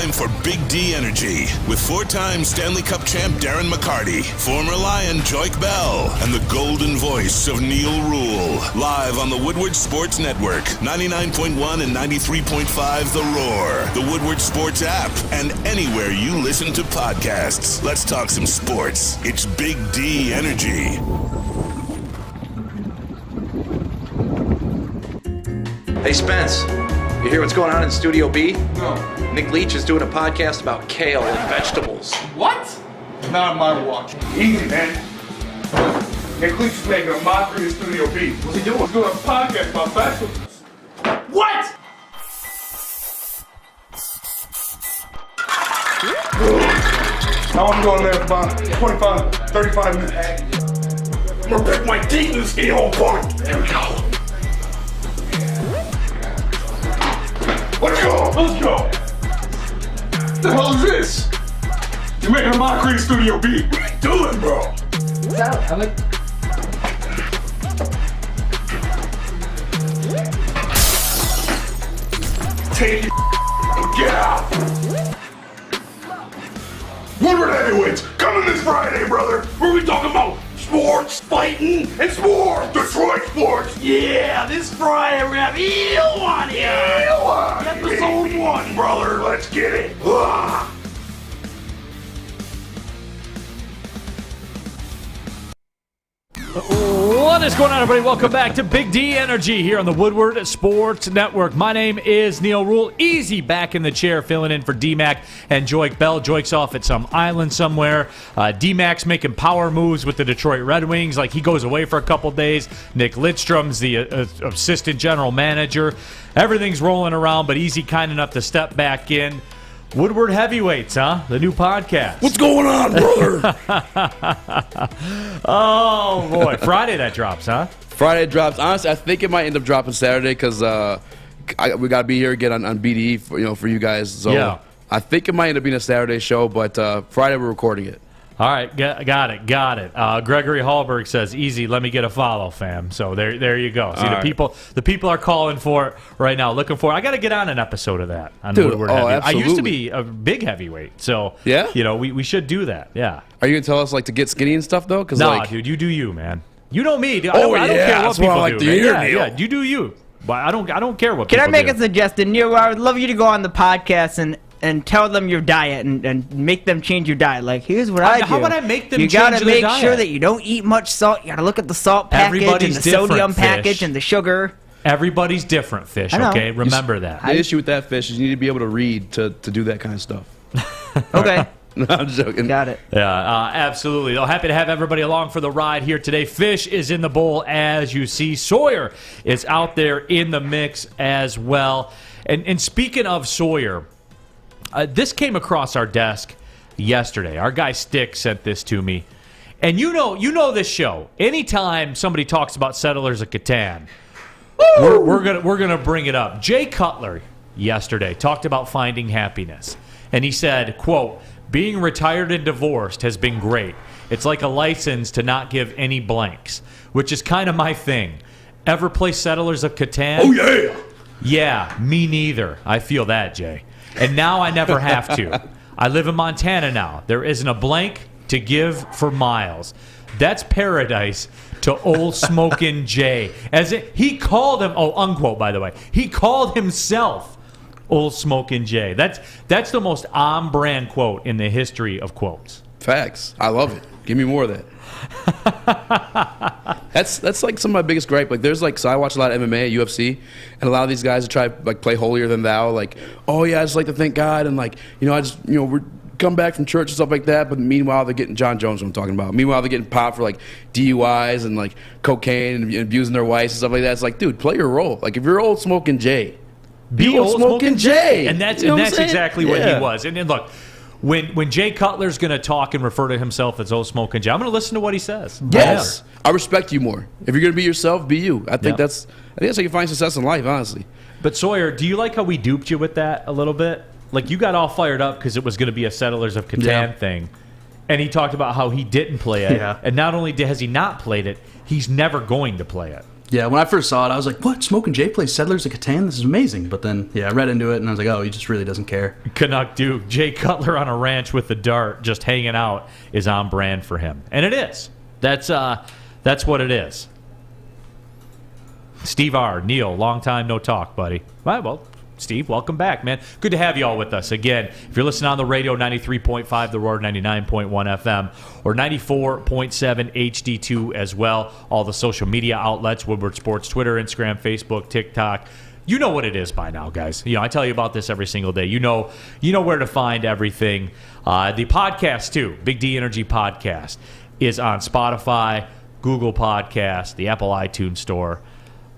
time for Big D Energy with four-time Stanley Cup champ Darren McCarty, former Lion Joik Bell, and the golden voice of Neil Rule. Live on the Woodward Sports Network, 99.1 and 93.5 The Roar, the Woodward Sports app, and anywhere you listen to podcasts. Let's talk some sports. It's Big D Energy. Hey Spence, you hear what's going on in Studio B? No. Nick Leach is doing a podcast about kale and vegetables. What? Not on my watch. Easy, man. Nick Leach is making a mockery of Studio B. What's he doing? He's doing a podcast about vegetables. What? I want to go in there for about 25, 35 minutes. I'm gonna break my teeth in this whole part. There we go. Let's go! Let's go! What the hell is this? You're making a mockery of Studio B. What are you doing, bro? What's that, Alec? Take it and get out! Woodward Heavyweights, coming this Friday, brother! We're gonna be talking about sports, fighting, and sports! Detroit sports! Yeah, this Friday we're gonna have E1 here! E1! Episode 1, brother! Let's get it! Ah. What is going on, everybody? Welcome back to Big D Energy here on the Woodward Sports Network. My name is Neil Rule. Easy back in the chair, filling in for D-Mac and Joik Bell. Joik's off at some island somewhere. D-Mac's making power moves with the Detroit Red Wings, like he goes away for a couple days. Nick Lidstrom's the assistant general manager. Everything's rolling around, but Easy kind enough to step back in. Woodward Heavyweights, huh? The new podcast. What's going on, brother? Oh, boy. Friday that drops, huh? Friday drops. Honestly, I think it might end up dropping Saturday because we got to be here again on BDE for you guys. So yeah. I think it might end up being a Saturday show, but Friday we're recording it. All right, got it. Gregory Hallberg says, "Easy, let me get a follow, fam." So there you go. See, the people are calling for it right now, looking for it. I got to get on an episode of that on Woodward Heavyweight. I used to be a big heavyweight, so yeah, we should do that. Yeah. Are you gonna tell us to get skinny and stuff though? Nah, dude, you do you, man. You know me. Dude. I don't care what people do. Yeah, you do you. But I don't care what people do. Can I make a suggestion? Neil, I would love you to go on the podcast and tell them your diet and make them change your diet. Like, here's what I do. How would I make them change their diet? You gotta make sure that you don't eat much salt. You gotta look at the salt package and the sodium package and the sugar. Everybody's different, Fish, okay? Remember that. The issue with that, Fish, is you need to be able to read to do that kind of stuff. Okay. No, I'm joking. Got it. Yeah, absolutely. Well, happy to have everybody along for the ride here today. Fish is in the bowl, as you see. Sawyer is out there in the mix as well. And speaking of Sawyer, this came across our desk yesterday. Our guy Stick sent this to me. And you know this show. Anytime somebody talks about Settlers of Catan, we're gonna bring it up. Jay Cutler yesterday talked about finding happiness. And he said, quote, "Being retired and divorced has been great. It's like a license to not give any blanks," which is kind of my thing. Ever play Settlers of Catan? Oh, yeah. Yeah, me neither. I feel that, Jay. And now I never have to. I live in Montana now. There isn't a blank to give for miles. That's paradise to old smokin' Jay. He called him, unquote, by the way. He called himself Old Smokin' Jay. That's the most on-brand quote in the history of quotes. Facts. I love it. Give me more of that. That's like some of my biggest gripe. Like, so I watch a lot of MMA, UFC, and a lot of these guys try play holier than thou. Like, oh yeah, I just like to thank God, and we're come back from church and stuff like that. But meanwhile, they're getting John Jones. What I'm talking about. Meanwhile, they're getting popped for DUIs and cocaine and abusing their wives and stuff like that. It's like, dude, play your role. Like, if you're Old Smokin' Jay, be Old Smokin' Jay. And that's exactly what he was. And look. When Jay Cutler's going to talk and refer to himself as Old Smokin' Jay, I'm going to listen to what he says. Yes. I respect you more. If you're going to be yourself, be you. I think that's how you find success in life, honestly. But Sawyer, do you like how we duped you with that a little bit? Like, you got all fired up because it was going to be a Settlers of Catan thing. And he talked about how he didn't play it. Yeah. And not only has he not played it, he's never going to play it. Yeah, when I first saw it, I was like, what? Smoke and Jay plays Settlers of Catan? This is amazing. But then, I read into it, and I was like, oh, he just really doesn't care. Canuck Duke, Jay Cutler on a ranch with the dart, just hanging out, is on brand for him. And it is. That's what it is. Steve R. Neil, long time no talk, buddy. Well, Steve, welcome back, man. Good to have you all with us. Again, if you're listening on the radio, 93.5 The Roar, 99.1 FM, or 94.7 HD2 as well. All the social media outlets, Woodward Sports, Twitter, Instagram, Facebook, TikTok. You know what it is by now, guys. I tell you about this every single day. You know where to find everything. The podcast, too, Big D Energy Podcast, is on Spotify, Google Podcast, the Apple iTunes Store,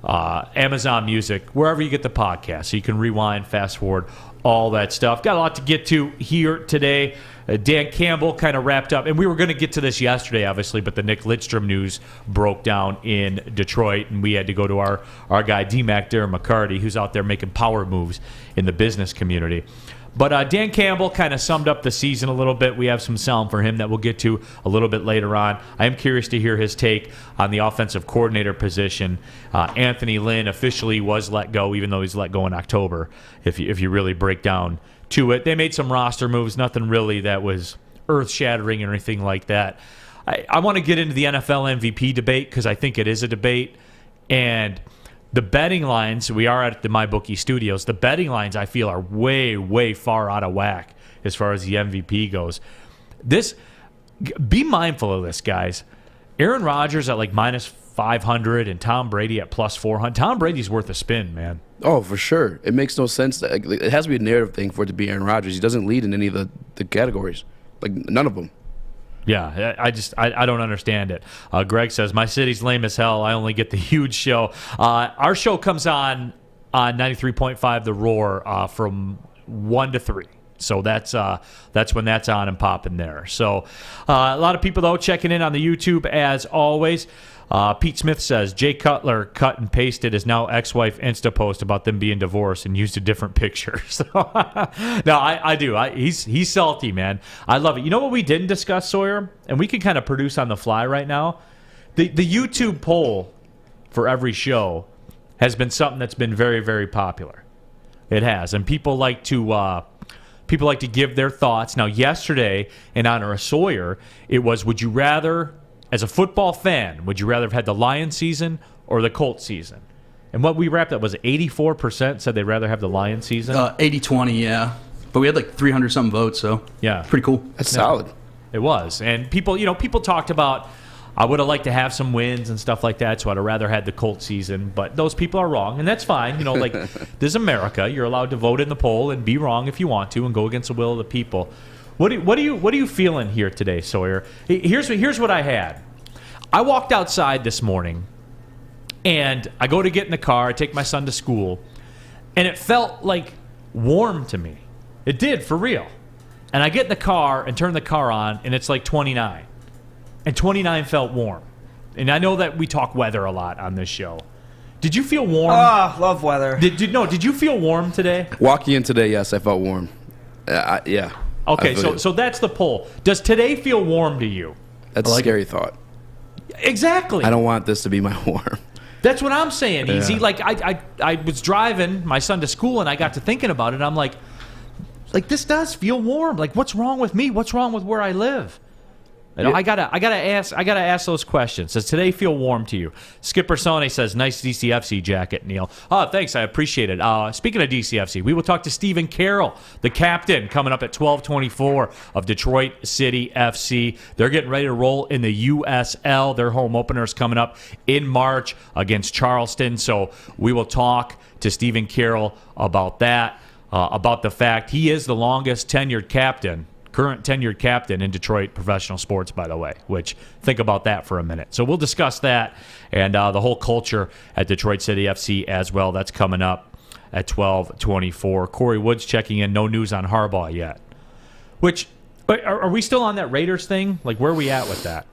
Amazon Music, wherever you get the podcast. So you can rewind, fast forward, all that stuff. Got a lot to get to here today. Dan Campbell kind of wrapped up, and we were going to get to this yesterday, obviously, but the Nick Lidstrom news broke down in Detroit, and we had to go to our guy, D-Mac Darren McCarty, who's out there making power moves in the business community. But Dan Campbell kind of summed up the season a little bit. We have some sound for him that we'll get to a little bit later on. I am curious to hear his take on the offensive coordinator position. Anthony Lynn officially was let go, even though he's let go in October, if you really break down to it. They made some roster moves, nothing really that was earth-shattering or anything like that. I want to get into the NFL MVP debate because I think it is a debate. And the betting lines, we are at the MyBookie Studios, the betting lines I feel are way, way far out of whack as far as the MVP goes. Be mindful of this, guys. Aaron Rodgers at like minus 500 and Tom Brady at plus 400. Tom Brady's worth a spin, man. Oh, for sure. It makes no sense. It has to be a narrative thing for it to be Aaron Rodgers. He doesn't lead in any of the categories. Like, none of them. Yeah, I don't understand it. Greg says, my city's lame as hell. I only get the huge show. Our show comes on 93.5 The Roar from 1 to 3. So that's when that's on and popping there. So a lot of people, though, checking in on the YouTube as always. Pete Smith says, Jay Cutler cut and pasted his now ex-wife Insta post about them being divorced and used a different picture. So, no, I do. He's salty, man. I love it. You know what we didn't discuss, Sawyer? And we can kind of produce on the fly right now? The YouTube poll for every show has been something that's been very, very popular. It has. And people like to give their thoughts. Now, yesterday, in honor of Sawyer, it was, would you rather... As a football fan, would you rather have had the Lions season or the Colts season? And what we wrapped up was 84% said they'd rather have the Lions season. 80-20, yeah. But we had like 300-something votes, so yeah, pretty cool. That's solid. It was. And people talked about, I would have liked to have some wins and stuff like that, so I'd have rather had the Colts season. But those people are wrong, and that's fine. Like, this is America. You're allowed to vote in the poll and be wrong if you want to and go against the will of the people. What are you feeling here today, Sawyer? Here's what I had. I walked outside this morning, and I go to get in the car. I take my son to school, and it felt like warm to me. It did, for real. And I get in the car and turn the car on, and it's like 29. And 29 felt warm. And I know that we talk weather a lot on this show. Did you feel warm? Oh, love weather. Did you feel warm today? Walking in today, yes, I felt warm. Yeah. Okay, so that's the poll. Does today feel warm to you? That's a scary thought. Exactly. I don't want this to be my warm. That's what I'm saying, Easy. Yeah. Like, I was driving my son to school, and I got to thinking about it. I'm like, this does feel warm. Like, what's wrong with me? What's wrong with where I live? I gotta ask those questions. Does today feel warm to you? Skipper Sony says, nice DCFC jacket, Neil. Oh, thanks. I appreciate it. Speaking of DCFC, we will talk to Stephen Carroll, the captain, coming up at 12:24 of Detroit City FC. They're getting ready to roll in the USL. Their home opener is coming up in March against Charleston. So we will talk to Stephen Carroll about that, about the fact he is the longest current tenured captain in Detroit professional sports, by the way, which, think about that for a minute. So we'll discuss that and the whole culture at Detroit City FC as well. That's coming up at 12:24. Corey Woods checking in. No news on Harbaugh yet. Which, are we still on that Raiders thing? Like, where are we at with that?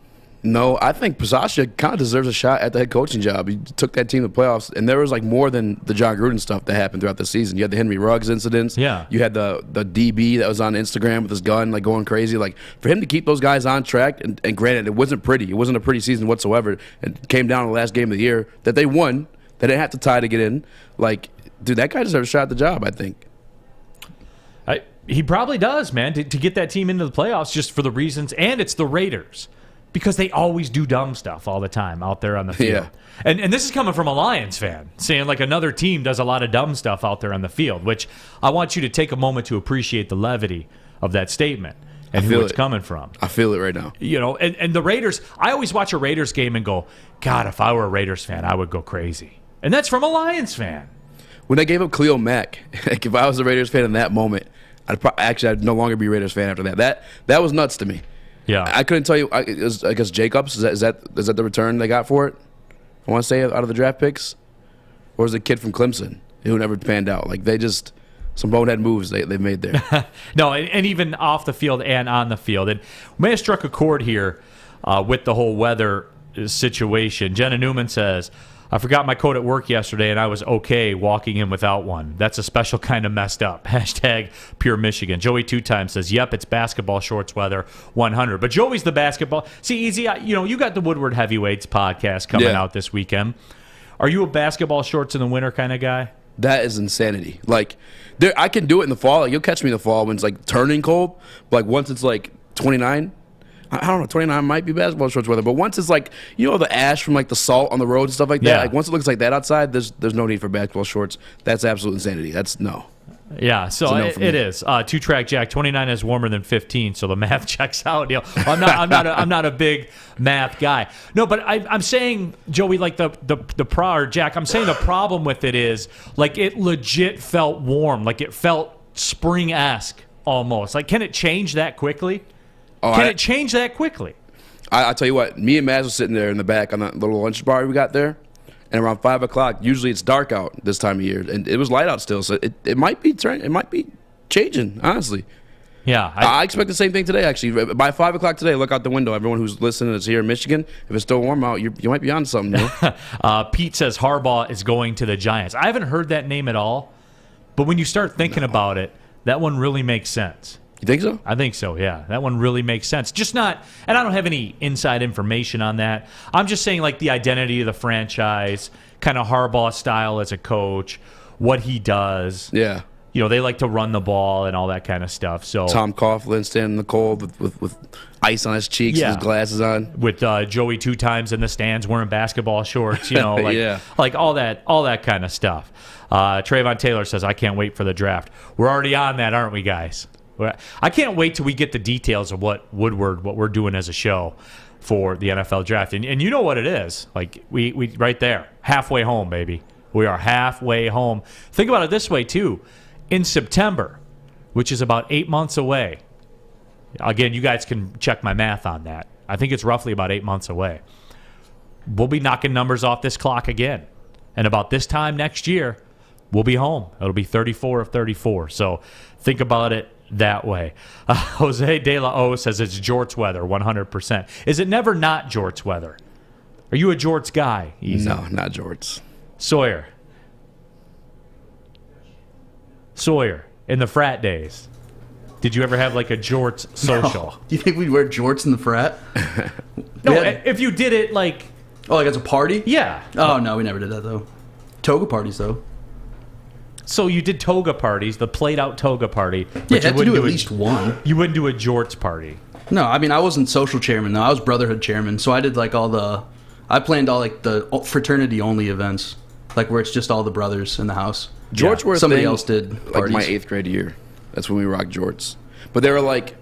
No, I think Pasasha kind of deserves a shot at the head coaching job. He took that team to the playoffs, and there was like more than the John Gruden stuff that happened throughout the season. You had the Henry Ruggs incidents. Yeah. You had the DB that was on Instagram with his gun, like going crazy. Like for him to keep those guys on track, and granted, it wasn't pretty. It wasn't a pretty season whatsoever. It came down to the last game of the year that they won. They didn't have to tie to get in. Like, dude, that guy deserves a shot at the job, I think. He probably does, man, to get that team into the playoffs just for the reasons. And it's the Raiders. Because they always do dumb stuff all the time out there on the field. Yeah. And this is coming from a Lions fan, saying like another team does a lot of dumb stuff out there on the field, which I want you to take a moment to appreciate the levity of that statement and who it's coming from. I feel it right now. You know, and the Raiders, I always watch a Raiders game and go, God, if I were a Raiders fan, I would go crazy. And that's from a Lions fan. When they gave up Khalil Mack, like if I was a Raiders fan in that moment, I'd no longer be a Raiders fan after that. That was nuts to me. Yeah, I couldn't tell you. I guess Jacobs is that the return they got for it? I want to say out of the draft picks, or was it a kid from Clemson who never panned out? Like they just some bonehead moves they made there. No, and even off the field and on the field, and we may have struck a chord here with the whole weather situation. Jenna Newman says, I forgot my coat at work yesterday, and I was okay walking in without one. That's a special kind of messed up. Hashtag pure Michigan. Joey 2 times says, yep, it's basketball shorts weather, 100. But Joey's the basketball. See, Easy, you got the Woodward Heavyweights podcast coming out this weekend. Are you a basketball shorts in the winter kind of guy? That is insanity. Like, I can do it in the fall. Like, you'll catch me in the fall when it's, like, turning cold. But, like, once it's, like, 29, I don't know, 29 might be basketball shorts weather, but once it's like, the ash from like the salt on the road and stuff like that, like once it looks like that outside, there's no need for basketball shorts. That's absolute insanity. That's no. Yeah, so it is. 2-track Jack, 29 is warmer than 15, so the math checks out. I'm not a big math guy. No, but I'm saying, Joey, like Jack, I'm saying the problem with it is like it legit felt warm, like it felt spring-esque almost. Like, can it change that quickly? Can it change that quickly? I'll tell you what, me and Maz was sitting there in the back on that little lunch bar we got there, and around 5 o'clock, usually it's dark out this time of year, and it was light out still, so it might be changing, honestly. Yeah. I expect the same thing today, actually. By 5 o'clock today, look out the window. Everyone who's listening is here in Michigan. If it's still warm out, you might be on something. Pete says Harbaugh is going to the Giants. I haven't heard that name at all, but when you start thinking about it, that one really makes sense. You think so? I think so, yeah. That one really makes sense. Just not, and I don't have any inside information on that. I'm just saying, like, the identity of the franchise, kind of Harbaugh style as a coach, what he does. Yeah. They like to run the ball and all that kind of stuff. So Tom Coughlin standing in the cold with ice on his cheeks and his glasses on. With Joey 2 times in the stands wearing basketball shorts, like all that kind of stuff. Trayvon Taylor says, I can't wait for the draft. We're already on that, aren't we, guys? I can't wait till we get the details of what we're doing as a show for the NFL draft. And you know what it is. Like, we right there, halfway home, baby. We are halfway home. Think about it this way, too. In September, which is about 8 months away. Again, you guys can check my math on that. I think it's roughly about 8 months away. We'll be knocking numbers off this clock again. And about this time next year, we'll be home. It'll be 34 of 34. So think about it that way. Jose De La O says it's jorts weather, 100%. Is it never not jorts weather? Are you a jorts guy? Easy. No, not jorts. Sawyer, in the frat days, did you ever have like a jorts social? No. Do you think we'd wear jorts in the frat? No, if you did it like... Oh, like as a party? Yeah. Oh, no, we never did that, though. Toga parties, though. So you did toga parties, the played-out toga party. But you had to do at least one. You wouldn't do a jorts party. No, I mean, I wasn't social chairman, though. I was brotherhood chairman, so I did like I planned all like the fraternity-only events, like where it's just all the brothers in the house. Jorts were a somebody thing, else did parties. Like my 8th grade year. That's when we rocked jorts. But they were like,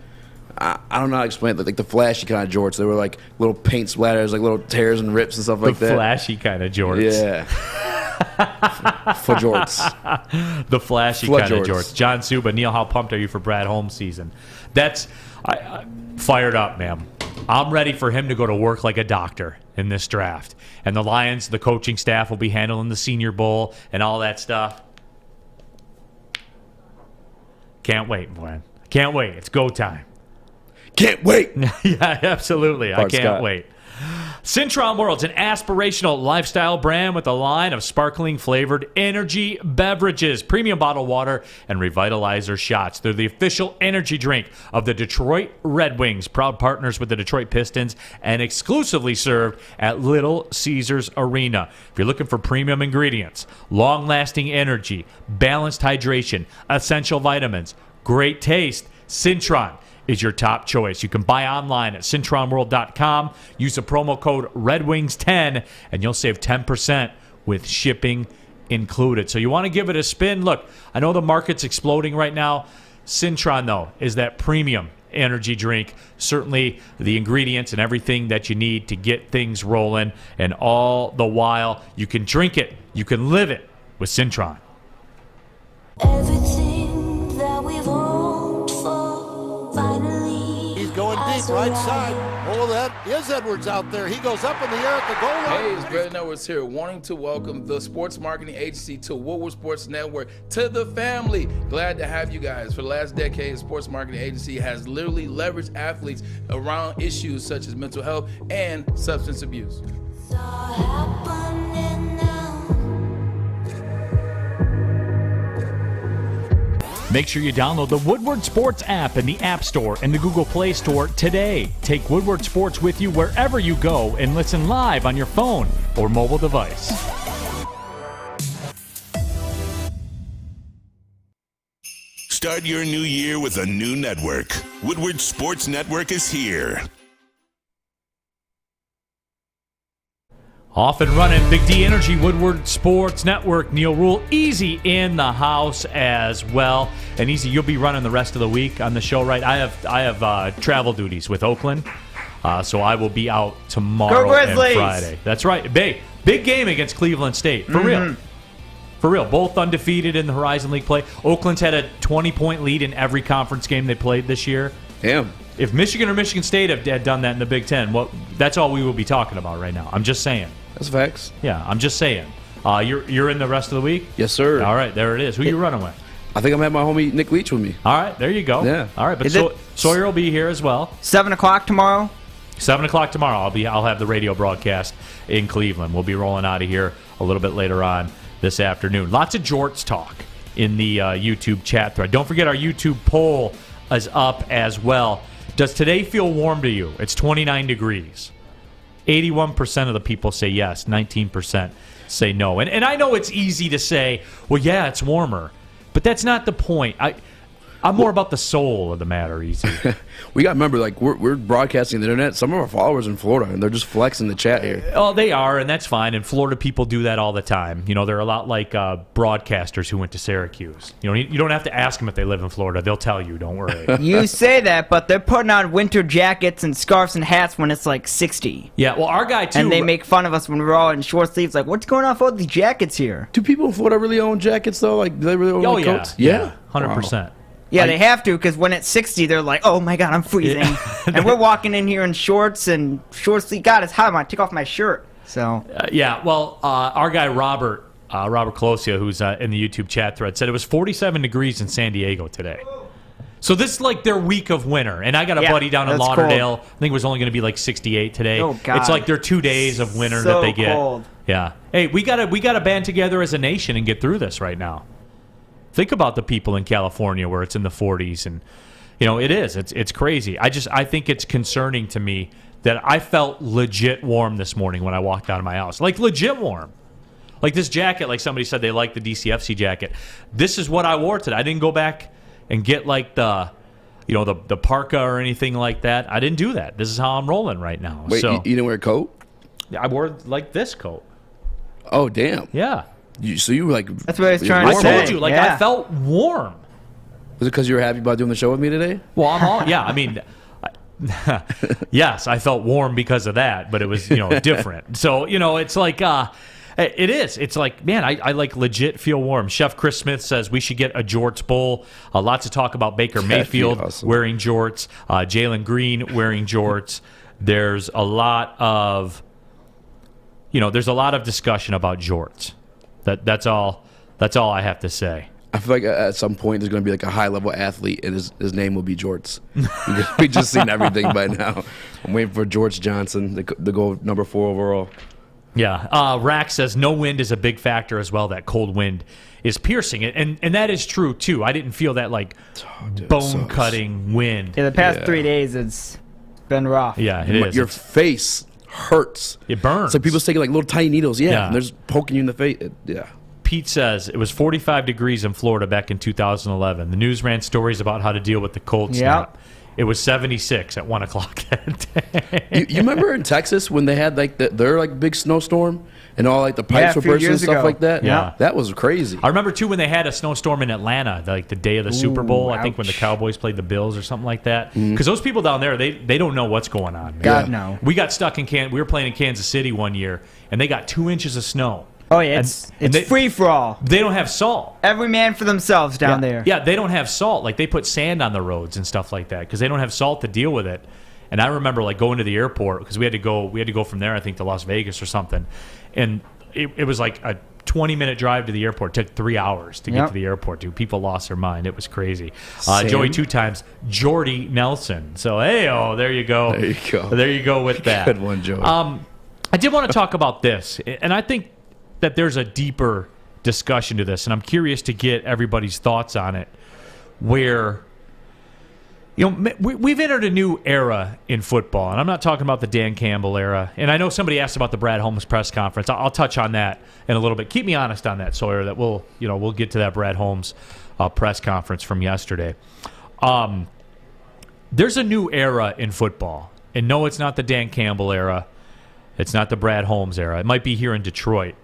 I don't know how to explain it, like the flashy kind of jorts. They were like little paint splatters, like little tears and rips and stuff like that. The flashy kind of jorts. Yeah. For jorts. The flashy kind of jorts. John Suba, Neil, how pumped are you for Brad Holmes season? That's fired up, man. I'm ready for him to go to work like a doctor in this draft. And the Lions, the coaching staff will be handling the Senior Bowl and all that stuff. Can't wait, man. Can't wait. It's go time. Can't wait. Yeah, absolutely. Bart I can't Scott. wait. Cintron World's an aspirational lifestyle brand with a line of sparkling flavored energy beverages, premium bottled water, and revitalizer shots. They're the official energy drink of the Detroit Red Wings, proud partners with the Detroit Pistons, and exclusively served at Little Caesars Arena. If you're looking for premium ingredients, long-lasting energy, balanced hydration, essential vitamins, great taste, Cintron is your top choice. You can buy online at cintronworld.com. Use the promo code RedWings10, and you'll save 10% with shipping included. So you want to give it a spin. Look, I know the market's exploding right now. Cintron, though, is that premium energy drink. Certainly the ingredients and everything that you need to get things rolling. And all the while, you can drink it. You can live it with Cintron. Everything that we've hoped for finally. He's going deep, right side. Oh, that is Edwards out there. He goes up in the air at the goal line. Hey, it's Brad Edwards here, wanting to welcome the sports marketing agency to Woodward Sports Network, to the family. Glad to have you guys. For the last decade, the sports marketing agency has literally leveraged athletes around issues such as mental health and substance abuse. It's all happening now. Make sure you download the Woodward Sports app in the App Store and the Google Play Store today. Take Woodward Sports with you wherever you go and listen live on your phone or mobile device. Start your new year with a new network. Woodward Sports Network is here. Off and running, Big D Energy, Woodward Sports Network. Neil Rule, Easy in the house as well. And Easy, you'll be running the rest of the week on the show, right? I have travel duties with Oakland, so I will be out tomorrow and Friday. That's right. Big game against Cleveland State, for real. For real. Both undefeated in the Horizon League play. Oakland's had a 20-point lead in every conference game they played this year. Damn. If Michigan or Michigan State had done that in the Big Ten, well, that's all we will be talking about right now. I'm just saying. That's facts. Yeah, I'm just saying. You're in the rest of the week? Yes, sir. All right, there it is. Who you running with? I think I'm having my homie Nick Leach with me. All right, there you go. Yeah. All right, but Sawyer will be here as well. 7 o'clock tomorrow? 7 o'clock tomorrow. I'll have the radio broadcast in Cleveland. We'll be rolling out of here a little bit later on this afternoon. Lots of Jorts talk in the YouTube chat thread. Don't forget our YouTube poll is up as well. Does today feel warm to you? It's 29 degrees. 81% of the people say yes. 19% say no. And I know it's easy to say, well, yeah, it's warmer. But that's not the point. I'm more about the soul of the matter, Easy. We got to remember, like, we're broadcasting the internet. Some of our followers in Florida, and they're just flexing the chat here. Oh, they are, and that's fine. And Florida people do that all the time. You know, they're a lot like broadcasters who went to Syracuse. You know, you don't have to ask them if they live in Florida. They'll tell you. Don't worry. You say that, but they're putting on winter jackets and scarves and hats when it's like 60. Yeah, well, our guy, too. And they make fun of us when we're all in short sleeves. Like, what's going on with all these jackets here? Do people in Florida really own jackets, though? Like, do they really own coats? Yeah, 100%. Yeah, they have to, because when it's 60, they're like, oh my God, I'm freezing. And we're walking in here in shorts and short sleeve. God, it's hot. I'm going to take off my shirt. So Our guy Robert Colosia, who's in the YouTube chat thread, said it was 47 degrees in San Diego today. So this is like their week of winter. And I got a buddy down in Lauderdale. Cold. I think it was only going to be like 68 today. Oh, God. It's like their 2 days of winter that they get. Cold. Yeah. Hey, we gotta band together as a nation and get through this right now. Think about the people in California where it's in the 40s, and you know it's crazy. I think it's concerning to me that I felt legit warm this morning when I walked out of my house, like legit warm. Like this jacket, like somebody said they liked the DCFC jacket. This is what I wore today. I didn't go back and get like the parka or anything like that. I didn't do that. This is how I'm rolling right now. Wait, so, you didn't wear a coat? I wore like this coat. Oh, damn. Yeah. So you were like... That's what I was trying to I say. told you, I felt warm. Was it because you were happy about doing the show with me today? Well, I mean, yes, I felt warm because of that, but it was, different. So, it's like, it is. It's like, man, I like legit feel warm. Chef Chris Smith says we should get a jorts bowl. Lots of talk about Baker Mayfield wearing jorts, Jalen Green wearing jorts. There's a lot of, discussion about jorts. That's all I have to say. I feel like at some point there's going to be like a high-level athlete, and his name will be Jorts. We just seen everything by now. I'm waiting for George Johnson to go number 4 overall. Yeah. Rack says no wind is a big factor as well. That cold wind is piercing it, and that is true too. I didn't feel that like bone-cutting wind. Yeah, the past 3 days it's been rough. Yeah, it is. Your face hurts. It burns. It's like people's taking like little tiny needles. Yeah. And they're just poking you in the face. Yeah. Pete says it was 45 degrees in Florida back in 2011. The news ran stories about how to deal with the cold snap. It was 76 at 1 o'clock that day. You remember in Texas when they had like their like big snowstorm and all like the pipes were bursting and stuff like that? Yeah. That was crazy. I remember too when they had a snowstorm in Atlanta, like the day of the Super Bowl. I think when the Cowboys played the Bills or something like that. Because those people down there, they don't know what's going on. Man. God, no. We got stuck in we were playing in Kansas City one year, and they got 2 inches of snow. Oh, yeah, it's free for all. They don't have salt. Every man for themselves down there. Yeah, they don't have salt. Like, they put sand on the roads and stuff like that because they don't have salt to deal with it. And I remember, like, going to the airport because we had to go from there, I think, to Las Vegas or something. And it was like a 20-minute drive to the airport. It took 3 hours to get to the airport, dude. People lost their mind. It was crazy. Joey 2 times. Jordy Nelson. So, there you go. There you go. There you go with that. Good one, Joey. I did want to talk about this, and I think that there's a deeper discussion to this, and I'm curious to get everybody's thoughts on it, where we've entered a new era in football, and I'm not talking about the Dan Campbell era, and I know somebody asked about the Brad Holmes press conference. I'll touch on that in a little bit. Keep me honest on that, Sawyer, that we'll get to that Brad Holmes press conference from yesterday. There's a new era in football, and no, it's not the Dan Campbell era. It's not the Brad Holmes era. It might be here in Detroit.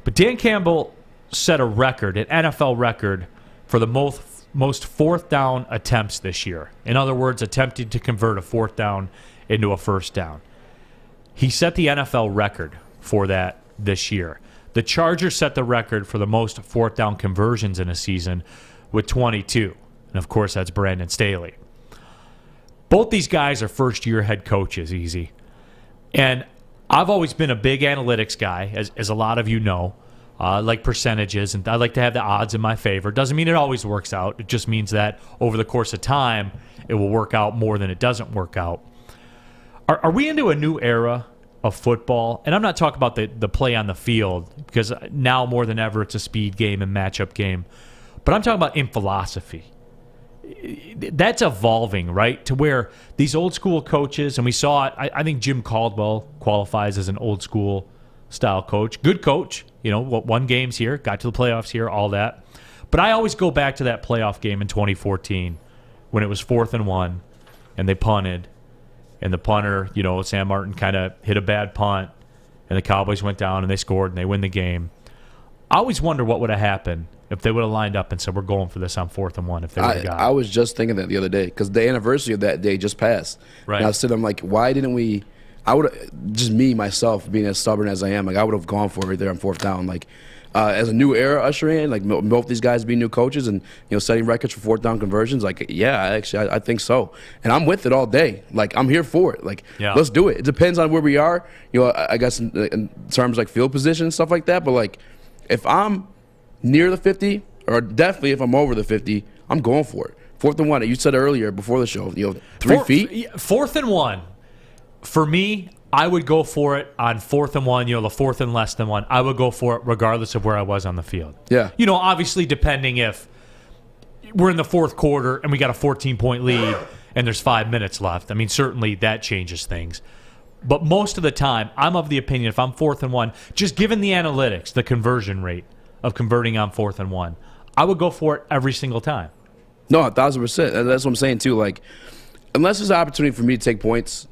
But Dan Campbell set a record, an NFL record, for the most fourth down attempts this year. In other words, attempted to convert a fourth down into a first down. He set the NFL record for that this year. The Chargers set the record for the most fourth down conversions in a season with 22. And, of course, that's Brandon Staley. Both these guys are first-year head coaches, easy. And I've always been a big analytics guy, as a lot of you know. I like percentages, and I like to have the odds in my favor. Doesn't mean it always works out. It just means that over the course of time, it will work out more than it doesn't work out. Are we into a new era of football? And I'm not talking about the play on the field, because now more than ever it's a speed game and matchup game. But I'm talking about in philosophy. That's evolving, right? To where these old school coaches, and we saw it, I think Jim Caldwell qualifies as an old school style coach. Good coach, won games here, got to the playoffs here, all that. But I always go back to that playoff game in 2014 when it was 4th and 1 and they punted, and the punter, Sam Martin kind of hit a bad punt, and the Cowboys went down and they scored and they win the game. I always wonder what would have happened if they would have lined up and said, we're going for this on 4th and 1, if they would have got it. I was just thinking that the other day because the anniversary of that day just passed. Right. And I was sitting, I'm like, why didn't we – I would just me, myself, being as stubborn as I am, like I would have gone for it right there on 4th down. Like as a new era usher in, like both these guys being new coaches and, setting records for 4th down conversions, like, yeah, I think so. And I'm with it all day. Like, I'm here for it. Like, let's do it. It depends on where we are, I guess in terms of like field position and stuff like that. But like if I'm near the 50 – or definitely if I'm over the 50, I'm going for it. 4th and 1, you said earlier before the show, 3 feet? 4th and 1. For me, I would go for it on 4th and 1, the 4th and less than 1. I would go for it regardless of where I was on the field. Yeah. Obviously depending if we're in the 4th quarter and we got a 14-point lead and there's 5 minutes left. I mean, certainly that changes things. But most of the time, I'm of the opinion if I'm 4th and 1, just given the analytics, the conversion rate of converting on 4th and 1, I would go for it every single time. No, 1,000%. That's what I'm saying too. Like, unless there's an opportunity for me to take points,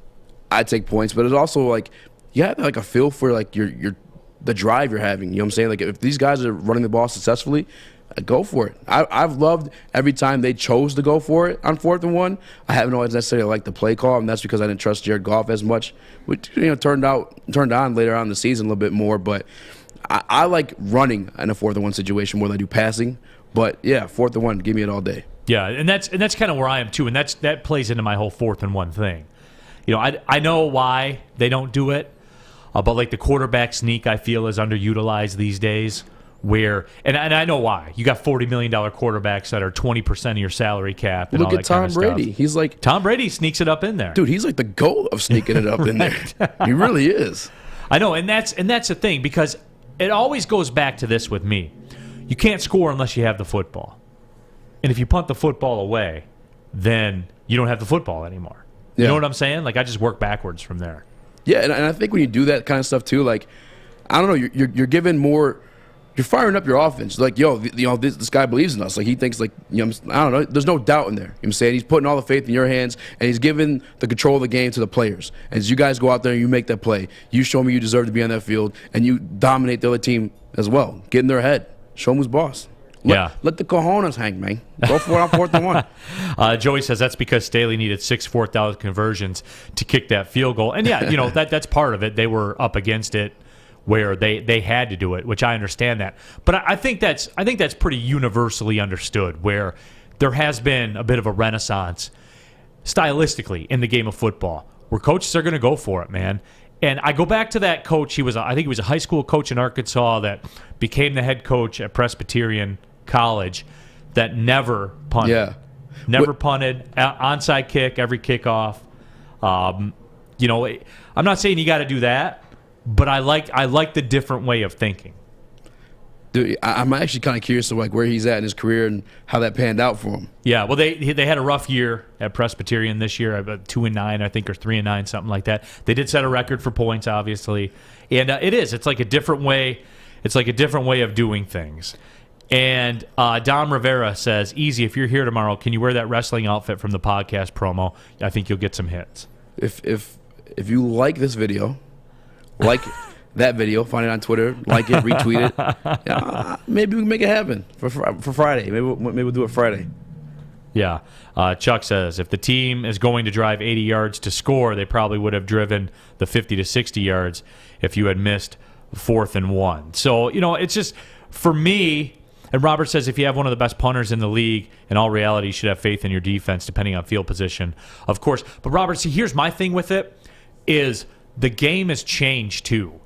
I take points. But it's also like you have like a feel for like the drive you're having. You know what I'm saying? Like if these guys are running the ball successfully, go for it. I've loved every time they chose to go for it on 4th and 1. I haven't always necessarily liked the play call, and that's because I didn't trust Jared Goff as much, which turned on later on in the season a little bit more. But I like running in a 4th and 1 situation more than I do passing. But yeah, 4th and 1, give me it all day. Yeah, and that's kind of where I am too, and that plays into my whole 4th and 1 thing. I know why they don't do it, but like the quarterback sneak, I feel is underutilized these days, where and I know why. You got $40 million quarterbacks that are 20% of your salary cap. And Look all at that kind Tom of Brady. Stuff. He's like Tom Brady sneaks it up in there. Dude, he's like the GOAT of sneaking it up in there. He really is. I know, and that's the thing, because it always goes back to this with me. You can't score unless you have the football. And if you punt the football away, then you don't have the football anymore. You know what I'm saying? Like, I just work backwards from there. Yeah, and I think when you do that kind of stuff too, like, I don't know, you're giving more, you're firing up your offense. Like, this guy believes in us. Like, he thinks, like, I don't know, there's no doubt in there. You know what I'm saying? He's putting all the faith in your hands, and he's giving the control of the game to the players. And as you guys go out there and you make that play, you show me you deserve to be on that field, and you dominate the other team as well. Get in their head. Show them who's boss. Let the cojones hang, man. Go for it on 4th and 1. Joey says that's because Staley needed 6 4th-down conversions to kick that field goal. And, yeah, that's part of it. They were up against it where they had to do it, which I understand that. But I think that's pretty universally understood, where there has been a bit of a renaissance stylistically in the game of football, where coaches are going to go for it, man. And I go back to that coach. I think he was a high school coach in Arkansas that became the head coach at Presbyterian College that never punted. Yeah. Never punted. Onside kick, every kickoff. I'm not saying you got to do that, but I like the different way of thinking. Dude, I'm actually kind of curious to like where he's at in his career and how that panned out for him. Yeah, well, they had a rough year at Presbyterian this year, 2-9, I think, or 3-9, something like that. They did set a record for points, obviously, and it's like a different way. It's like a different way of doing things. And Dom Rivera says, "Easy, if you're here tomorrow, can you wear that wrestling outfit from the podcast promo? I think you'll get some hits." If you like this video, like that video, find it on Twitter, like it, retweet it. Maybe we can make it happen for Friday. Maybe we'll do it Friday. Yeah. Chuck says, if the team is going to drive 80 yards to score, they probably would have driven the 50 to 60 yards if you had missed 4th and 1. So, it's just, for me, and Robert says, if you have one of the best punters in the league, in all reality, you should have faith in your defense, depending on field position, of course. But Robert, see, here's my thing with it, is the game has changed, too.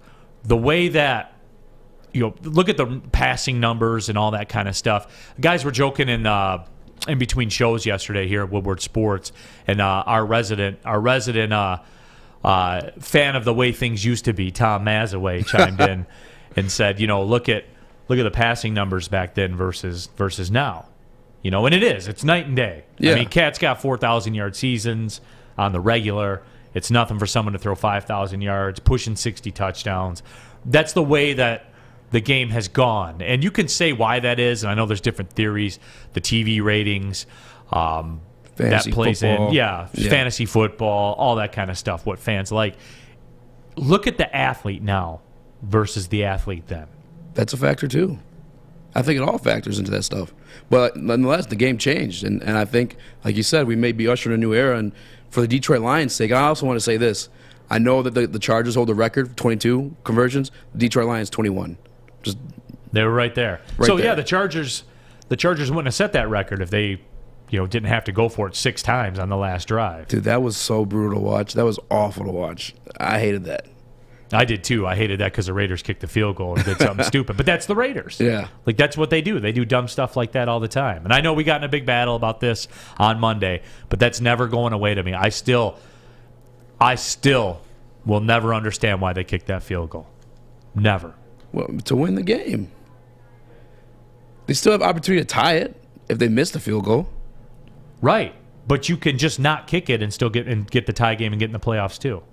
The way that, look at the passing numbers and all that kind of stuff. Guys were joking in between shows yesterday here at Woodward Sports, and our resident fan of the way things used to be, Tom Mazaway, chimed in and said, look at the passing numbers back then versus now. And it's night and day. Yeah. I mean, Cat's got 4,000-yard seasons on the regular. It's nothing for someone to throw 5,000 yards, pushing 60 touchdowns. That's the way that the game has gone. And you can say why that is, and I know there's different theories. The TV ratings, that plays football. in. Yeah, fantasy football, all that kind of stuff, what fans like. Look at the athlete now versus the athlete then. That's a factor, too. I think it all factors into that stuff. But nonetheless, the game changed. And I think, like you said, we may be ushering a new era. And for the Detroit Lions' sake, I also want to say this. I know that the Chargers hold the record for 22 conversions. The Detroit Lions, 21. They were right there. There. The Chargers wouldn't have set that record if they didn't have to go for it 6 times on the last drive. Dude, that was so brutal to watch. That was awful to watch. I hated that. I did too. I hated that because the Raiders kicked the field goal and did something stupid. But that's the Raiders. Yeah. Like, that's what they do. They do dumb stuff like that all the time. And I know we got in a big battle about this on Monday, but that's never going away to me. I still will never understand why they kicked that field goal. Never. Well, to win the game. They still have opportunity to tie it if they miss the field goal. Right. But you can just not kick it and still get the tie game and get in the playoffs too.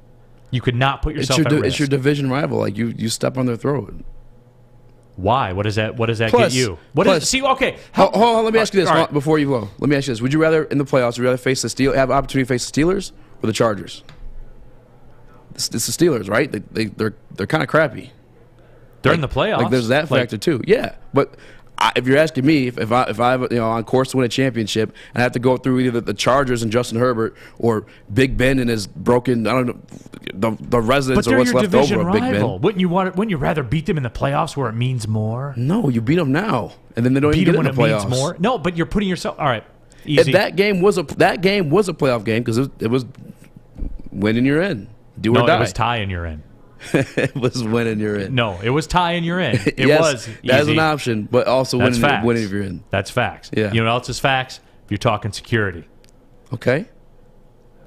You could not put yourself at risk. It's your division rival. Like, you step on their throat. Why? What does that Plus, get you? Okay. Hold on, let me ask you this right. before you go. Let me ask you this. Would you rather, in the playoffs, face have an opportunity to face the Steelers or the Chargers? It's the Steelers, right? They're kind of crappy. They're in the playoffs. Like, there's that factor too. Yeah, but if you're asking me, if I'm on course to win a championship and I have to go through either the Chargers and Justin Herbert or Big Ben and his broken, I don't know, the residents or what's left over of Big Ben. Wouldn't you rather beat them in the playoffs where it means more? No, you beat them now, and then they don't even get in the playoffs. Beat them when it means more. No, but you're putting yourself. All right, easy. If that game was a playoff game because it was win and you're in. Do or die. It was tie and you're in. It was winning you're in. No, it was tie and you're in. It Yes, was easy. that's an option, but also That's facts. winning if you're in. That's facts. Yeah. You know what else is facts? If you're talking security, Okay.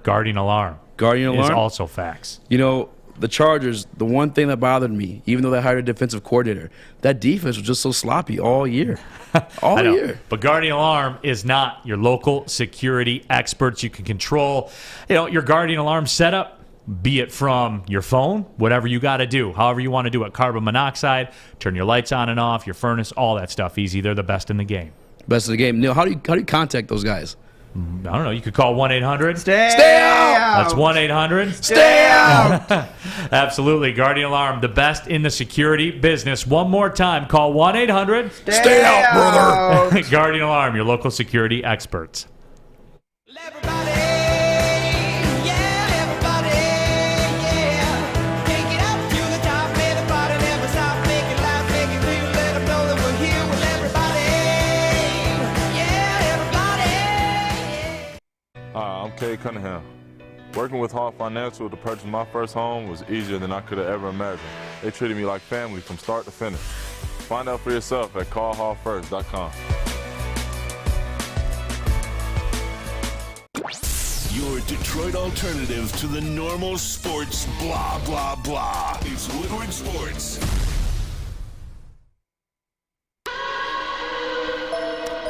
guardian alarm Guardian is alarm. also facts. You know, the Chargers, the one thing that bothered me, even though they hired a defensive coordinator, that defense was just so sloppy all year. All I know. year. But Guardian Alarm is not your local security experts. You can control, your Guardian Alarm setup, be it from your phone, whatever you got to do, however you want to do it. Carbon monoxide, turn your lights on and off, your furnace, all that stuff easy. They're the best in the game. Best of the game. Neil, how do you contact those guys? I don't know. You could call 1-800. Stay out. That's 1-800. Stay out. Absolutely. Guardian Alarm, the best in the security business. One more time. Call 1-800. Stay out, brother. Guardian Alarm, your local security experts. Hi, I'm Kay Cunningham. Working with Hart Financial to purchase my first home was easier than I could have ever imagined. They treated me like family from start to finish. Find out for yourself at callhartfirst.com. Your Detroit alternative to the normal sports blah, blah, blah. It's Woodward Sports.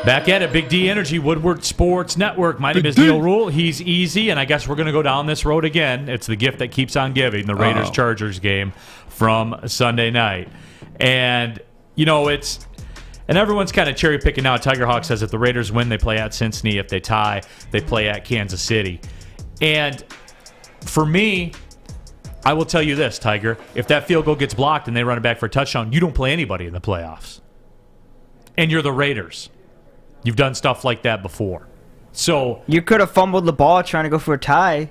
Back at it, Big D Energy, Woodward Sports Network. My name is Neil Rule. He's easy, and I guess we're going to go down this road again. It's the gift that keeps on giving, the Raiders-Chargers game from Sunday night. And, it's – and everyone's kind of cherry-picking now. Tiger Hawk says if the Raiders win, they play at Cincinnati. If they tie, they play at Kansas City. And for me, I will tell you this, Tiger. If that field goal gets blocked and they run it back for a touchdown, you don't play anybody in the playoffs. And you're the Raiders. You've done stuff like that before. So You could have fumbled the ball trying to go for a tie.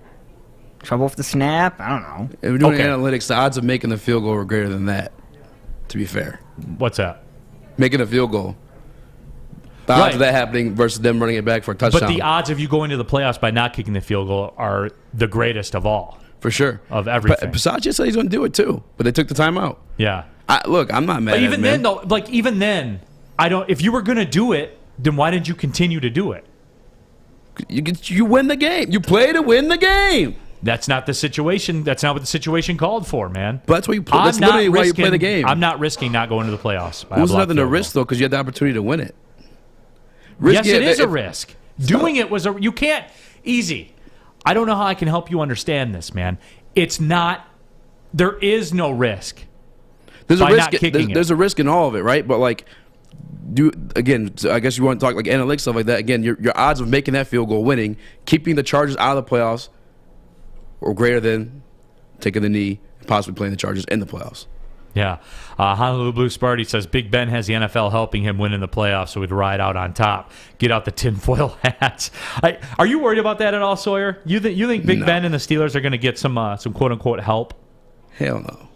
Trouble with the snap. I don't know. If we're doing Okay. analytics, the odds of making the field goal are greater than that, to be fair. what's that? Making a field goal. The odds of that happening versus them running it back for a touchdown. But the odds of you going to the playoffs by not kicking the field goal are the greatest of all. For sure. Of everything. Passage said he's going to do it too, but they took the timeout. Yeah. Look, I'm not mad But at even him, then, man. though, even then, I don't. If you were going to do it, then why didn't you continue to do it? You win the game. You play to win the game. That's not the situation. That's not what the situation called for, man. But that's why you play. That's literally why you play the game. I'm not risking not going to the playoffs. There's nothing to risk, though, because you had the opportunity to win it. Yes, it is a risk. Doing it was you can't, easy. I don't know how I can help you understand this, man. It's not, there is no risk. There's by a risk. not kicking There's a risk in all of it, right? But I guess you want to talk like analytics stuff like that. Again, your odds of making that field goal, winning, keeping the Chargers out of the playoffs, or greater than taking the knee and possibly playing the Chargers in the playoffs. Yeah. Honolulu Blue Sparty says Big Ben has the NFL helping him win in the playoffs, so he'd ride out on top. Get out the tinfoil hats. Are you worried about that at all, Sawyer? You think Big Ben and the Steelers are going to get some quote-unquote help? Hell no.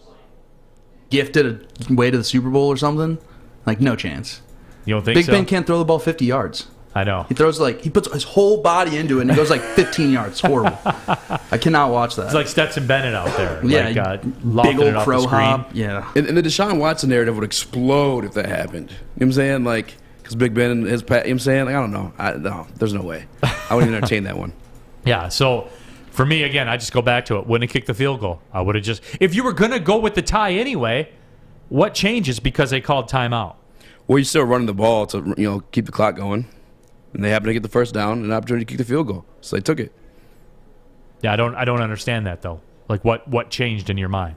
Gifted a way to the Super Bowl or something? Like, no chance. You don't think Big so? Ben can't throw the ball 50 yards. I know. He throws he puts his whole body into it and he goes 15 yards. It's horrible. I cannot watch that. It's like Stetson Bennett out there. Yeah, big big old off crow the screen. hop. Yeah. And the Deshaun Watson narrative would explode if that happened. You know what I'm saying? Because Big Ben and his pat, you know what I'm saying? I don't know. No, there's no way. I wouldn't even entertain that one. Yeah, so for me, again, I just go back to it. Wouldn't have kicked the field goal. I would have just... If you were going to go with the tie anyway, what changes because they called timeout? Well, you're still running the ball to keep the clock going. And they happened to get the first down and an opportunity to kick the field goal. So they took it. Yeah, I don't understand that, though. What changed in your mind?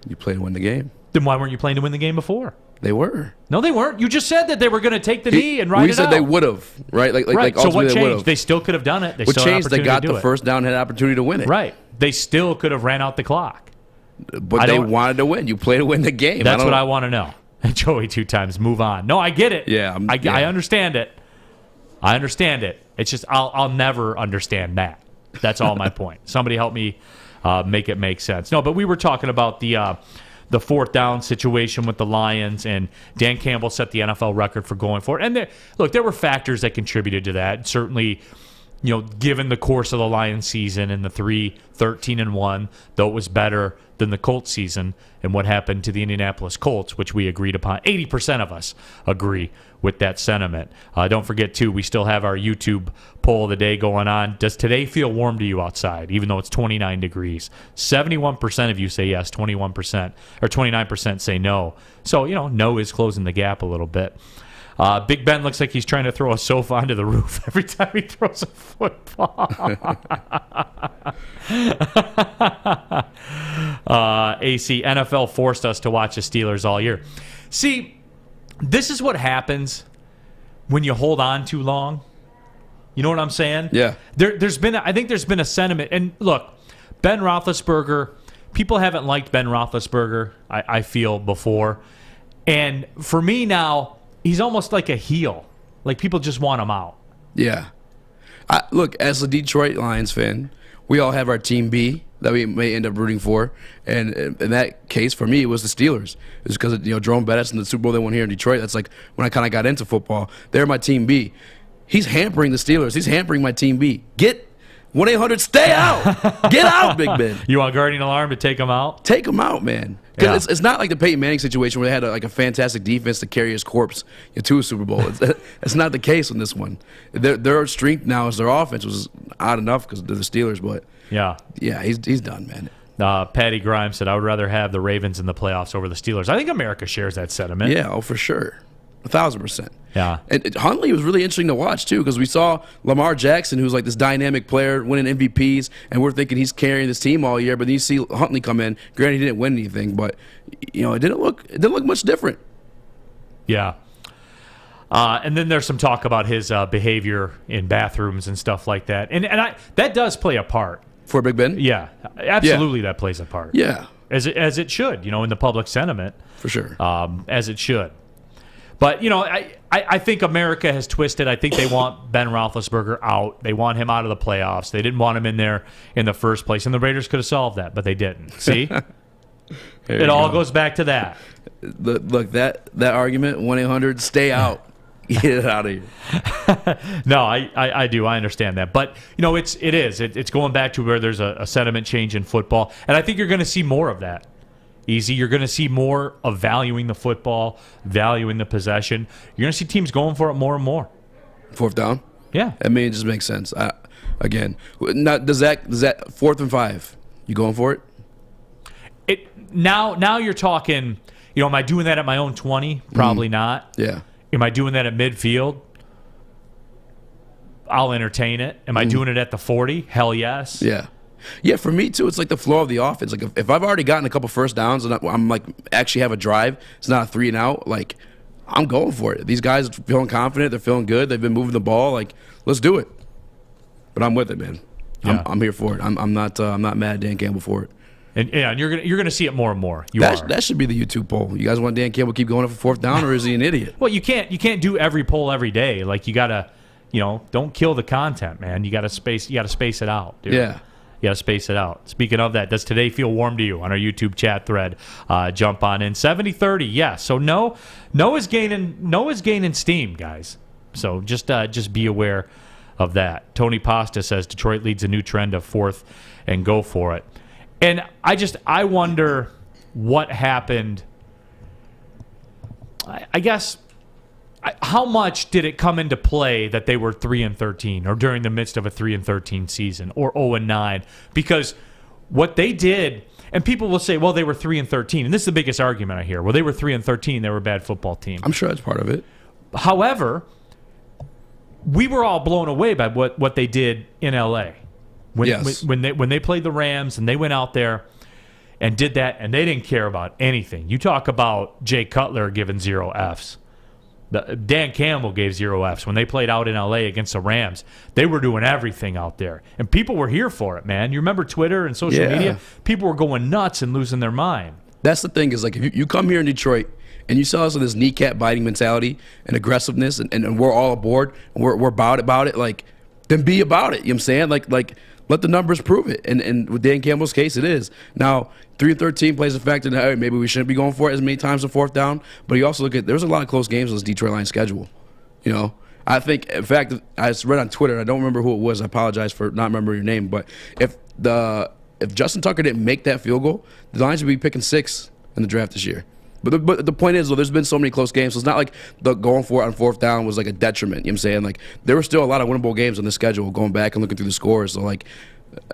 You play to win the game. Then why weren't you playing to win the game before? They were. No, they weren't. You just said that they were going to take the knee and ride it out. We said they would have, right? Right. So what ultimately they changed? They still could have done it. What changed? They got the first down and had an opportunity to win it. Right. They still could have ran out the clock. But they wanted to win. You play to win the game. That's what I want to know. Joey 2 times. Move on. No, I get it. Yeah. I understand it. I understand it. It's just I'll never understand that. That's all my point. Somebody help me make it make sense. No, but we were talking about the fourth down situation with the Lions, and Dan Campbell set the NFL record for going for it. And there were factors that contributed to that. Certainly, given the course of the Lions season and the 3-13-1, though it was better than the Colts season and what happened to the Indianapolis Colts, which we agreed upon. 80% of us agree with that sentiment. Don't forget, too, we still have our YouTube poll of the day going on. Does today feel warm to you outside, even though it's 29 degrees? 71% of you say yes, 21% or 29% say no. So, no is closing the gap a little bit. Big Ben looks like he's trying to throw a sofa onto the roof every time he throws a football. AC, NFL forced us to watch the Steelers all year. See, this is what happens when you hold on too long. You know what I'm saying? Yeah. I think there's been a sentiment. And look, Ben Roethlisberger, people haven't liked Ben Roethlisberger, I feel, before. And for me now, he's almost like a heel. Like, people just want him out. Yeah. Look, as a Detroit Lions fan, we all have our team B that we may end up rooting for. And in that case, for me, it was the Steelers. It was because of Jerome Bettis and the Super Bowl they won here in Detroit. That's like when I kind of got into football. They're my team B. He's hampering the Steelers. He's hampering my team B. Get 1-800, stay out. Get out, Big Ben. You want Guardian Alarm to take him out? Take him out, man. Because it's not like the Peyton Manning situation where they had a fantastic defense to carry his corpse to a Super Bowl. It's not the case on this one. Their strength now is their offense was odd enough because they're the Steelers, but yeah, he's done, man. Patty Grimes said, I would rather have the Ravens in the playoffs over the Steelers. I think America shares that sentiment. Yeah, for sure. 1,000%. Yeah. And Huntley was really interesting to watch, too, because we saw Lamar Jackson, who's like this dynamic player, winning MVPs, and we're thinking he's carrying this team all year. But then you see Huntley come in. Granted, he didn't win anything, but it didn't look much different. Yeah. And then there's some talk about his behavior in bathrooms and stuff like that. And that does play a part. For Big Ben? Yeah. Absolutely, that plays a part. Yeah. As it should, in the public sentiment. For sure. As it should. But, I think America has twisted. I think they want Ben Roethlisberger out. They want him out of the playoffs. They didn't want him in there in the first place. And the Raiders could have solved that, but they didn't. See? It all goes back to that. Look, that argument, 1-800, stay out. Get it out of here. No, I do. I understand that. But, it's going back to where there's a sentiment change in football. And I think you're going to see more of that. Easy. You're going to see more of valuing the football, valuing the possession. You're going to see teams going for it more and more. Fourth down? Yeah. I mean, it just makes sense. Again, does that 4th and 5? You going for it? Now you're talking, am I doing that at my own 20? Probably not. Yeah. Am I doing that at midfield? I'll entertain it. Am I doing it at the 40? Hell yes. Yeah. Yeah, for me, too, it's like the flow of the offense. Like, if I've already gotten a couple first downs and I'm like, actually have a drive, it's not a 3 and out, like, I'm going for it. These guys are feeling confident. They're feeling good. They've been moving the ball. Like, let's do it. But I'm with it, man. Yeah. I'm here for it. I'm not mad at Dan Campbell for it. And you're gonna see it more and more. That should be the YouTube poll. You guys want Dan Campbell keep going up for 4th down, or is he an idiot? Well, you can't do every poll every day. Like, you gotta, don't kill the content, man. You gotta space it out, dude. Yeah. You got to space it out. Speaking of that, does today feel warm to you on our YouTube chat thread? Jump on in. 70-30, yes. So no is gaining steam, guys. So just be aware of that. Tony Pasta says Detroit leads a new trend of 4th and go for it. And I wonder what happened. I guess how much did it come into play that they were 3-13 or during the midst of a 3-13 season or 0-9? Because what they did, and people will say, well, they were 3-13, and this is the biggest argument I hear. Well, they were 3-13, they were a bad football team. I'm sure that's part of it. However, we were all blown away by what they did in L.A. When they played the Rams and they went out there and did that, and they didn't care about anything. You talk about Jay Cutler giving 0 Fs. Dan Campbell gave 0 Fs. When they played out in L.A. against the Rams, they were doing everything out there. And people were here for it, man. You remember Twitter and social media? People were going nuts and losing their mind. That's the thing is, like, if you come here in Detroit and you saw us with this kneecap-biting mentality and aggressiveness and we're all aboard and we're about it, like, then be about it. You know what I'm saying? Like let the numbers prove it. And with Dan Campbell's case, it is. Now, 3-13 plays a factor that maybe we shouldn't be going for it as many times on 4th down. But you also look at, there's a lot of close games on this Detroit Lions schedule, I think, in fact, I read on Twitter, I don't remember who it was, I apologize for not remembering your name, but if Justin Tucker didn't make that field goal, the Lions would be picking 6 in the draft this year. But the point is, though, there's been so many close games, so it's not like the going for it on 4th down was like a detriment. You know what I'm saying? Like, there were still a lot of winnable games on the schedule going back and looking through the scores. So, like,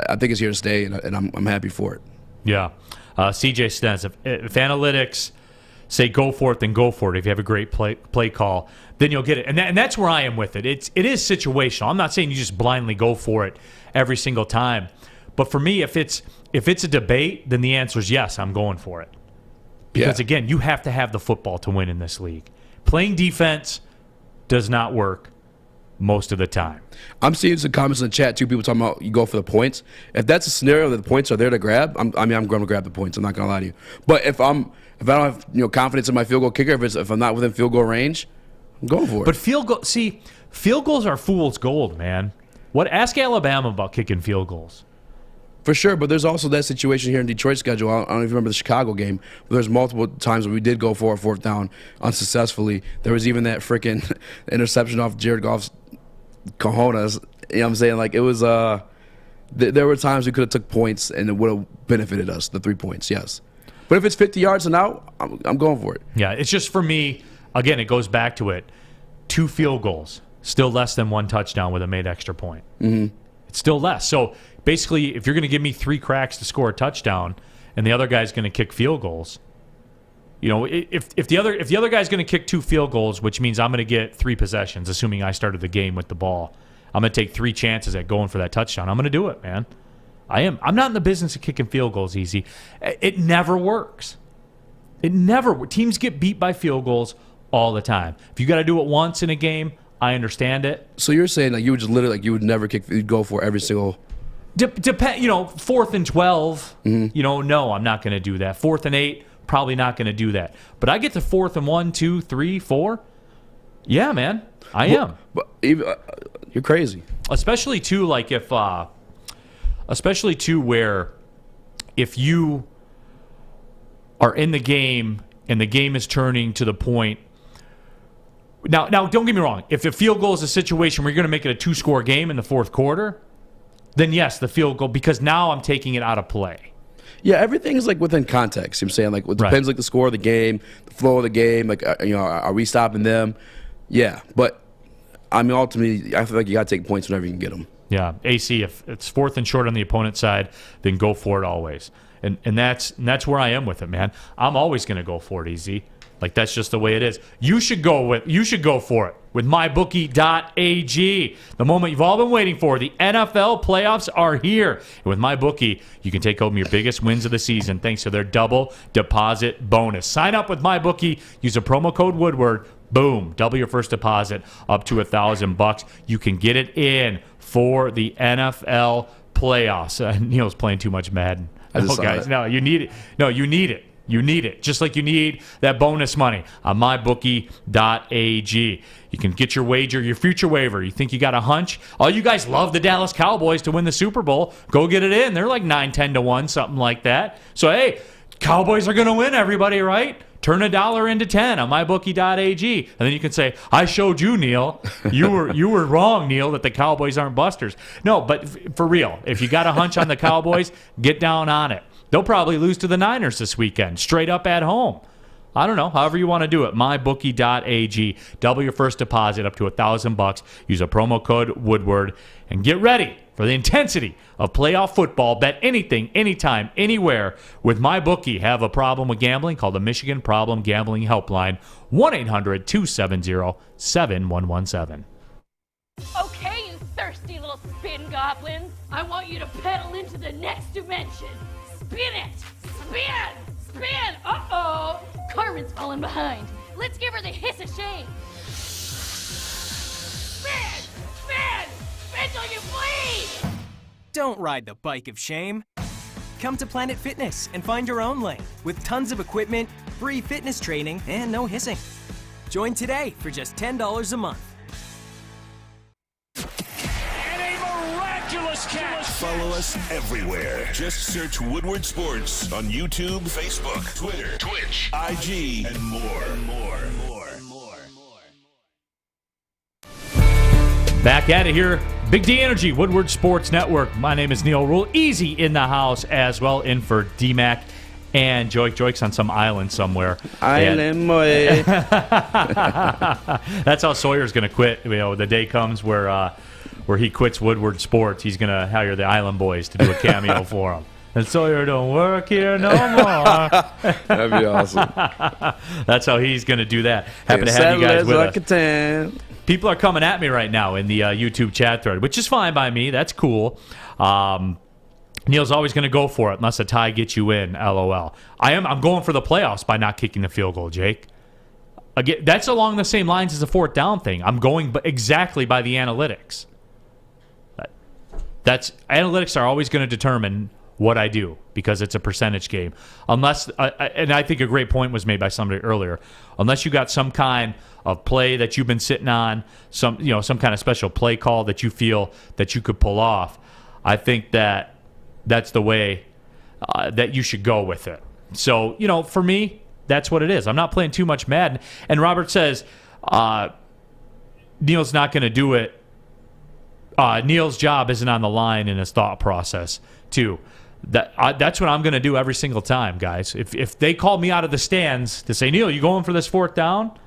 I think it's here to stay, and I'm happy for it. Yeah. CJ Stens, if analytics say go for it, then go for it. If you have a great play call, then you'll get it. And that's where I am with it. It is situational. I'm not saying you just blindly go for it every single time. But for me, if it's a debate, then the answer is yes, I'm going for it. Because, again, you have to have the football to win in this league. Playing defense does not work most of the time. I'm seeing some comments in the chat, too, people talking about you go for the points. If that's a scenario that the points are there to grab, I'm going to grab the points. I'm not going to lie to you. But if I don't have confidence in my field goal kicker, if I'm not within field goal range, I'm going for it. But field goals are fool's gold, man. Ask Alabama about kicking field goals. For sure, but there's also that situation here in Detroit's schedule. I don't even remember the Chicago game, but there's multiple times where we did go for a 4th down unsuccessfully. There was even that freaking interception off Jared Goff's cojones. You know what I'm saying? Like, it was there were times we could have took points and it would have benefited us, the 3 points, yes. But if it's 50 yards and out, I'm going for it. Yeah, it's just for me, again, it goes back to it. 2 field goals, still less than 1 touchdown with a made extra point. Mm-hmm. It's still less. So basically, if you're going to give me 3 cracks to score a touchdown and the other guy's going to kick field goals, if the other guy's going to kick 2 field goals, which means I'm going to get 3 possessions, assuming I started the game with the ball, I'm going to take 3 chances at going for that touchdown. I'm going to do it, man. I am. I'm not in the business of kicking field goals easy. It never works. Teams get beat by field goals all the time. If you got to do it once in a game, I understand it. So you're saying like you would just literally you would never kick, you'd go for every single. Depend. 4th and 12. Mm-hmm. No, I'm not going to do that. 4th and 8, probably not going to do that. But I get to 4th and 1, 2, 3, 4. Yeah, man, I am. But even, you're crazy. Especially too, like where if you are in the game and the game is turning to the point. Now, don't get me wrong. If a field goal is a situation where you're going to make it a 2-score game in the 4th quarter, then yes, the field goal, because now I'm taking it out of play. Yeah, everything is like within context. You know what I'm saying, like it depends, like the score of the game, the flow of the game. Like are we stopping them? Yeah, but I mean, ultimately, I feel like you got to take points whenever you can get them. Yeah, AC. If it's 4th and short on the opponent's side, then go for it always. And that's where I am with it, man. I'm always going to go for it, easy. Like, that's just the way it is. You should go for it with MyBookie.ag. The moment you've all been waiting for. The NFL playoffs are here. And with MyBookie, you can take home your biggest wins of the season thanks to their double deposit bonus. Sign up with MyBookie. Use a promo code Woodward. Boom. Double your first deposit up to $1,000. You can get it in for the NFL playoffs. Neil's playing too much Madden. Guys. No, you need it. No, you need it. You need it, just like you need that bonus money on MyBookie.ag. You can get your future waiver. You think you got a hunch? All you guys love the Dallas Cowboys to win the Super Bowl. Go get it in. They're like 9-10 to 1, something like that. So, hey, Cowboys are going to win, everybody, right? Turn $1 into 10 on MyBookie.ag. And then you can say, I showed you, Neil. You were wrong, Neil, that the Cowboys aren't busters. No, but for real, if you got a hunch on the Cowboys, get down on it. They'll probably lose to the Niners this weekend, straight up at home. I don't know, however you want to do it. MyBookie.ag. Double your first deposit up to $1,000. Use a promo code Woodward and get ready for the intensity of playoff football. Bet anything, anytime, anywhere with MyBookie. Have a problem with gambling? Call the Michigan Problem Gambling Helpline, 1-800-270-7117. Okay, you thirsty little spin goblins. I want you to pedal into the next dimension. Spin it! Spin! Spin! Uh-oh! Carmen's falling behind. Let's give her the hiss of shame. Spin! Spin! Spin till you bleed! Don't ride the bike of shame. Come to Planet Fitness and find your own lane with tons of equipment, free fitness training, and no hissing. Join today for just $10 a month. Follow us everywhere. Just search Woodward Sports on YouTube, Facebook, Twitter, Twitch, IG, and more. Back at it here. Big D Energy, Woodward Sports Network. My name is Neil Rule. Easy in the house as well, in for D-Mac and Joik. Joik's on some island somewhere. Island boy. That's how Sawyer's going to quit. You know, the day comes where he quits Woodward Sports. He's going to hire the Island Boys to do a cameo for him. And Sawyer don't work here no more. That'd be awesome. That's how he's going to do that. Happy to have you guys with like us. People are coming at me right now in the YouTube chat thread, which is fine by me. That's cool. Neil's always going to go for it unless a tie gets you in, LOL. I'm going for the playoffs by not kicking the field goal, Jake. Again, that's along the same lines as the fourth down thing. I'm going exactly by the analytics. Analytics are always going to determine what I do because it's a percentage game. Unless, and I think a great point was made by somebody earlier, unless you got some kind of play that you've been sitting on, some kind of special play call that you feel that you could pull off, I think that's the way that you should go with it. So, for me, that's what it is. I'm not playing too much Madden. And Robert says Neil's not going to do it. Neil's job isn't on the line in his thought process, too. That's what I'm going to do every single time, guys. If they call me out of the stands to say, Neil, you going for this fourth down?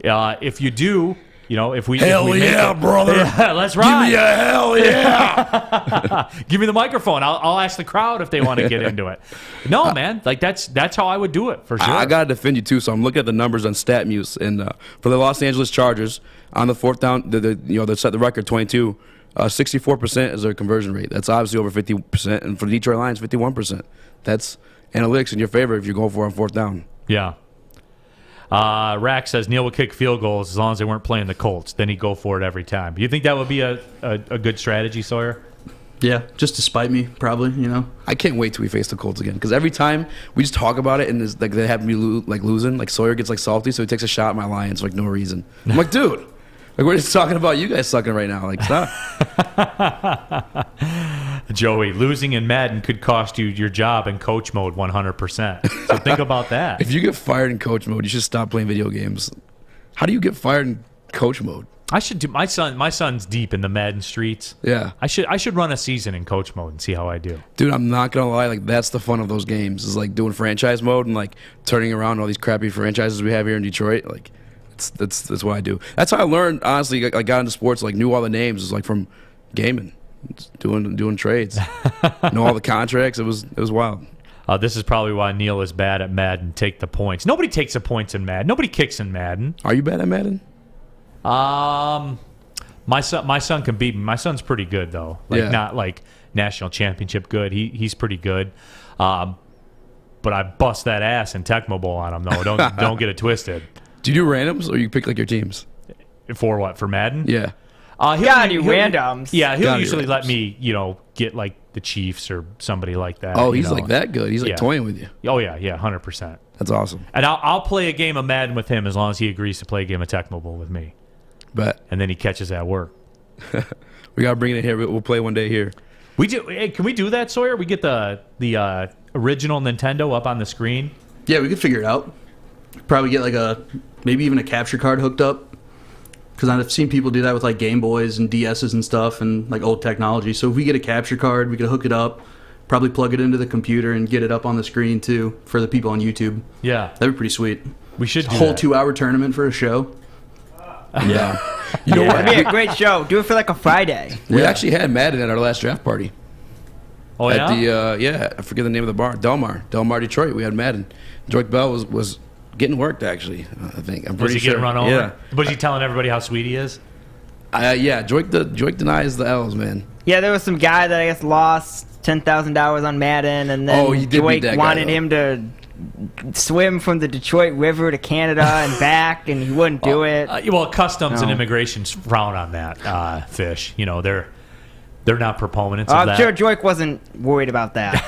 If you do, if we yeah, brother. Yeah, let's ride. Give me a hell yeah. Give me the microphone. I'll ask the crowd if they want to get into it. No, man, that's how I would do it for sure. I gotta defend you too. So I'm looking at the numbers on StatMuse, and for the Los Angeles Chargers on the fourth down, they set the record 22. 64% is their conversion rate. That's obviously over 50%, and for the Detroit Lions, 51%. That's analytics in your favor if you're going for it on fourth down. Yeah. Rack says Neil would kick field goals as long as they weren't playing the Colts. Then he'd go for it every time. Do you think that would be a good strategy, Sawyer? Yeah, just to spite me, probably, I can't wait till we face the Colts again, because every time we just talk about it and they have me losing, like Sawyer gets salty, so he takes a shot at my Lions for no reason. I'm like, dude. We're just talking about you guys sucking right now. Stop. Joey, losing in Madden could cost you your job in coach mode 100%. So think about that. If you get fired in coach mode, you should stop playing video games. How do you get fired in coach mode? I should do. My son's deep in the Madden streets. Yeah. I should run a season in coach mode and see how I do. Dude, I'm not gonna lie. That's the fun of those games. Is doing franchise mode and turning around all these crappy franchises we have here in Detroit. That's what I do. That's how I learned. Honestly, I got into sports. Knew all the names. It was from gaming, doing trades. Know all the contracts. It was wild. This is probably why Neil is bad at Madden. Take the points. Nobody takes the points in Madden. Nobody kicks in Madden. Are you bad at Madden? My son can beat me. My son's pretty good though. Not national championship good. He's pretty good. But I bust that ass in Tecmo Bowl on him though. Don't get it twisted. Do you do randoms or you pick your teams? For what? For Madden? Yeah. Gotta do randoms. Yeah, he'll usually let me, get the Chiefs or somebody like that. Oh, he's that good. He's toying with you. Oh yeah, 100%. That's awesome. And I'll play a game of Madden with him as long as he agrees to play a game of Tecmo Bowl with me. Bet. And then he catches at work. We gotta bring it in here. We'll play one day here. We do. Hey, can we do that, Sawyer? We get the original Nintendo up on the screen. Yeah, we could figure it out. Probably get maybe even a capture card hooked up, because I've seen people do that with Game Boys and DSs and stuff and old technology. So if we get a capture card, we could hook it up, probably plug it into the computer and get it up on the screen too for the people on YouTube. Yeah, that'd be pretty sweet. We should do a whole that. 2-hour tournament for a show. Yeah, you know what? It'd be a great show. Do it for a Friday. We actually had Madden at our last draft party. Oh yeah. At I forget the name of the bar. Del Mar, Detroit. We had Madden. Joik Bell was getting worked, actually, I think. I'm pretty sure. Was he getting run over? Yeah. Was he telling everybody how sweet he is? Yeah, Joik denies the L's, man. Yeah, there was some guy that I guess lost $10,000 on Madden, and then Joik wanted him to swim from the Detroit River to Canada and back, and he wouldn't do it. Well, customs and immigration frown on that, Fish. They're not proponents of that. I'm sure Joik wasn't worried about that.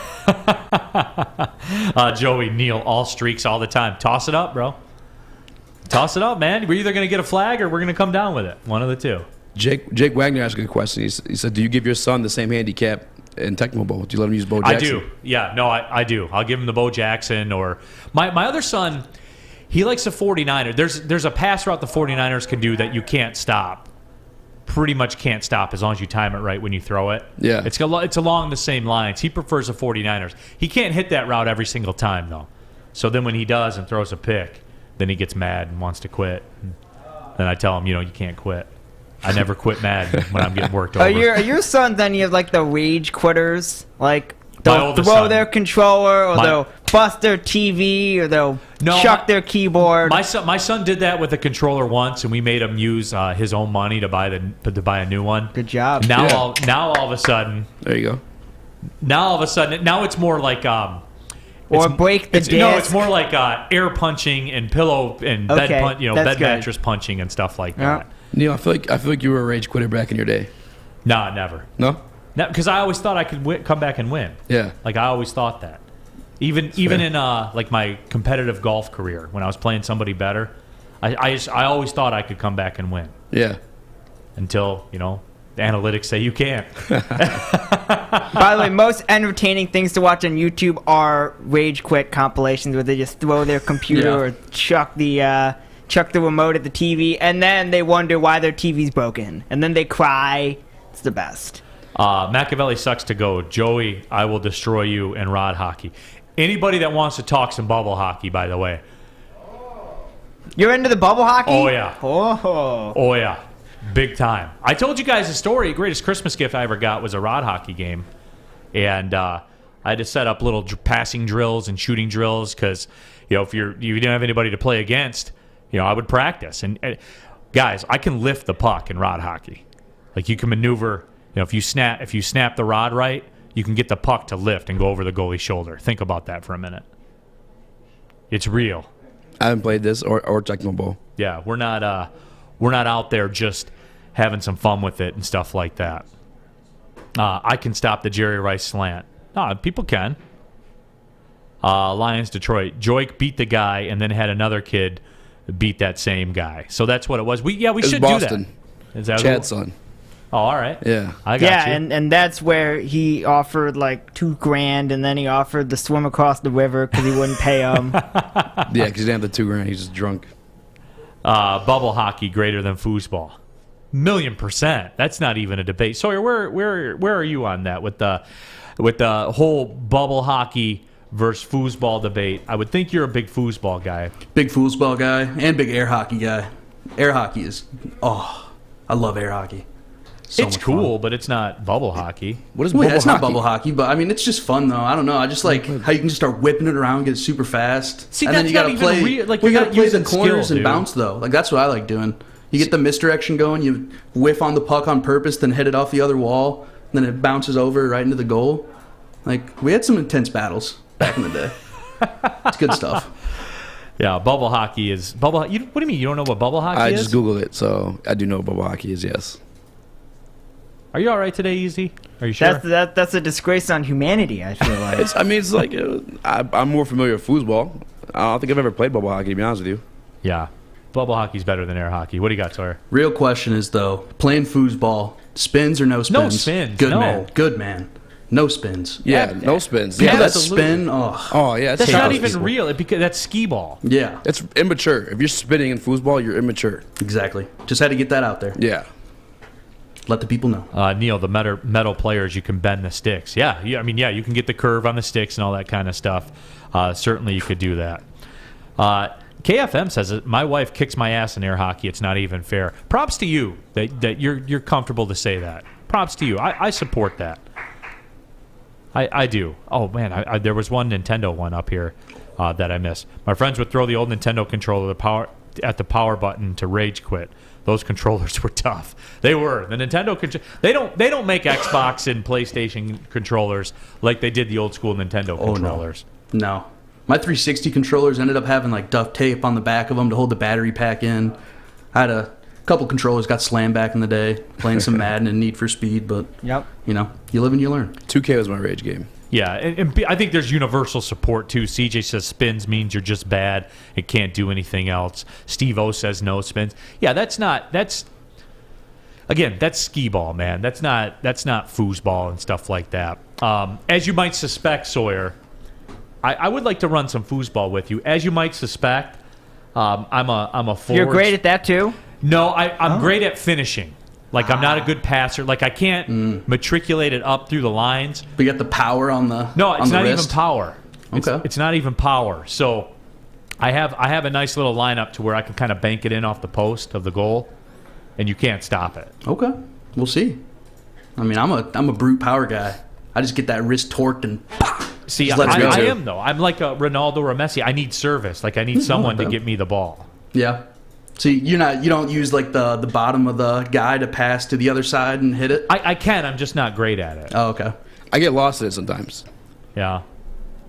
Joey, Neil, all streaks all the time. Toss it up, bro. Toss it up, man. We're either going to get a flag or we're going to come down with it. One of the two. Jake Wagner asked a good question. He said, do you give your son the same handicap in Tecmo Bowl? Do you let him use Bo Jackson? I do. Yeah, no, I do. I'll give him the Bo Jackson. Or my other son, he likes the 49ers. There's a pass route the 49ers can do that you can't stop. pretty much can't stop as long as you time it right when you throw it. Yeah. It's along the same lines. He prefers the 49ers. He can't hit that route every single time, though. So then when he does and throws a pick, then he gets mad and wants to quit. Then I tell him, you can't quit. I never quit mad when I'm getting worked over. Are your sons any of like the rage quitters? Like they'll throw their controller, or they'll bust their TV, or they'll chuck their keyboard. My son did that with a controller once, and we made him use his own money to buy a new one. Good job. Now all of a sudden, there you go. Now all of a sudden, now it's more like or break the disc. No, it's more like air punching and pillow and bed mattress punching and stuff like that. Neil, I feel like you were a rage quitter back in your day. Nah, never. No? Because I always thought I could come back and win. Yeah. Like I always thought that. Even in like my competitive golf career, when I was playing somebody better, I always thought I could come back and win. Yeah. Until the analytics say you can't. By the way, most entertaining things to watch on YouTube are rage quit compilations where they just throw their computer or chuck the remote at the TV, and then they wonder why their TV's broken, and then they cry. It's the best. Machiavelli sucks to go. Joey, I will destroy you, and Rod Hockey. Anybody that wants to talk some bubble hockey, by the way. You're into the bubble hockey? Oh, yeah. Oh, yeah. Big time. I told you guys the story. The greatest Christmas gift I ever got was a rod hockey game. And I had to set up little passing drills and shooting drills because, if you didn't have anybody to play against, I would practice. And guys, I can lift the puck in rod hockey. Like you can maneuver. If you snap the rod right, you can get the puck to lift and go over the goalie's shoulder. Think about that for a minute. It's real. I haven't played this or technical ball. Yeah, we're not out there just having some fun with it and stuff like that. I can stop the Jerry Rice slant. No, people can. Lions Detroit. Joik beat the guy and then had another kid beat that same guy. So that's what it was. We should Boston. do that. Is that Chad's son. Oh, all right. Yeah. I got you. and that's where he offered like $2,000, and then he offered to swim across the river because he wouldn't pay him. Yeah, because he didn't have the $2,000. He's just drunk. Bubble hockey greater than foosball. 1,000,000%. That's not even a debate. Sawyer, where are you on that with the whole bubble hockey versus foosball debate? I would think you're a big foosball guy. Big foosball guy and big air hockey guy. Air hockey is I love air hockey. It's cool, but it's not bubble hockey. What is bubble hockey? It's not bubble hockey, but I mean, it's just fun though. I don't know. I just like how you can just start whipping it around, get it super fast. See, and then you gotta play. You gotta play the corners skill, and bounce though. Like that's what I like doing. You get the misdirection going. You whiff on the puck on purpose, then hit it off the other wall, and then it bounces over right into the goal. Like we had some intense battles back in the day. It's good stuff. Yeah, bubble hockey is bubble. What do you mean you don't know what bubble hockey is? I just googled it, so I do know what bubble hockey is. Yes. Are you all right today, Easy? Are you sure? That's a disgrace on humanity, I feel like. I'm more familiar with foosball. I don't think I've ever played bubble hockey, to be honest with you. Yeah. Bubble hockey's better than air hockey. What do you got, Sawyer? Real question is, though, playing foosball, spins or no spins? No spins. Good man. No spins. Yeah, no spins. People that Absolutely. spin, yeah. That's not even real. Because that's skee ball. Yeah. It's immature. If you're spinning in foosball, you're immature. Exactly. Just had to get that out there. Yeah. Let the people know. Neil, the metal players, you can bend the sticks. Yeah, you can get the curve on the sticks and all that kind of stuff. Certainly you could do that. KFM says that my wife kicks my ass in air hockey. It's not even fair. Props to you that you're comfortable to say that. Props to you. I support that. I do. Oh, man, there was one Nintendo one up here that I missed. My friends would throw the old Nintendo controller at the power button to rage quit. Those controllers were tough. They were. The Nintendo they don't make Xbox and PlayStation controllers like they did the old school Nintendo controllers. No. My 360 controllers ended up having like duct tape on the back of them to hold the battery pack in. I had a couple controllers got slammed back in the day playing some Madden and Need for Speed, but you live and you learn. 2K was my rage game. Yeah, and I think there's universal support, too. CJ says spins means you're just bad. It can't do anything else. Steve-O says no spins. Yeah, that's skee ball, man. That's not foosball and stuff like that. As you might suspect, Sawyer, I would like to run some foosball with you. As you might suspect, I'm a forward. You're great at that, too? No, I'm great at finishing. Like, I'm not a good passer. Like, I can't matriculate it up through the lines. But you got the power on the No, it's on the not wrist? even power. Okay. It's not even power. So I have a nice little lineup to where I can kind of bank it in off the post of the goal, and you can't stop it. Okay. We'll see. I mean, I'm a brute power guy. I just get that wrist torqued and See, just lets it go. I am, though. I'm like a Ronaldo or a Messi. I need service. Like, I need someone to get me the ball. Yeah. See, you don't use like the bottom of the guy to pass to the other side and hit it? I can. I'm just not great at it. Oh, okay. I get lost in it sometimes. Yeah.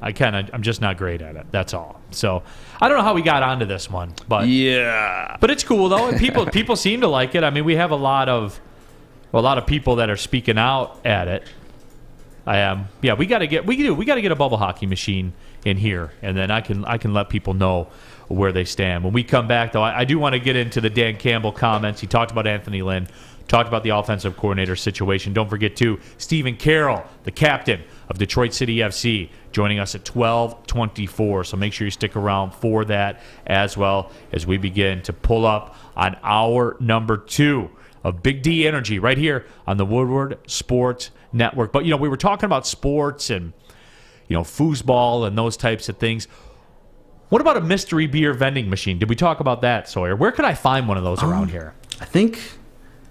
I can. I'm just not great at it. That's all. So I don't know how we got onto this one, but yeah. But it's cool though. And people seem to like it. I mean, we have a lot of people that are speaking out at it. We got to get a bubble hockey machine in here, and then I can let people know where they stand. When we come back, though, I do want to get into the Dan Campbell comments. He talked about Anthony Lynn, talked about the offensive coordinator situation. Don't forget, too, Stephen Carroll, the captain of Detroit City FC, joining us at 12:24. So make sure you stick around for that as well as we begin to pull up on hour number 2 of Big D Energy right here on the Woodward Sports Network. But, we were talking about sports and, foosball and those types of things. What about a mystery beer vending machine? Did we talk about that, Sawyer? Where could I find one of those around here? I think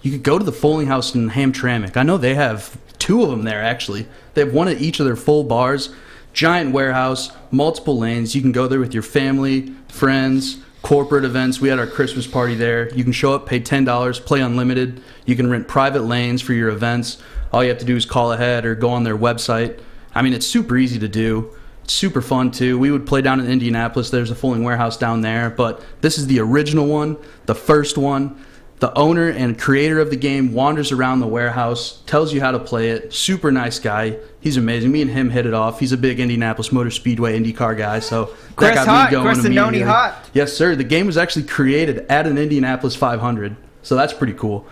you could go to the Foaling House in Hamtramck. I know they have 2 of them there, actually. They have one at each of their full bars. Giant warehouse, multiple lanes. You can go there with your family, friends, corporate events. We had our Christmas party there. You can show up, pay $10, play unlimited. You can rent private lanes for your events. All you have to do is call ahead or go on their website. I mean, it's super easy to do. It's super fun, too. We would play down in Indianapolis. There's a Foaling Warehouse down there. But this is the original one, the first one. The owner and creator of the game wanders around the warehouse, tells you how to play it. Super nice guy. He's amazing. Me and him hit it off. He's a big Indianapolis Motor Speedway IndyCar guy, so Chris that got Hot, me going Chris immediately. Anoni Hot. Yes, sir. The game was actually created at an Indianapolis 500, so that's pretty cool.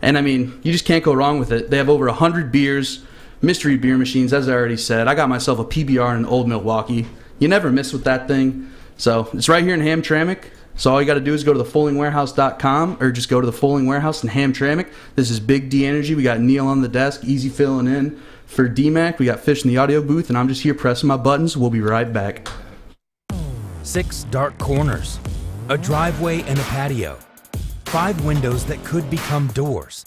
And, I mean, you just can't go wrong with it. They have over 100 beers, mystery beer machines, as I already said. I got myself a PBR in Old Milwaukee. You never miss with that thing. So it's right here in Hamtramck. So all you got to do is go to thefoalingwarehouse.com or just go to the Foaling Warehouse in Hamtramck. This is Big D Energy. We got Neil on the desk, easy filling in. For DMAC, we got Fish in the audio booth, and I'm just here pressing my buttons. We'll be right back. 6 dark corners, a driveway and a patio, 5 windows that could become doors.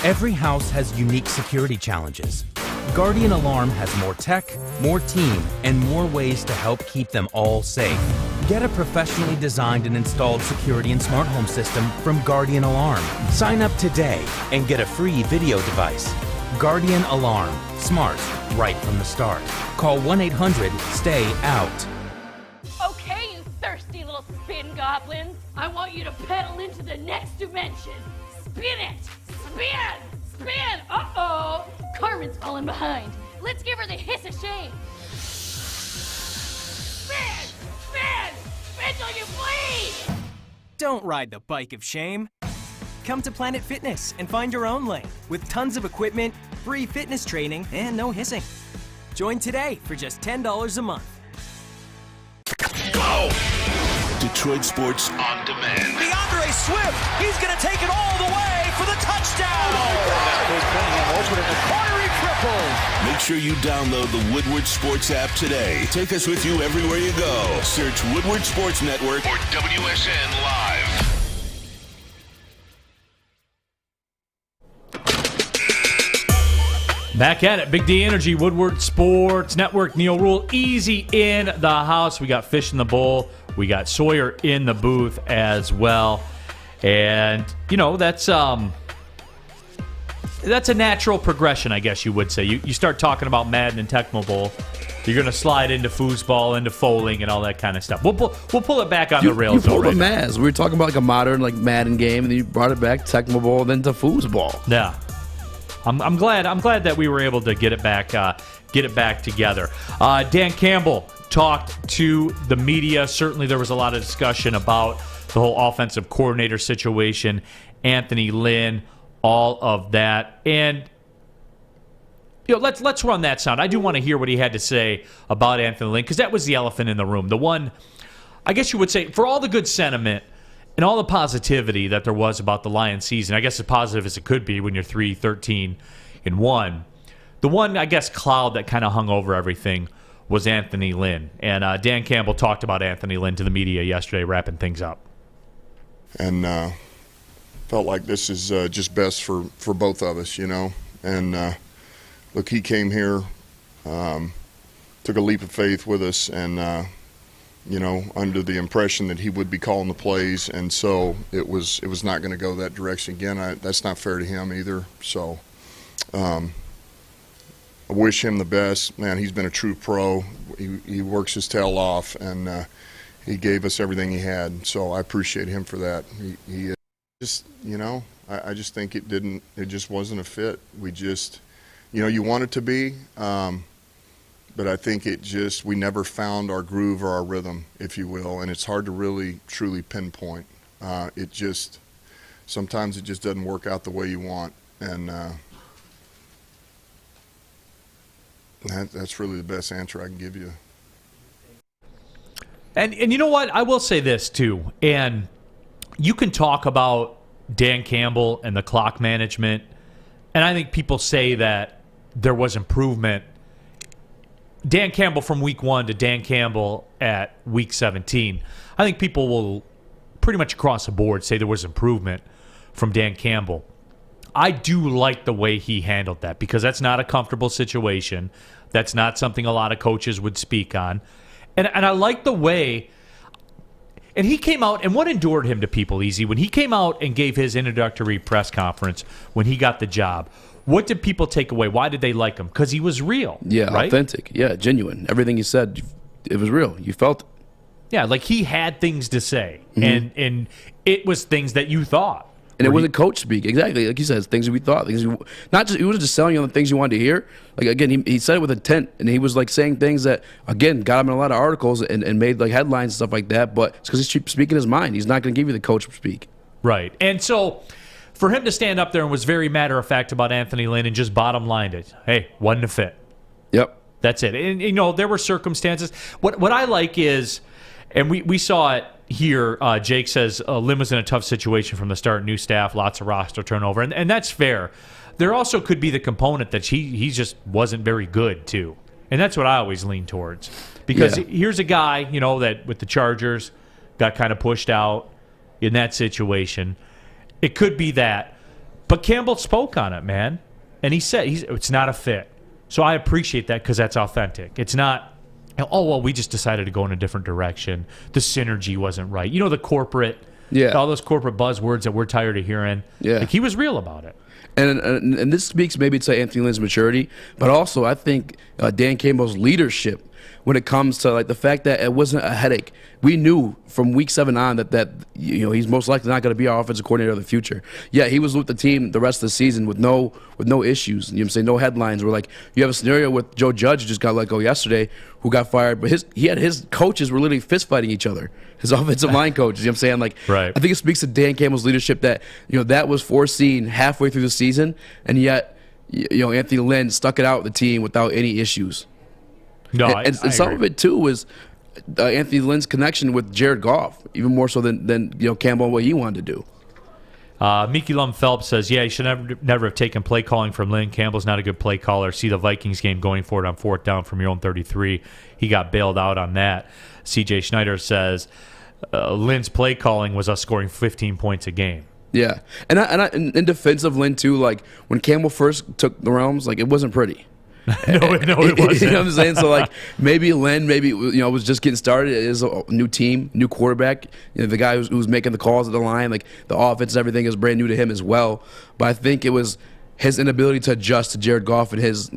Every house has unique security challenges. Guardian Alarm has more tech, more team, and more ways to help keep them all safe. Get a professionally designed and installed security and smart home system from Guardian Alarm. Sign up today and get a free video device. Guardian Alarm. Smart, right from the start. Call 1-800-STAY-OUT. Okay, you thirsty little spin goblins. I want you to pedal into the next dimension. Spin it! Spin! Spin! Uh-oh! Carmen's falling behind. Let's give her the hiss of shame. Spin! Spin! Spin till you bleed! Don't ride the bike of shame. Come to Planet Fitness and find your own lane with tons of equipment, free fitness training, and no hissing. Join today for just $10 a month. Go! Detroit Sports on Demand. DeAndre Swift, he's going to take it all the way for the touchdown. Open in the corner, he triple. Make sure you download the Woodward Sports app today. Take us with you everywhere you go. Search Woodward Sports Network or WSN Live. Back at it. Big D Energy, Woodward Sports Network. Neil Rule, easy in the house. We got Fish in the bowl. We got Sawyer in the booth as well. And, that's a natural progression, I guess you would say. You start talking about Madden and Tecmo Bowl, you're going to slide into foosball, into foaling, and all that kind of stuff. We'll pull it back on the rails. You pulled a Maz. We were talking about like a modern Madden game, and then you brought it back Tecmo Bowl, then to foosball. Yeah. I'm glad that we were able to get it back together. Dan Campbell talked to the media. Certainly there was a lot of discussion about the whole offensive coordinator situation, Anthony Lynn, all of that. And let's run that sound. I do want to hear what he had to say about Anthony Lynn, because that was the elephant in the room. The one, I guess you would say, for all the good sentiment and all the positivity that there was about the Lions season, I guess as positive as it could be when you're 3-13-1, the one, I guess, cloud that kind of hung over everything was Anthony Lynn. And Dan Campbell talked about Anthony Lynn to the media yesterday, wrapping things up. And felt like this is just best for both of us, you know. And look, he came here, took a leap of faith with us, and you know, under the impression that he would be calling the plays, and so it was not going to go that direction again. That's not fair to him either. So I wish him the best. Man, he's been a true pro. He works his tail off, and he gave us everything he had. So I appreciate him for that. He just, you know, I just think it just wasn't a fit. We just, you know, you want it to be, but I think we never found our groove or our rhythm, if you will, and it's hard to really, truly pinpoint. Sometimes it just doesn't work out the way you want, and that's really the best answer I can give you. And you know what? I will say this, too, and you can talk about Dan Campbell and the clock management, and I think people say that there was improvement. Dan Campbell from week 1 to Dan Campbell at week 17. I think people will pretty much across the board say there was improvement from Dan Campbell. I do like the way he handled that because that's not a comfortable situation. That's not something a lot of coaches would speak on. And I like the way, and he came out, and what endured him to people, Easy, when he came out and gave his introductory press conference when he got the job, what did people take away? Why did they like him? Because he was real. Yeah, right? Authentic. Yeah, genuine. Everything he said, it was real. You felt it. Yeah, like he had things to say, and it was things that you thought. And it wasn't coach speak. Exactly. Like you said, things we thought. He wasn't just selling you on the things you wanted to hear. Like, again, he said it with intent, and he was, like, saying things that, again, got him in a lot of articles and made, like, headlines and stuff like that. But it's because he's speaking his mind. He's not going to give you the coach speak. Right. And so for him to stand up there and was very matter-of-fact about Anthony Lynn and just bottom-lined it, hey, wasn't a fit. Yep. That's it. And, you know, there were circumstances. What I like is, and we saw it here, Jake says Lynn was in a tough situation from the start, new staff, lots of roster turnover, and that's fair. There also could be the component that he just wasn't very good, too. And that's what I always lean towards. Because here's a guy, you know, that with the Chargers got kind of pushed out in that situation. It could be that. But Campbell spoke on it, man. And he said it's not a fit. So I appreciate that because that's authentic. It's not, oh, well, we just decided to go in a different direction. The synergy wasn't right. You know, the corporate, all those corporate buzzwords that we're tired of hearing. Yeah. Like, he was real about it. And this speaks maybe to Anthony Lynn's maturity, but also I think Dan Campbell's leadership when it comes to, like, the fact that it wasn't a headache. We knew from week 7 on that you know, he's most likely not going to be our offensive coordinator of the future. Yeah, he was with the team the rest of the season with no issues. You know what I'm saying? No headlines. We're like, you have a scenario with Joe Judge, who just got let go yesterday, who got fired, but his coaches were literally fist fighting each other. His offensive line coaches. You know what I'm saying? Like, right. I think it speaks to Dan Campbell's leadership that, you know, that was foreseen halfway through the season, and yet, you know, Anthony Lynn stuck it out with the team without any issues. No, and some agree. of it too was Anthony Lynn's connection with Jared Goff, even more so than you know, Campbell and what he wanted to do. Mickey Lum Phelps says, yeah, you should never have taken play calling from Lynn. Campbell's not a good play caller. See the Vikings game going for it on 4th down from your own 33. He got bailed out on that. CJ Schneider says Lynn's play calling was us scoring 15 points a game. Yeah, and in defense of Lynn too, like when Campbell first took the realms, like it wasn't pretty. No, it wasn't. You know what I'm saying? So, like, maybe Lynn, you know, was just getting started. It is a new team, new quarterback. You know, the guy who's making the calls at the line, like the offense and everything is brand new to him as well. But I think it was his inability to adjust to Jared Goff and his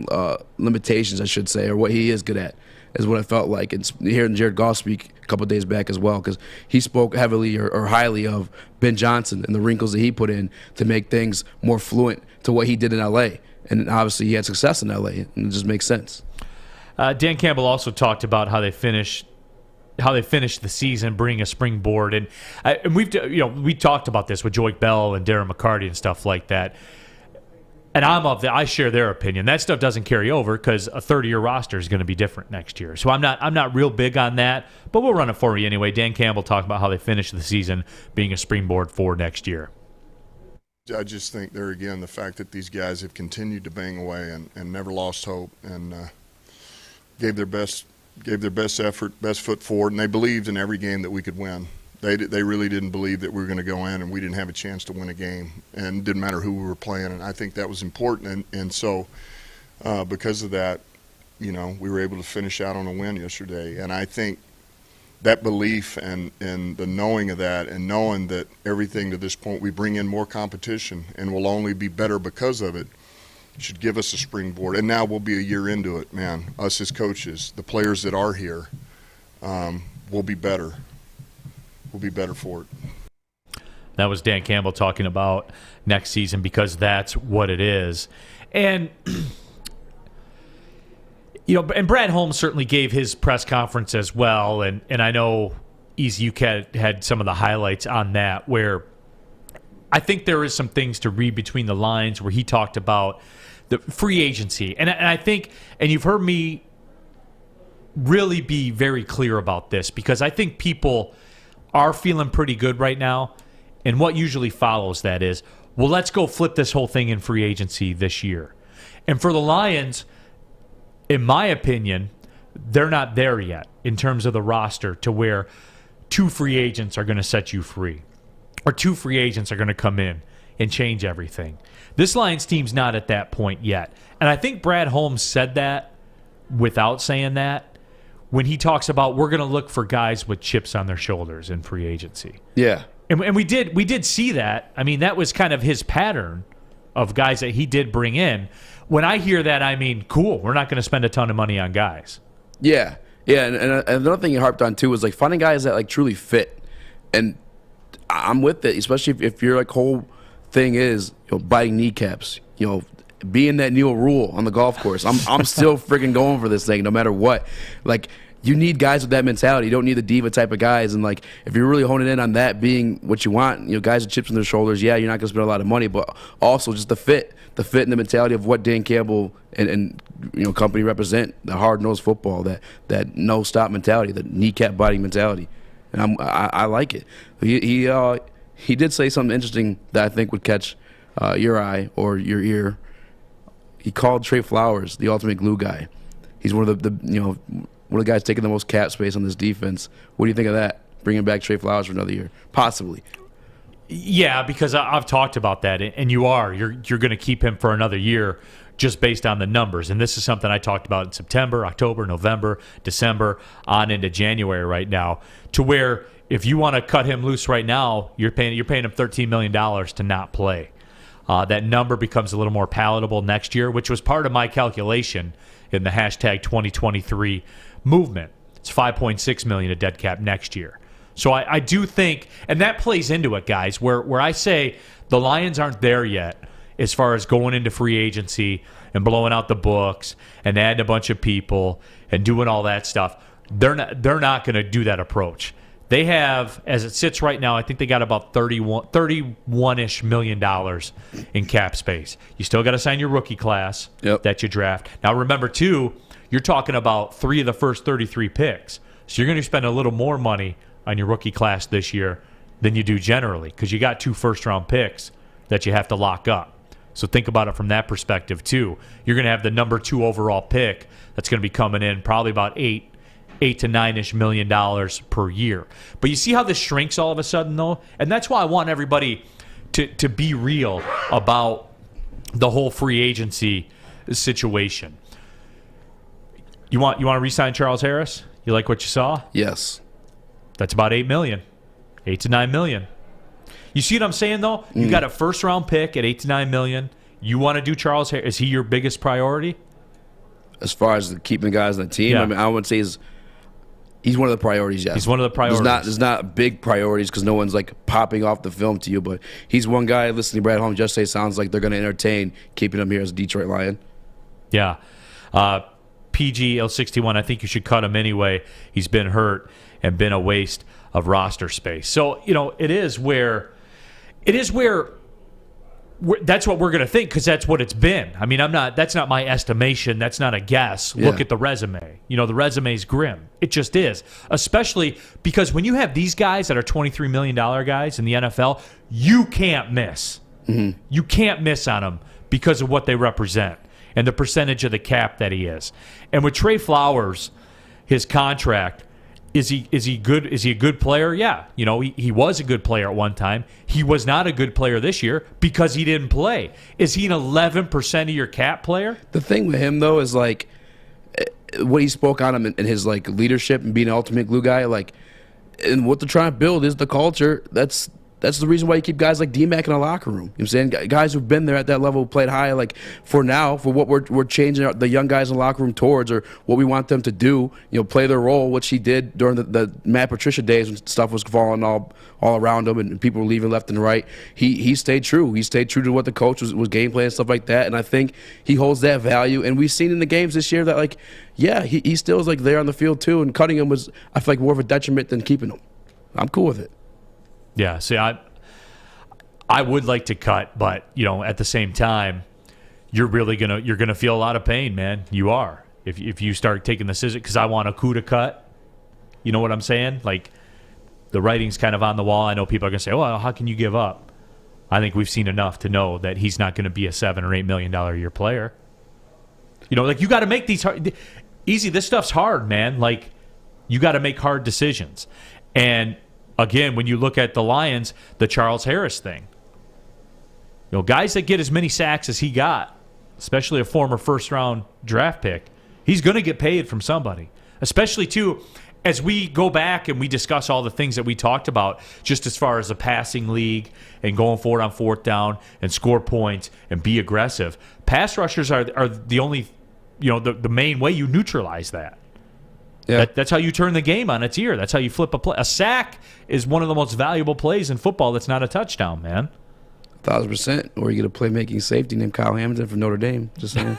limitations, I should say, or what he is good at, is what I felt like. And hearing Jared Goff speak a couple of days back as well, because he spoke heavily or highly of Ben Johnson and the wrinkles that he put in to make things more fluent to what he did in L.A., and obviously he had success in L.A., and it just makes sense. Dan Campbell also talked about how they finished the season, bringing a springboard, and we talked about this with Joique Bell and Darren McCarty and stuff like that. And I share their opinion. That stuff doesn't carry over because a 30-year roster is going to be different next year. So I'm not real big on that, but we'll run it for you anyway. Dan Campbell talked about how they finished the season being a springboard for next year. I just think there again, the fact that these guys have continued to bang away and never lost hope and gave their best effort, best foot forward, and they believed in every game that we could win. They really didn't believe that we were going to go in and we didn't have a chance to win a game, and it didn't matter who we were playing. And I think that was important. And so because of that, we were able to finish out on a win yesterday. And I think that belief and the knowing of that, and knowing that everything to this point we bring in more competition and will only be better because of it, should give us a springboard. And now we'll be a year into it, man. Us as coaches, the players that are here, will be better. We'll be better for it. That was Dan Campbell talking about next season, because that's what it is. And and Brad Holmes certainly gave his press conference as well, and I know Easy, you had some of the highlights on that, where I think there is some things to read between the lines, where he talked about the free agency. And I think, and you've heard me really be very clear about this, because I think people are feeling pretty good right now, and what usually follows that is, well, let's go flip this whole thing in free agency this year. And for the Lions, in my opinion, they're not there yet in terms of the roster to where 2 free agents are going to set you free, or 2 free agents are going to come in and change everything. This Lions team's not at that point yet. And I think Brad Holmes said that without saying that, when he talks about we're going to look for guys with chips on their shoulders in free agency. Yeah. And we did see that. I mean, that was kind of his pattern of guys that he did bring in. When I hear that, I mean, cool, we're not going to spend a ton of money on guys. Yeah. Yeah, and another thing he harped on, too, was like finding guys that like truly fit. And I'm with it, especially if your like whole thing is biting kneecaps, being that Neil Rule on the golf course. I'm still freaking going for this thing no matter what. Like, you need guys with that mentality. You don't need the diva type of guys. And like, if you're really honing in on that being what you want, guys with chips on their shoulders, yeah, you're not going to spend a lot of money, but also just the fit and the mentality of what Dan Campbell and company represent, the hard-nosed football, that no-stop mentality, the kneecap biting mentality. And I like it. He did say something interesting that I think would catch your eye or your ear. He called Trey Flowers the ultimate glue guy. He's one of the guys taking the most cap space on this defense. What do you think of that? Bringing back Trey Flowers for another year, possibly. Yeah, because I've talked about that, and you're going to keep him for another year just based on the numbers. And this is something I talked about in September, October, November, December, on into January right now, to where if you want to cut him loose right now, you're paying him $13 million to not play. That number becomes a little more palatable next year, which was part of my calculation in the hashtag 2023 movement. It's $5.6 million of dead cap next year. So I do think, and that plays into it, guys, where I say the Lions aren't there yet as far as going into free agency and blowing out the books and adding a bunch of people and doing all that stuff. They're not going to do that approach. They have, as it sits right now, I think they got about $31-ish million in cap space. You still got to sign your rookie class that you draft. Now, remember, too, you're talking about 3 of the first 33 picks. So you're going to spend a little more money on your rookie class this year than you do generally, because you got 2 first-round picks that you have to lock up. So think about it from that perspective, too. You're going to have the number 2 overall pick that's going to be coming in probably about $8 to $9-ish million per year. But you see how this shrinks all of a sudden, though? And that's why I want everybody to be real about the whole free agency situation. You want to re-sign Charles Harris? You like what you saw? Yes. That's about $8 million. $8 to $9 million. You see what I'm saying, though? You got a first-round pick at $8 to $9 million. You want to do Charles Harris? Is he your biggest priority? As far as keeping guys on the team, Yeah. I mean, I would say he's one of the priorities, yes. He's one of the priorities. There's not big priorities because no one's like popping off the film to you, but he's one guy listening to Brad Holmes just say sounds like they're going to entertain keeping him here as a Detroit Lion. Yeah. PGL61, I think you should cut him anyway. He's been hurt and been a waste of roster space. So, it is where that's what we're going to think because that's what it's been. I mean, that's not my estimation. That's not a guess. Yeah. Look at the resume. The resume's grim. It just is. Especially because when you have these guys that are $23 million guys in the NFL, you can't miss. Mm-hmm. You can't miss on them because of what they represent and the percentage of the cap that he is. And with Trey Flowers, his contract, is he good? Is he a good player? Yeah. He was a good player at one time. He was not a good player this year because he didn't play. Is he an 11% of your cap player? The thing with him, though, is like what he spoke on him in his like leadership and being an ultimate glue guy. Like, and what they're trying to build is the culture. That's the reason why you keep guys like D-Mac in the locker room. You know what I'm saying? Guys who've been there at that level, played high. Like, for what we're changing the young guys in the locker room towards, or what we want them to do, play their role, which he did during the Matt Patricia days when stuff was falling all around him and people were leaving left and right. He stayed true. He stayed true to what the coach was game plan and stuff like that. And I think he holds that value. And we've seen in the games this year that, like, yeah, he still is, like, there on the field, too. And cutting him was, I feel like, more of a detriment than keeping him. I'm cool with it. Yeah, see, I would like to cut, but at the same time, you're gonna feel a lot of pain, man. You are if you start taking the scissors, because I want a coup to cut. You know what I'm saying? Like, the writing's kind of on the wall. I know people are gonna say, "Well, how can you give up?" I think we've seen enough to know that he's not going to be a $7 or $8 million a year player. Like, you got to make these hard. Easy, this stuff's hard, man. Like, you got to make hard decisions. And again, when you look at the Lions, the Charles Harris thing. Guys that get as many sacks as he got, especially a former first-round draft pick, he's going to get paid from somebody. Especially, too, as we go back and we discuss all the things that we talked about, just as far as the passing league and going forward on fourth down and score points and be aggressive. Pass rushers are the only, the main way you neutralize that. Yeah. That's how you turn the game on its ear. That's how you flip a play. A sack is one of the most valuable plays in football that's not a touchdown, man. 1,000%. Or you get a playmaking safety named Kyle Hamilton from Notre Dame. Just saying.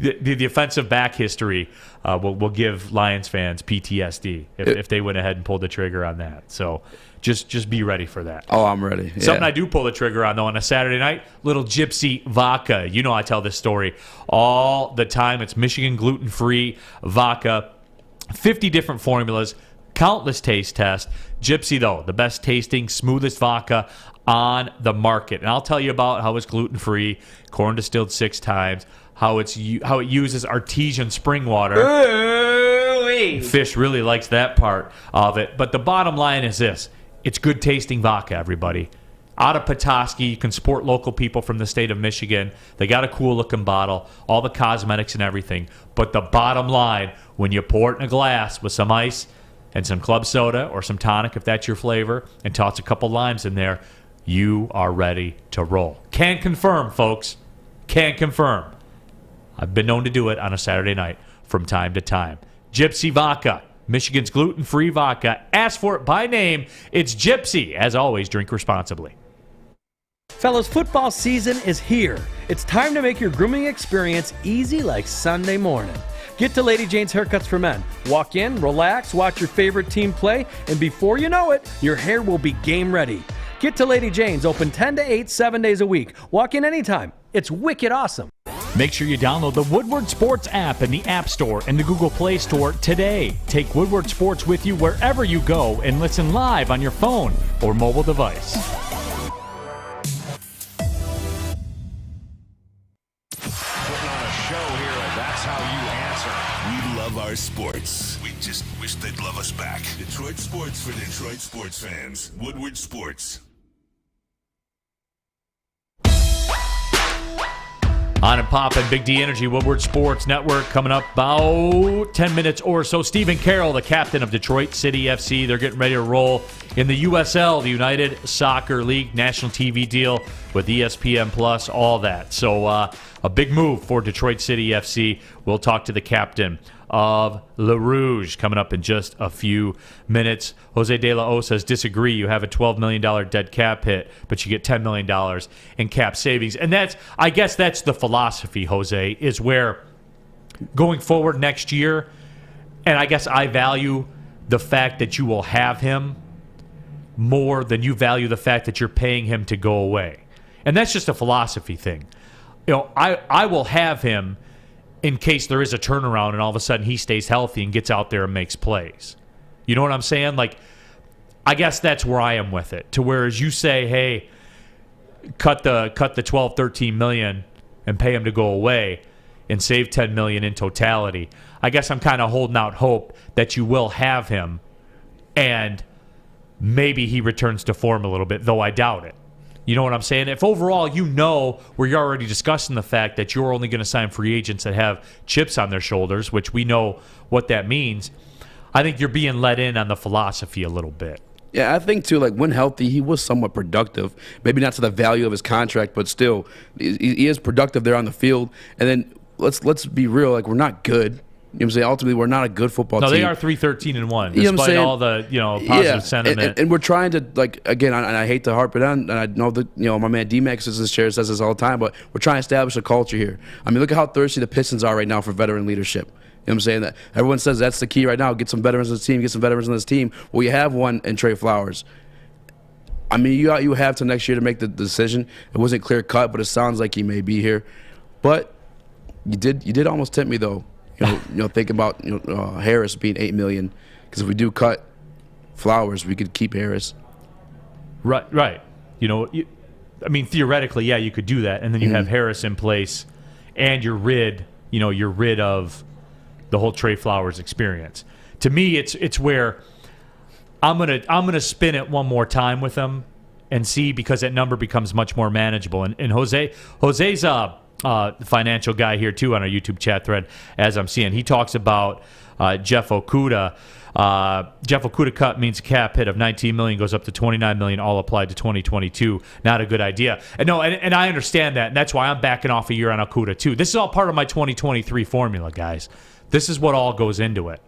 the offensive back history will give Lions fans PTSD if they went ahead and pulled the trigger on that. So just be ready for that. Oh, I'm ready. Yeah. Something I do pull the trigger on, though, on a Saturday night, little Gypsy vodka. I tell this story all the time. It's Michigan gluten-free vodka, 50 different formulas, countless taste tests. Gypsy, though, the best tasting, smoothest vodka on the market. And I'll tell you about how it's gluten-free, corn distilled 6 times, how it uses artesian spring water. Ooh-wee. Fish really likes that part of it. But the bottom line is this. It's good tasting vodka, everybody. Out of Petoskey, you can support local people from the state of Michigan. They got a cool-looking bottle, all the cosmetics and everything. But the bottom line, when you pour it in a glass with some ice and some club soda or some tonic, if that's your flavor, and toss a couple limes in there, you are ready to roll. Can confirm, folks. Can confirm. I've been known to do it on a Saturday night from time to time. Gypsy Vodka, Michigan's gluten-free vodka. Ask for it by name. It's Gypsy. As always, drink responsibly. Fellas, football season is here. It's time to make your grooming experience easy like Sunday morning. Get to Lady Jane's Haircuts for Men. Walk in, relax, watch your favorite team play, and before you know it, your hair will be game ready. Get to Lady Jane's, open 10 to 8, 7 days a week. Walk in anytime. It's wicked awesome. Make sure you download the Woodward Sports app in the App Store and the Google Play Store today. Take Woodward Sports with you wherever you go and listen live on your phone or mobile device. Putting on a show here, and that's how you answer. We love our sports. We just wish they'd love us back. Detroit sports for Detroit sports fans. Woodward Sports. On and poppin', Big D Energy, Woodward Sports Network, coming up about 10 minutes or so. Stephen Carroll, the captain of Detroit City FC, they're getting ready to roll in the USL, the United Soccer League, national TV deal with ESPN Plus, all that. So a big move for Detroit City FC. We'll talk to the captain of Le Rouge coming up in just a few minutes. Jose De La O says, disagree. You have a $12 million dead cap hit, but you get $10 million in cap savings. And I guess that's the philosophy, Jose, is where going forward next year, and I guess I value the fact that you will have him more than you value the fact that you're paying him to go away. And that's just a philosophy thing. I will have him in case there is a turnaround and all of a sudden he stays healthy and gets out there and makes plays. You know what I'm saying? Like, I guess that's where I am with it. To whereas you say, hey, cut the 12, 13 million and pay him to go away and save 10 million in totality. I guess I'm kind of holding out hope that you will have him and maybe he returns to form a little bit, though I doubt it. You know what I'm saying? If overall where you're already discussing the fact that you're only going to sign free agents that have chips on their shoulders, which we know what that means, I think you're being let in on the philosophy a little bit. Yeah, I think, too, like, when healthy, he was somewhat productive. Maybe not to the value of his contract, but still, he is productive there on the field. And then let's be real, like, we're not good. You know what I'm saying? Ultimately, we're not a good football team. No, they are 3-13-1, you know despite all the positive sentiment. And we're trying to, like, again, and I hate to harp it on, and I know that my man D-Max is his chair says this all the time, but we're trying to establish a culture here. I mean, look at how thirsty the Pistons are right now for veteran leadership. You know what I'm saying? That everyone says that's the key right now. Get some veterans on this team. Get some veterans on this team. Well, you have one in Trey Flowers. I mean, you have till next year to make the decision. It wasn't clear cut, but it sounds like he may be here. But you did almost tempt me though. Think about Harris being $8 million, because if we do cut Flowers, we could keep Harris. Right. I mean, theoretically, yeah, you could do that, and then you have Harris in place, and you're rid of the whole Trey Flowers experience. To me, it's where I'm gonna spin it one more time with him and see, because that number becomes much more manageable. And Jose's financial guy here too on our YouTube chat thread, as I'm seeing, he talks about Jeff Okudah. Jeff Okudah cut means a cap hit of $19 million goes up to $29 million, all applied to 2022. Not a good idea. And I understand that, and that's why I'm backing off a year on Okudah too. This is all part of my 2023 formula, guys. This is what all goes into it.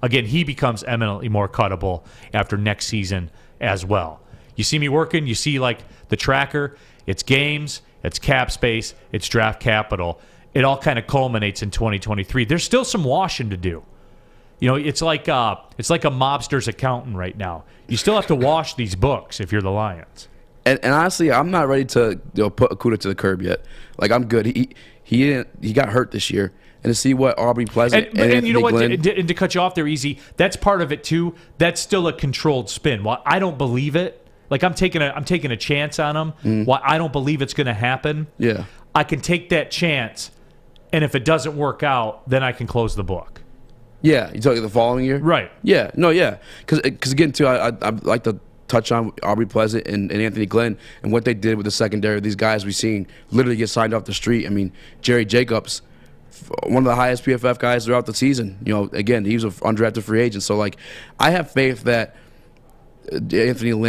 Again, he becomes eminently more cuttable after next season as well. You see me working, you see like the tracker, it's games, it's cap space, it's draft capital. It all kind of culminates in 2023. There's still some washing to do. It's like a mobster's accountant right now. You still have to wash these books if you're the Lions. And honestly, I'm not ready to put Okudah to the curb yet. Like, I'm good. He got hurt this year. And to see what Aubrey Pleasant and you know what? Glenn, and to cut you off there, Easy, that's part of it too. That's still a controlled spin. While I don't believe it, like I'm taking a chance on him. While I don't believe it's going to happen, yeah, I can take that chance, and if it doesn't work out, then I can close the book. Yeah, you talking the following year, right? Yeah, no, yeah, because again too, I'd like to touch on Aubrey Pleasant and Anthony Glenn and what they did with the secondary. These guys we've seen literally get signed off the street. I mean, Jerry Jacobs, one of the highest PFF guys throughout the season. Again, he was an undrafted free agent. So, like, I have faith that Aaron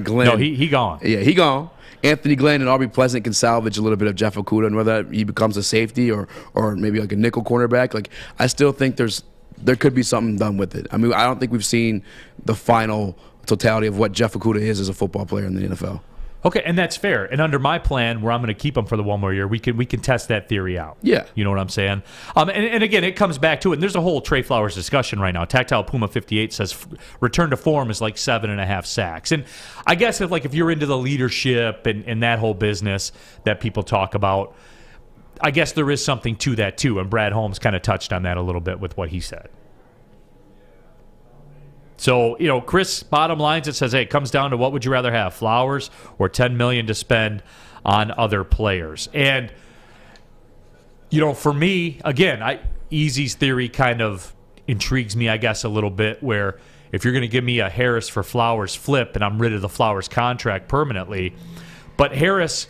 Glenn. No, he gone. Yeah, he gone. Anthony Glenn and Aubrey Pleasant can salvage a little bit of Jeff Okudah, and whether he becomes a safety or maybe like a nickel cornerback. Like, I still think there could be something done with it. I mean, I don't think we've seen the final totality of what Jeff Okudah is as a football player in the NFL. Okay, and that's fair. And under my plan, where I'm going to keep him for the one more year, we can test that theory out. Yeah. You know what I'm saying? And again, it comes back to it. And there's a whole Trey Flowers discussion right now. Tactile Puma 58 says return to form is like 7.5 sacks. And I guess if you're into the leadership and that whole business that people talk about, I guess there is something to that too. And Brad Holmes kind of touched on that a little bit with what he said. So, Chris, bottom lines, it says, hey, it comes down to what would you rather have, Flowers or $10 million to spend on other players? And, for me, again, Easy's theory kind of intrigues me, I guess, a little bit, where if you're going to give me a Harris for Flowers flip and I'm rid of the Flowers contract permanently. But Harris,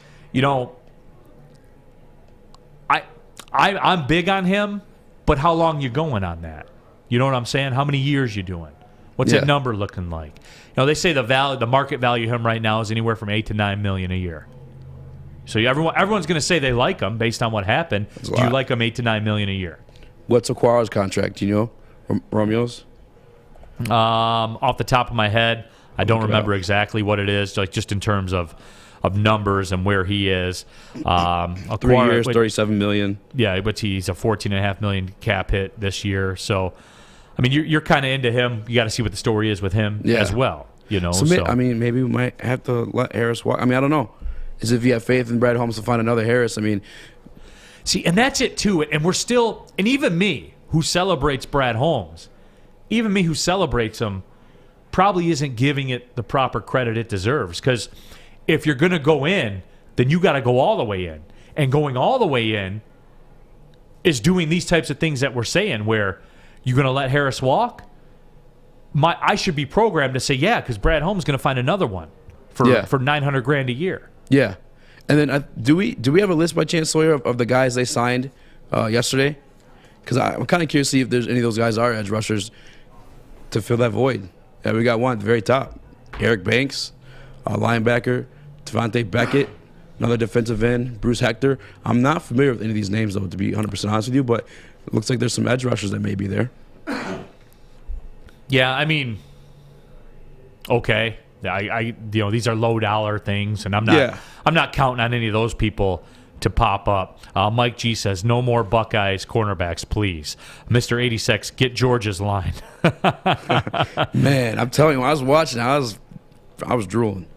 I'm big on him, but how long you going on that? You know what I'm saying? How many years you doing? What's that number looking like? They say the market value of him right now is anywhere from $8 to $9 million a year. So everyone's going to say they like him based on what happened. Do you like him $8 to $9 million a year? What's Aquara's contract? Do you know? Romeo's? Off the top of my head, I don't remember exactly what it is. Like just in terms of numbers and where he is. 3 years, $37 million. Yeah, but he's a $14.5 million cap hit this year. So. I mean, you're kind of into him. You got to see what the story is with him as well. So I mean, maybe we might have to let Harris walk. I mean, I don't know. As if you have faith in Brad Holmes to find another Harris. I mean, see, and that's it too. And we're still, and even me who celebrates Brad Holmes, even me who celebrates him, probably isn't giving it the proper credit it deserves. Because if you're going to go in, then you got to go all the way in. And going all the way in is doing these types of things that we're saying, where you're going to let Harris walk. I should be programmed to say, yeah, because Brad Holmes is going to find another one for $900,000 a year. Yeah, and then do we have a list by chance, Sawyer, of the guys they signed yesterday? Because I'm kind of curious to see if there's any of those guys are edge rushers to fill that void. Yeah, we got one at the very top, Eric Banks, linebacker, Devontae Birkett, another defensive end, Bruce Hector. I'm not familiar with any of these names though, to be 100% honest with you, but it looks like there's some edge rushers that may be there. Yeah, I mean, okay. These are low dollar things, and I'm not counting on any of those people to pop up. Mike G says, no more Buckeyes cornerbacks, please. Mr. 86, get Georgia's line. Man, I'm telling you, when I was watching, I was drooling.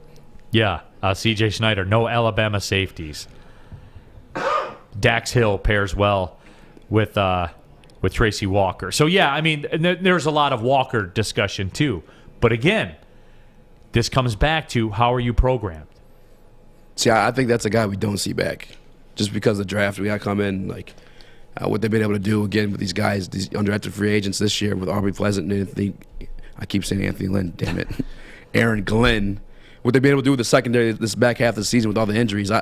Yeah, CJ Schneider, no Alabama safeties. Dax Hill pairs well with Tracy Walker. So yeah, I mean, there's a lot of Walker discussion too. But again, this comes back to how are you programmed? See, I think that's a guy we don't see back. Just because of the draft, we got to come in, like, what they've been able to do, again, with these guys, these undrafted free agents this year with Aubrey Pleasant and Anthony, I keep saying Anthony Lynn, damn it, Aaron Glenn, what they've been able to do with the secondary this back half of the season with all the injuries.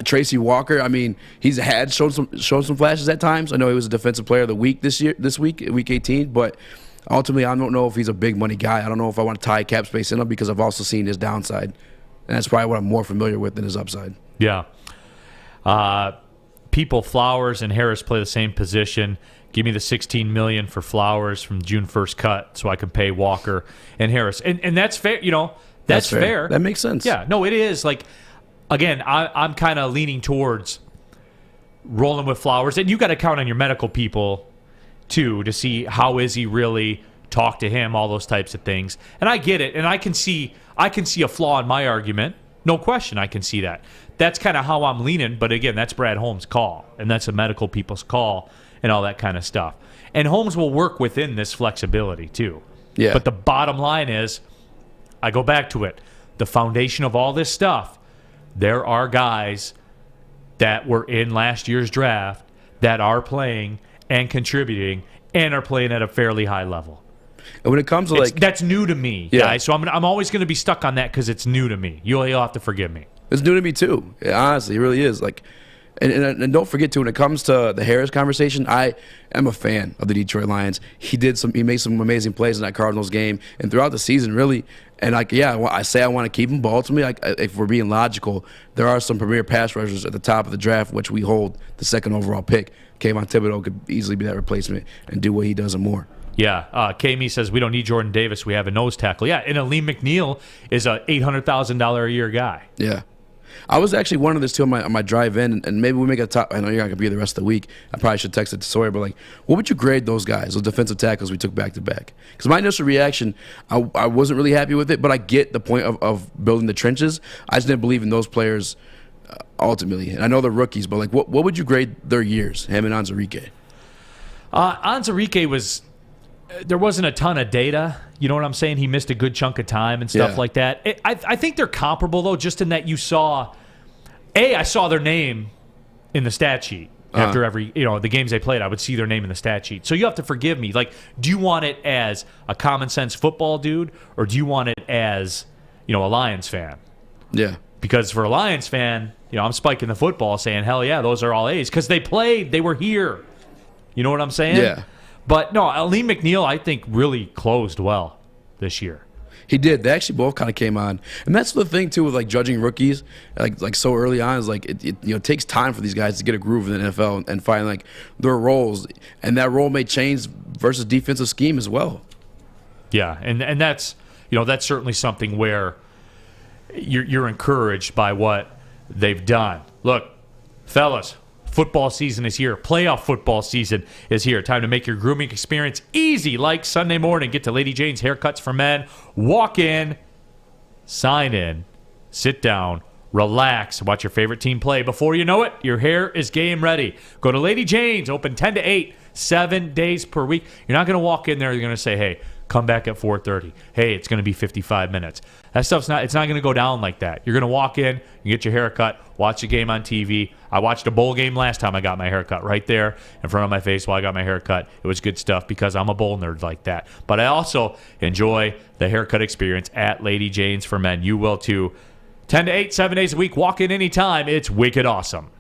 Tracy Walker, I mean, he's shown some flashes at times. I know he was a defensive player of the week this week, week 18, but ultimately, I don't know if he's a big money guy. I don't know if I want to tie cap space in him because I've also seen his downside. And that's probably what I'm more familiar with than his upside. Yeah. People, Flowers and Harris play the same position. Give me the $16 million for Flowers from June 1st cut so I can pay Walker and Harris. And that's fair. That's fair. That makes sense. Yeah. No, it is. Like, again, I'm kind of leaning towards rolling with Flowers. And you got to count on your medical people too, to see how is he really, talk to him, all those types of things. And I get it, and I can see a flaw in my argument. No question, I can see that. That's kind of how I'm leaning, but again, that's Brad Holmes' call, and that's the medical people's call, and all that kind of stuff. And Holmes will work within this flexibility too. Yeah. But the bottom line is, I go back to it, the foundation of all this stuff, there are guys that were in last year's draft that are playing and contributing and are playing at a fairly high level. And when it comes to that's new to me, guys. So I'm always going to be stuck on that because it's new to me. You'll have to forgive me. It's new to me too. Honestly, it really is. Like, and don't forget too, when it comes to the Harris conversation, I am a fan of the Detroit Lions. He made some amazing plays in that Cardinals game and throughout the season, really. And I say I want to keep him, but ultimately, if we're being logical, there are some premier pass rushers at the top of the draft, which we hold the second overall pick. Kayvon Thibodeau could easily be that replacement and do what he does and more. Yeah, K-Me says we don't need Jordan Davis. We have a nose tackle. Yeah, and Aleem McNeil is a $800,000 a year guy. Yeah. I was actually wondering this too on my drive in, and maybe we make a top. I know you're not going to be here the rest of the week. I probably should text it to Sawyer, but like, what would you grade those guys, those defensive tackles we took back to back? Because my initial reaction, I wasn't really happy with it, but I get the point of building the trenches. I just didn't believe in those players ultimately. And I know they're rookies, but like, what would you grade their years, him and Onwuzurike? Onwuzurike was. There wasn't a ton of data. You know what I'm saying? He missed a good chunk of time and stuff like that. I think they're comparable, though, just in that you saw... I saw their name in the stat sheet. After every, the games they played, I would see their name in the stat sheet. So you have to forgive me. Like, do you want it as a common sense football dude, or do you want it as, a Lions fan? Yeah. Because for a Lions fan, I'm spiking the football saying, hell yeah, those are all A's. Because they played. They were here. You know what I'm saying? Yeah. But no, Aleem McNeil, I think, really closed well this year. He did. They actually both kind of came on, and that's the thing too with like judging rookies, like so early on is like it takes time for these guys to get a groove in the NFL and find like their roles, and that role may change versus defensive scheme as well. Yeah, and that's that's certainly something where you're encouraged by what they've done. Look, fellas, Football season is here. Playoff football season is here. Time to make your grooming experience easy like Sunday morning. Get to Lady Jane's Haircuts for Men. Walk in, sign in, sit down, relax, watch your favorite team play. Before you know it, your hair is game ready. Go to Lady Jane's, open 10 to 8, 7 days per week. You're not going to walk in there, you're going to say, hey, come back at 4:30. Hey, it's going to be 55 minutes. That stuff's not going to go down like that. You're going to walk in, you get your hair cut, watch the game on TV. I watched a bowl game last time I got my hair cut right there in front of my face while I got my hair cut. It was good stuff because I'm a bowl nerd like that. But I also enjoy the haircut experience at Lady Jane's for Men. You will too. 10 to 8, 7 days a week. Walk in anytime. It's wicked awesome.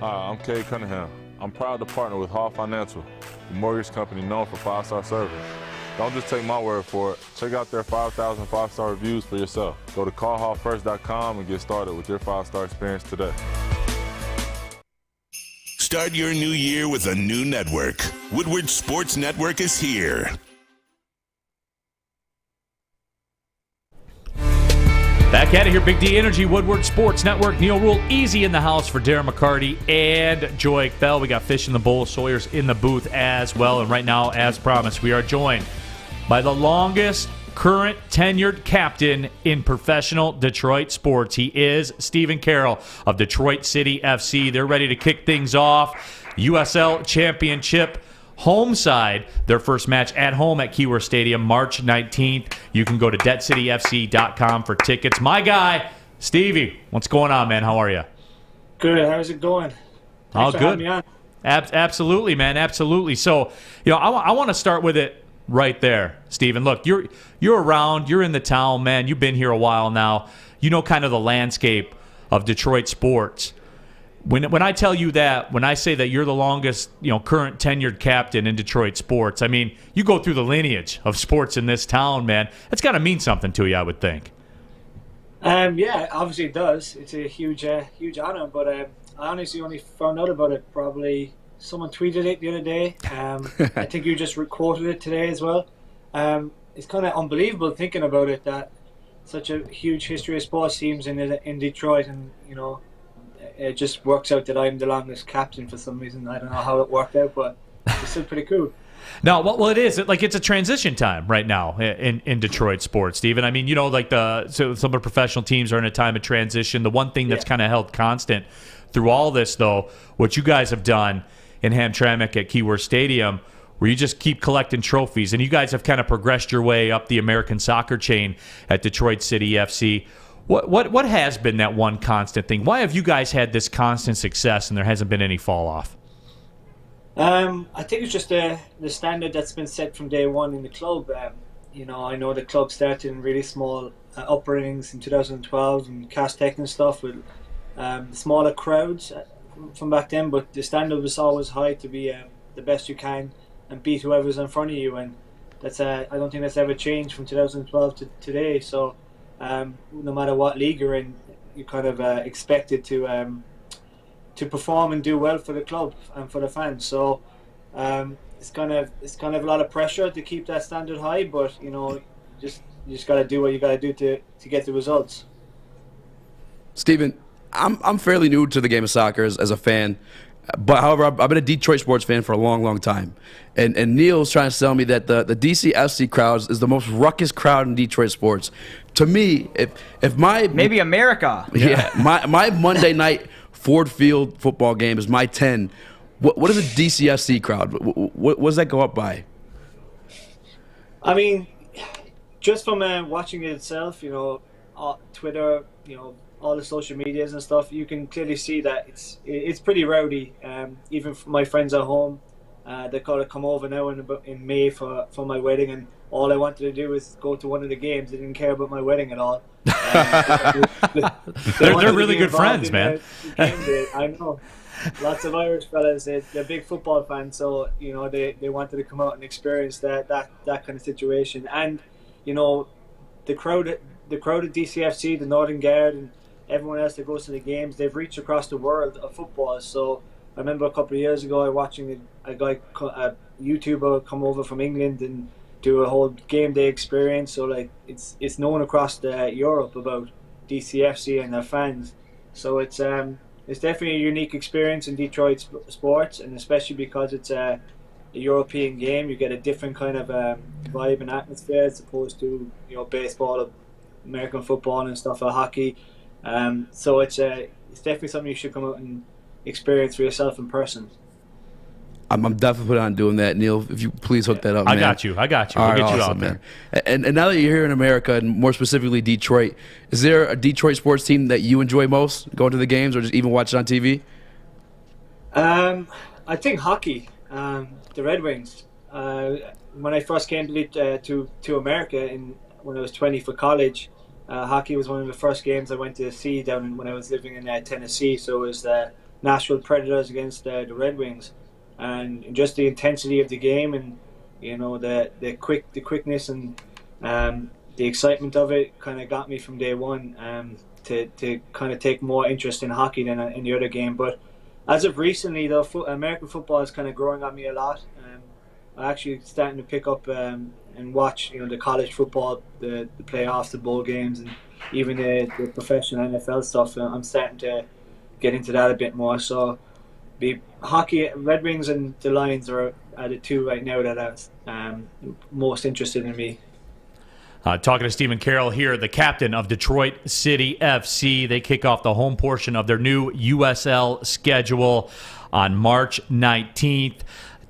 Hi, I'm Kay Cunningham. I'm proud to partner with Hall Financial, the mortgage company known for 5-star service. Don't just take my word for it. Check out their 5,000 5-star reviews for yourself. Go to callhallfirst.com and get started with your 5-star experience today. Start your new year with a new network. Woodward Sports Network is here. Back at it here, Big D Energy, Woodward Sports Network. Neil Rule, easy in the house for Darren McCarty and Joy Bell. We got Fish in the Bowl, Sawyer's in the booth as well. And right now, as promised, we are joined by the longest current tenured captain in professional Detroit sports. He is Stephen Carroll of Detroit City FC. They're ready to kick things off. USL Championship home side, their first match at home at Keyworth Stadium, March 19th. You can go to debtcityfc.com for tickets. My guy, Stevie, what's going on, man? How are you? Good. How's it going? Oh, Thanks for good. having me on. Absolutely, man. Absolutely. So, I want to start with it right there, Steven. Look, you're around. You're in the town, man. You've been here a while now. You know kind of the landscape of Detroit sports. When I tell you that, when I say that you're the longest, current tenured captain in Detroit sports, I mean, you go through the lineage of sports in this town, man. That's got to mean something to you, I would think. Yeah, obviously it does. It's a huge honor, but I honestly only found out about it probably someone tweeted it the other day. I think you just quoted it today as well. It's kind of unbelievable thinking about it that such a huge history of sports teams in Detroit, and it just works out that I'm the longest captain for some reason. I don't know how it worked out, but it's still pretty cool. No, well, it is. It's a transition time right now in Detroit sports, Steven. I mean, so some of the professional teams are in a time of transition. The one thing that's kind of held constant through all this, though, what you guys have done in Hamtramck at Keyworth Stadium, where you just keep collecting trophies, and you guys have kind of progressed your way up the American soccer chain at Detroit City FC. What has been that one constant thing? Why have you guys had this constant success and there hasn't been any fall off? I think it's just the standard that's been set from day one in the club. I know the club started in really small upbringings in 2012 and Castech and stuff with smaller crowds from back then, but the standard was always high to be the best you can and beat whoever's in front of you, and that's I don't think that's ever changed from 2012 to today. So no matter what league you're in, you kind of expected to perform and do well for the club and for the fans. So it's kind of a lot of pressure to keep that standard high, but you just got to do what you got to do to get the results. Stephen, I'm fairly new to the game of soccer as a fan, but however, I've been a Detroit sports fan for a long, long time. And Neil's trying to tell me that the DC FC crowd is the most ruckus crowd in Detroit sports. To me, if my maybe America, my Monday night Ford Field football game is my 10. What is a DCFC crowd? What does that go up by? I mean, just from watching it itself, Twitter, all the social medias and stuff, you can clearly see that it's pretty rowdy. Even for my friends at home, they got to come over now in May for my wedding, and all I wanted to do was go to one of the games. They didn't care about my wedding at all. They're really good friends, man. I know. Lots of Irish fellas, they're big football fans, so they wanted to come out and experience that kind of situation. And the crowd at DCFC, the Northern Guard, and everyone else that goes to the games, they've reached across the world of football. So I remember a couple of years ago, I watching a YouTuber come over from England and do a whole game day experience. So like it's known across Europe about DCFC and their fans. So it's definitely a unique experience in Detroit sports, and especially because it's a European game, you get a different kind of vibe and atmosphere as opposed to baseball, American football, and stuff like hockey. So it's definitely something you should come out and experience for yourself in person. I'm definitely putting on doing that, Neil. If you please hook that up, man. I got you. We'll get you out there. And now that you're here in America, and more specifically Detroit, is there a Detroit sports team that you enjoy most, going to the games or just even watch it on TV? I think hockey, the Red Wings. When I first came to America when I was 20 for college, hockey was one of the first games I went to see when I was living in Tennessee. So it was the Nashville Predators against the Red Wings. And just the intensity of the game, and the quickness and the excitement of it kind of got me from day one to kind of take more interest in hockey than in the other game. But as of recently, though, American football is kind of growing on me a lot. I'm actually starting to pick up and watch the college football, the playoffs, the bowl games, and even the professional NFL stuff. I'm starting to get into that a bit more. So the hockey, Red Wings and the Lions are the two right now that are most interested in me. Talking to Stephen Carroll here, the captain of Detroit City FC. They kick off the home portion of their new USL schedule on March 19th.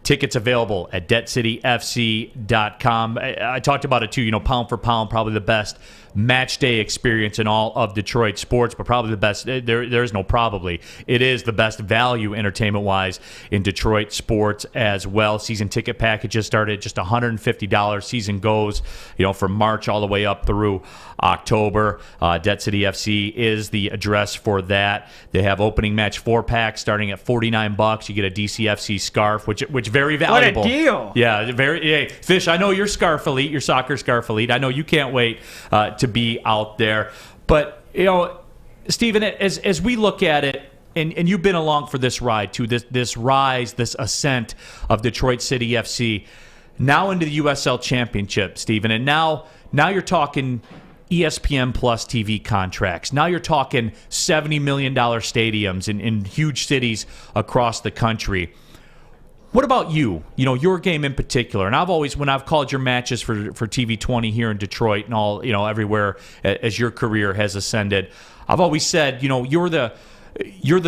Tickets available at DebtCityFC.com. I talked about it too, pound for pound, probably the best match day experience in all of Detroit sports, but probably the best, there is no probably, it is the best value entertainment-wise in Detroit sports as well. Season ticket packages start at just $150. Season goes, from March all the way up through October. Debt City FC is the address for that. They have opening match 4-packs starting at $49. You get a DCFC scarf, which very valuable. What a deal! Yeah, hey, Fish, I know your scarf elite, your soccer scarf elite. I know you can't wait to be out there. But, Stephen, as we look at it, and you've been along for this ride, too, this rise, this ascent of Detroit City FC, now into the USL Championship, Stephen, and now you're talking ESPN Plus TV contracts. Now you're talking $70 million stadiums in huge cities across the country. What about you? Your game in particular. And I've always, when I've called your matches for TV 20 here in Detroit and all, everywhere as your career has ascended, I've always said, you're the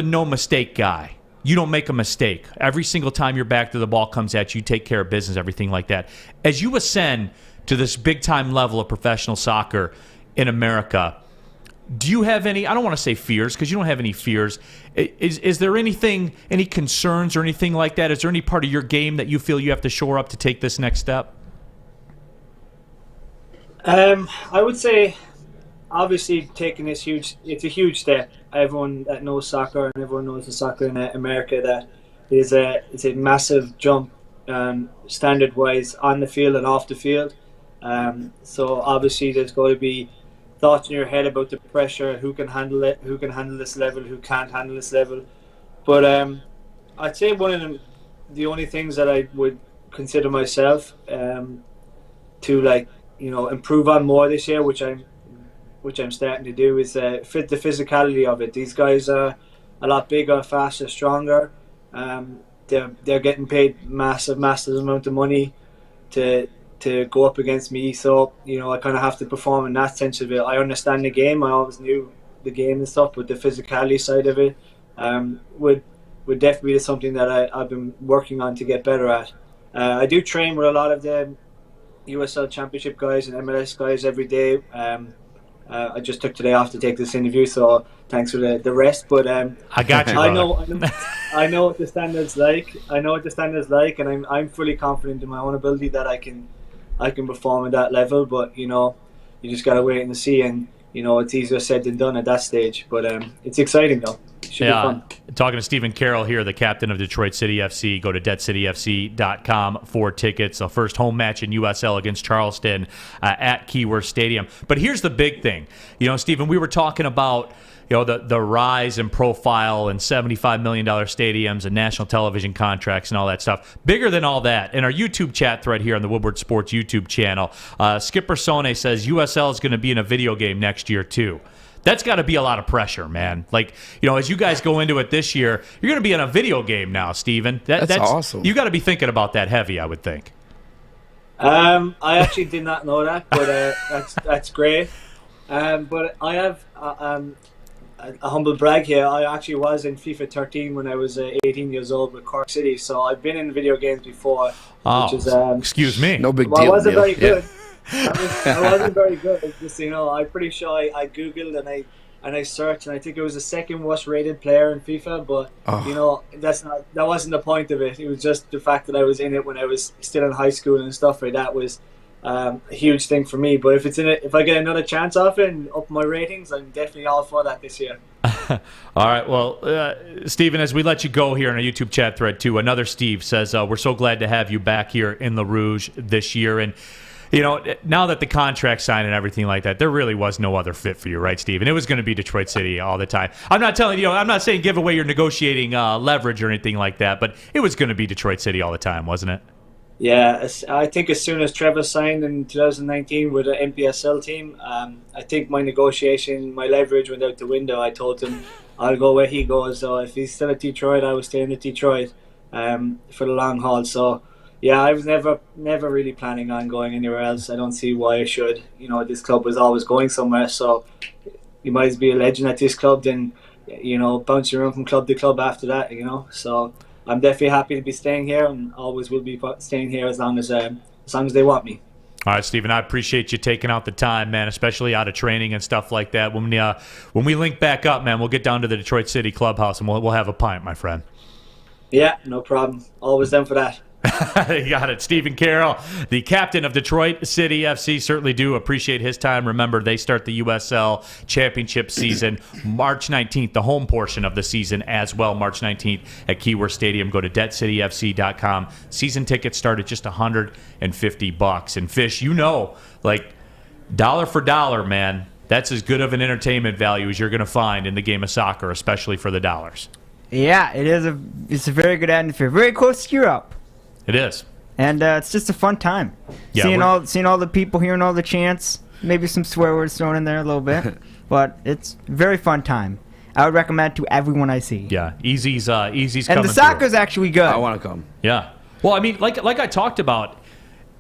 no mistake guy. You don't make a mistake. Every single time your back to the ball comes at you, you take care of business, everything like that. As you ascend to this big time level of professional soccer in America, do you have any, I don't want to say fears, because you don't have any fears. Is there anything, any concerns or anything like that? Is there any part of your game that you feel you have to shore up to take this next step? I would say, obviously, taking it's a huge step. Everyone that knows soccer and everyone knows the soccer in America, that it's a massive jump standard-wise on the field and off the field. So obviously there's going to be thoughts in your head about the pressure, who can handle it, who can handle this level, who can't handle this level. But I'd say one of the only things that I would consider myself to improve on more this year, which I'm starting to do, is fit the physicality of it. These guys are a lot bigger, faster, stronger. They're getting paid massive amount of money to go up against me, so I kind of have to perform in that sense of it. I understand the game, I always knew the game and stuff, but the physicality side of it would definitely be something that I've been working on to get better at. I do train with a lot of the USL Championship guys and MLS guys every day. I just took today off to take this interview, so thanks for the rest. But I got you. I know what the standards like. And I'm fully confident in my own ability that I can perform at that level. But you just gotta wait and see. And it's easier said than done at that stage. But it's exciting though. Should be fun. Talking to Stephen Carroll here, the captain of Detroit City FC. Go to deadcityfc.com for tickets. The first home match in USL against Charleston at Keyworth Stadium. But here's the big thing. Stephen, we were talking about the rise in profile and $75 million stadiums and national television contracts and all that stuff. Bigger than all that, in our YouTube chat thread here on the Woodward Sports YouTube channel, Skipper Sone says USL is going to be in a video game next year too. That's got to be a lot of pressure, man. As you guys go into it this year, you're going to be in a video game now, Steven. That's awesome. You got to be thinking about that heavy, I would think. I actually did not know that, but that's great. But I have a humble brag here. I actually was in FIFA 13 when I was 18 years old with Cork City, so I've been in video games before. Oh, which is, excuse me. No big well, deal. I wasn't very good. Yeah. I wasn't very good. It's just, I'm pretty sure I googled and I searched, and I think it was the second worst rated player in FIFA. But that wasn't the point of it. It was just the fact that I was in it when I was still in high school and stuff like that was a huge thing for me. But if I get another chance off it and up my ratings, I'm definitely all for that this year. All right. Well, Stephen, as we let you go here in our YouTube chat thread too, another Steve says we're so glad to have you back here in Le Rouge this year. And now that the contract signed and everything like that, there really was no other fit for you, right, Stephen? It was going to be Detroit City all the time. I'm not telling you, I'm not saying give away your negotiating leverage or anything like that, but it was going to be Detroit City all the time, wasn't it? Yeah, I think as soon as Trevor signed in 2019 with the NPSL team, I think my leverage went out the window. I told him I'll go where he goes. So if he's still at Detroit, I will stay in Detroit for the long haul. So yeah, I was never really planning on going anywhere else. I don't see why I should. This club was always going somewhere, so you might as be a legend at this club than bouncing around from club to club after that. So I'm definitely happy to be staying here, and always will be staying here as long as they want me. All right, Stephen, I appreciate you taking out the time, man, especially out of training and stuff like that. When we link back up, man, we'll get down to the Detroit City clubhouse and we'll have a pint, my friend. Yeah, no problem. Always down for that. You got it. Stephen Carroll, the captain of Detroit City FC. Certainly do appreciate his time. Remember, they start the USL championship season March 19th, the home portion of the season as well, March 19th at Keyworth Stadium. Go to deadcityfc.com. Season tickets start at just $150. And Fish, dollar for dollar, man, that's as good of an entertainment value as you're going to find in the game of soccer, especially for the dollars. Yeah, it's a very good atmosphere. Very close to Europe. It is. And it's just a fun time. Yeah, seeing all the people, hearing all the chants, maybe some swear words thrown in there a little bit. But it's a very fun time. I would recommend it to everyone I see. Yeah, Easy's coming and the soccer's actually good. I want to come. Yeah. Well, I mean, like I talked about,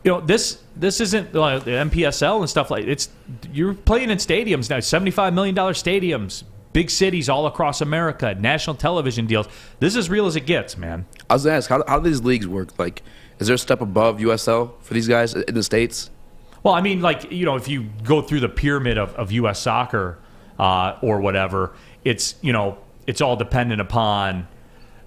this isn't the MPSL and stuff like it's. You're playing in stadiums now, $75 million stadiums. Big cities all across America, national television deals. This is as real as it gets, man. I was going to ask, how do these leagues work? Is there a step above USL for these guys in the States? Well, I mean, if you go through the pyramid of U.S. soccer or whatever, it's all dependent upon,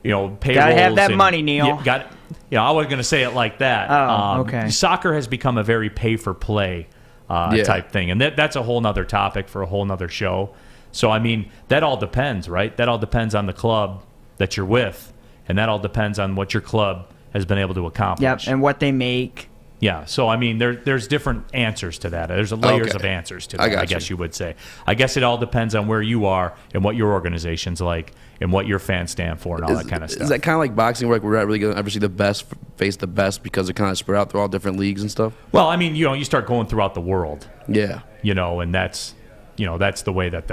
payrolls. Gotta have that money, Neil. I wasn't going to say it like that. Oh, okay. Soccer has become a very pay-for-play type thing, and that's a whole nother topic for a whole nother show. So, I mean, that all depends, right? That all depends on the club that you're with, and that all depends on what your club has been able to accomplish. Yep, and what they make. Yeah, so, I mean, there's different answers to that. There's layers of answers to that, I guess you would say. I guess it all depends on where you are and what your organization's like and what your fans stand for and all that kind of stuff. Is that kind of like boxing where we're not really going to ever see the best face the best because they're kind of spread out through all different leagues and stuff? Well, I mean, you start going throughout the world. Yeah. And that's the way that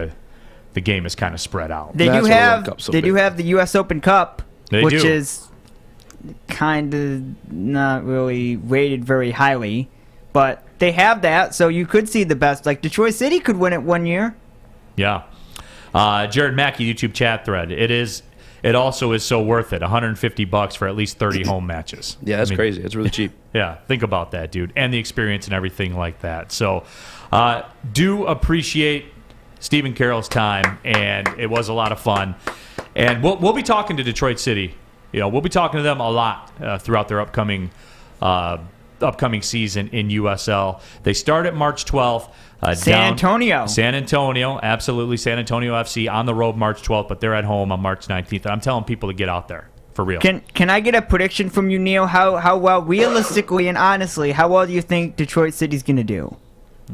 the game is kind of spread out. They do have the U.S. Open Cup, which is kind of not really rated very highly, but they have that, so you could see the best. Like Detroit City could win it one year. Yeah. Jared Mackey, YouTube chat thread. It also is so worth it. $150 for at least 30 home matches. Yeah, that's crazy. It's really cheap. Yeah, think about that, dude, and the experience and everything like that. So, do appreciate Stephen Carroll's time, and it was a lot of fun. And we'll be talking to Detroit City. We'll be talking to them a lot throughout their upcoming upcoming season in USL. They start at March 12th. San Antonio, absolutely. San Antonio FC on the road March 12th, but they're at home on March 19th. And I'm telling people to get out there, for real. Can I get a prediction from you, Neil? How well, realistically and honestly, how well do you think Detroit City's going to do?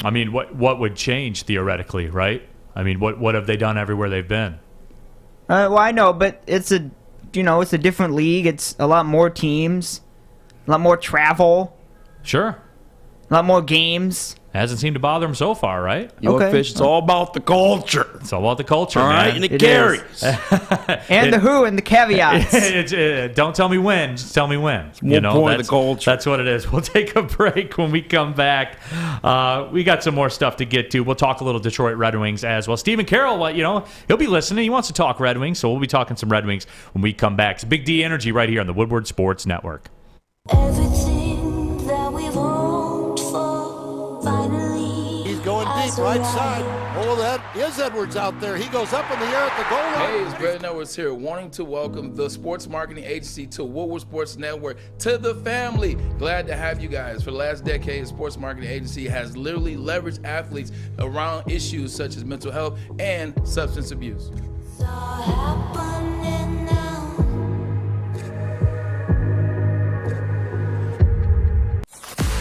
I mean, what would change theoretically, right? I mean, what have they done everywhere they've been? Well, I know, but it's a different league. It's a lot more teams, a lot more travel. Sure. A lot more games. Hasn't seemed to bother them so far, right? Fish, it's all about the culture. It's all about the culture, all man. right, and it carries. And the who and the caveats. Don't tell me when, just tell me when. Point of the culture. That's what it is. We'll take a break. When we come back, we got some more stuff to get to. We'll talk a little Detroit Red Wings as well. Stephen Carroll, he'll be listening. He wants to talk Red Wings, so we'll be talking some Red Wings when we come back. It's Big D Energy right here on the Woodward Sports Network. Everything that we've hoped for, finally. He's going deep, right side. Oh, that is Edwards out there. He goes up in the air at the goal line. Hey, it's Brad Edwards here, wanting to welcome the sports marketing agency to Woodward Sports Network, to the family. Glad to have you guys. For the last decade, the sports marketing agency has literally leveraged athletes around issues such as mental health and substance abuse.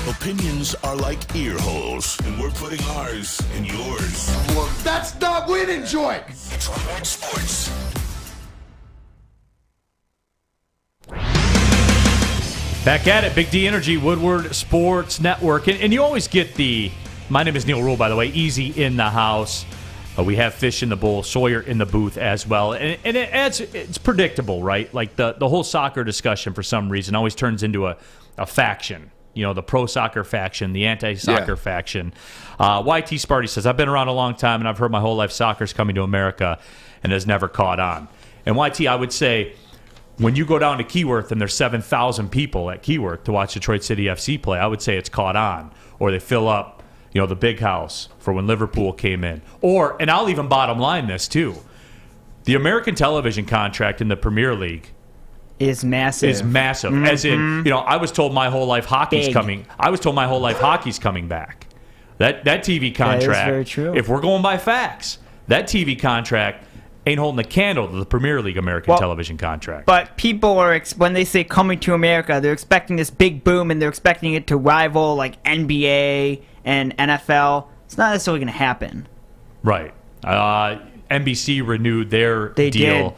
Opinions are like ear holes, and we're putting ours in yours. Well, that's not winning, Joy. It's Woodward Sports. Back at it, Big D Energy, Woodward Sports Network. And you always get my name is Neil Rule, by the way, easy in the house. We have Fish in the bowl, Sawyer in the booth as well. And it's predictable, right? Like the whole soccer discussion, for some reason, always turns into a faction. The pro-soccer faction, the anti-soccer faction. YT Sparty says, I've been around a long time, and I've heard my whole life soccer's coming to America and has never caught on. And YT, I would say, when you go down to Keyworth and there's 7,000 people at Keyworth to watch Detroit City FC play, I would say it's caught on. Or they fill up, the big house for when Liverpool came in. And I'll even bottom line this, too. The American television contract in the Premier League is massive. Mm-hmm. As in, I was told my whole life hockey's coming. I was told my whole life hockey's coming back. That TV contract. That is very true. If we're going by facts, that TV contract ain't holding a candle to the Premier League American television contract. But people are when they say coming to America, they're expecting this big boom, and they're expecting it to rival like NBA and NFL. It's not necessarily going to happen. Right. NBC renewed their deal.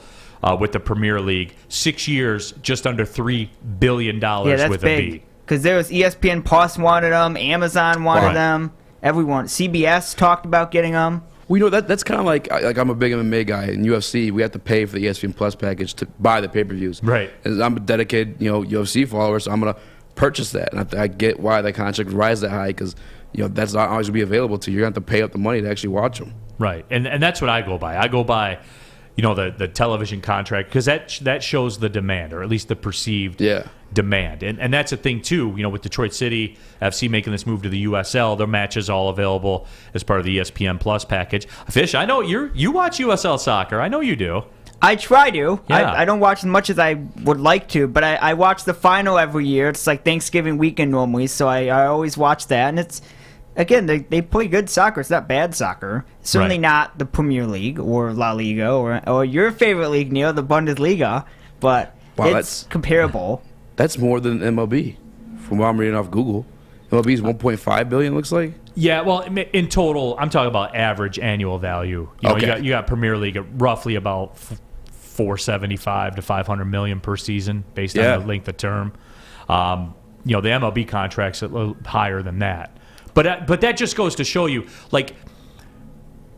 With the Premier League, 6 years, just under $3 billion with big. a B. Because there was ESPN Plus wanted them, Amazon wanted them, everyone. CBS talked about getting them. Well, that's kind of like I'm a big MMA guy in UFC. We have to pay for the ESPN Plus package to buy the pay-per-views. Right. And I'm a dedicated UFC follower, so I'm gonna purchase that. And I get why that contract rises that high, because that's not always gonna be available to you. You're gonna have to pay up the money to actually watch them. Right. And that's what I go by. I go by the television contract, because that shows the demand, or at least the perceived demand. And that's a thing, too, with Detroit City FC making this move to the USL, their matches all available as part of the ESPN Plus package. Fish, I know you watch USL soccer. I know you do. I try to. Yeah. I don't watch as much as I would like to, but I watch the final every year. It's like Thanksgiving weekend normally, so I always watch that. And it's, again, they play good soccer. It's not bad soccer. Certainly not the Premier League or La Liga or your favorite league, Neil, the Bundesliga, but it's comparable. That's more than MLB, from what I'm reading off Google. MLB is $1.5 billion, looks like. Yeah, well, in total, I'm talking about average annual value. You got Premier League at roughly about $475 to $500 million per season, based on the length of term. The MLB contract's a little higher than that. But that just goes to show you, like,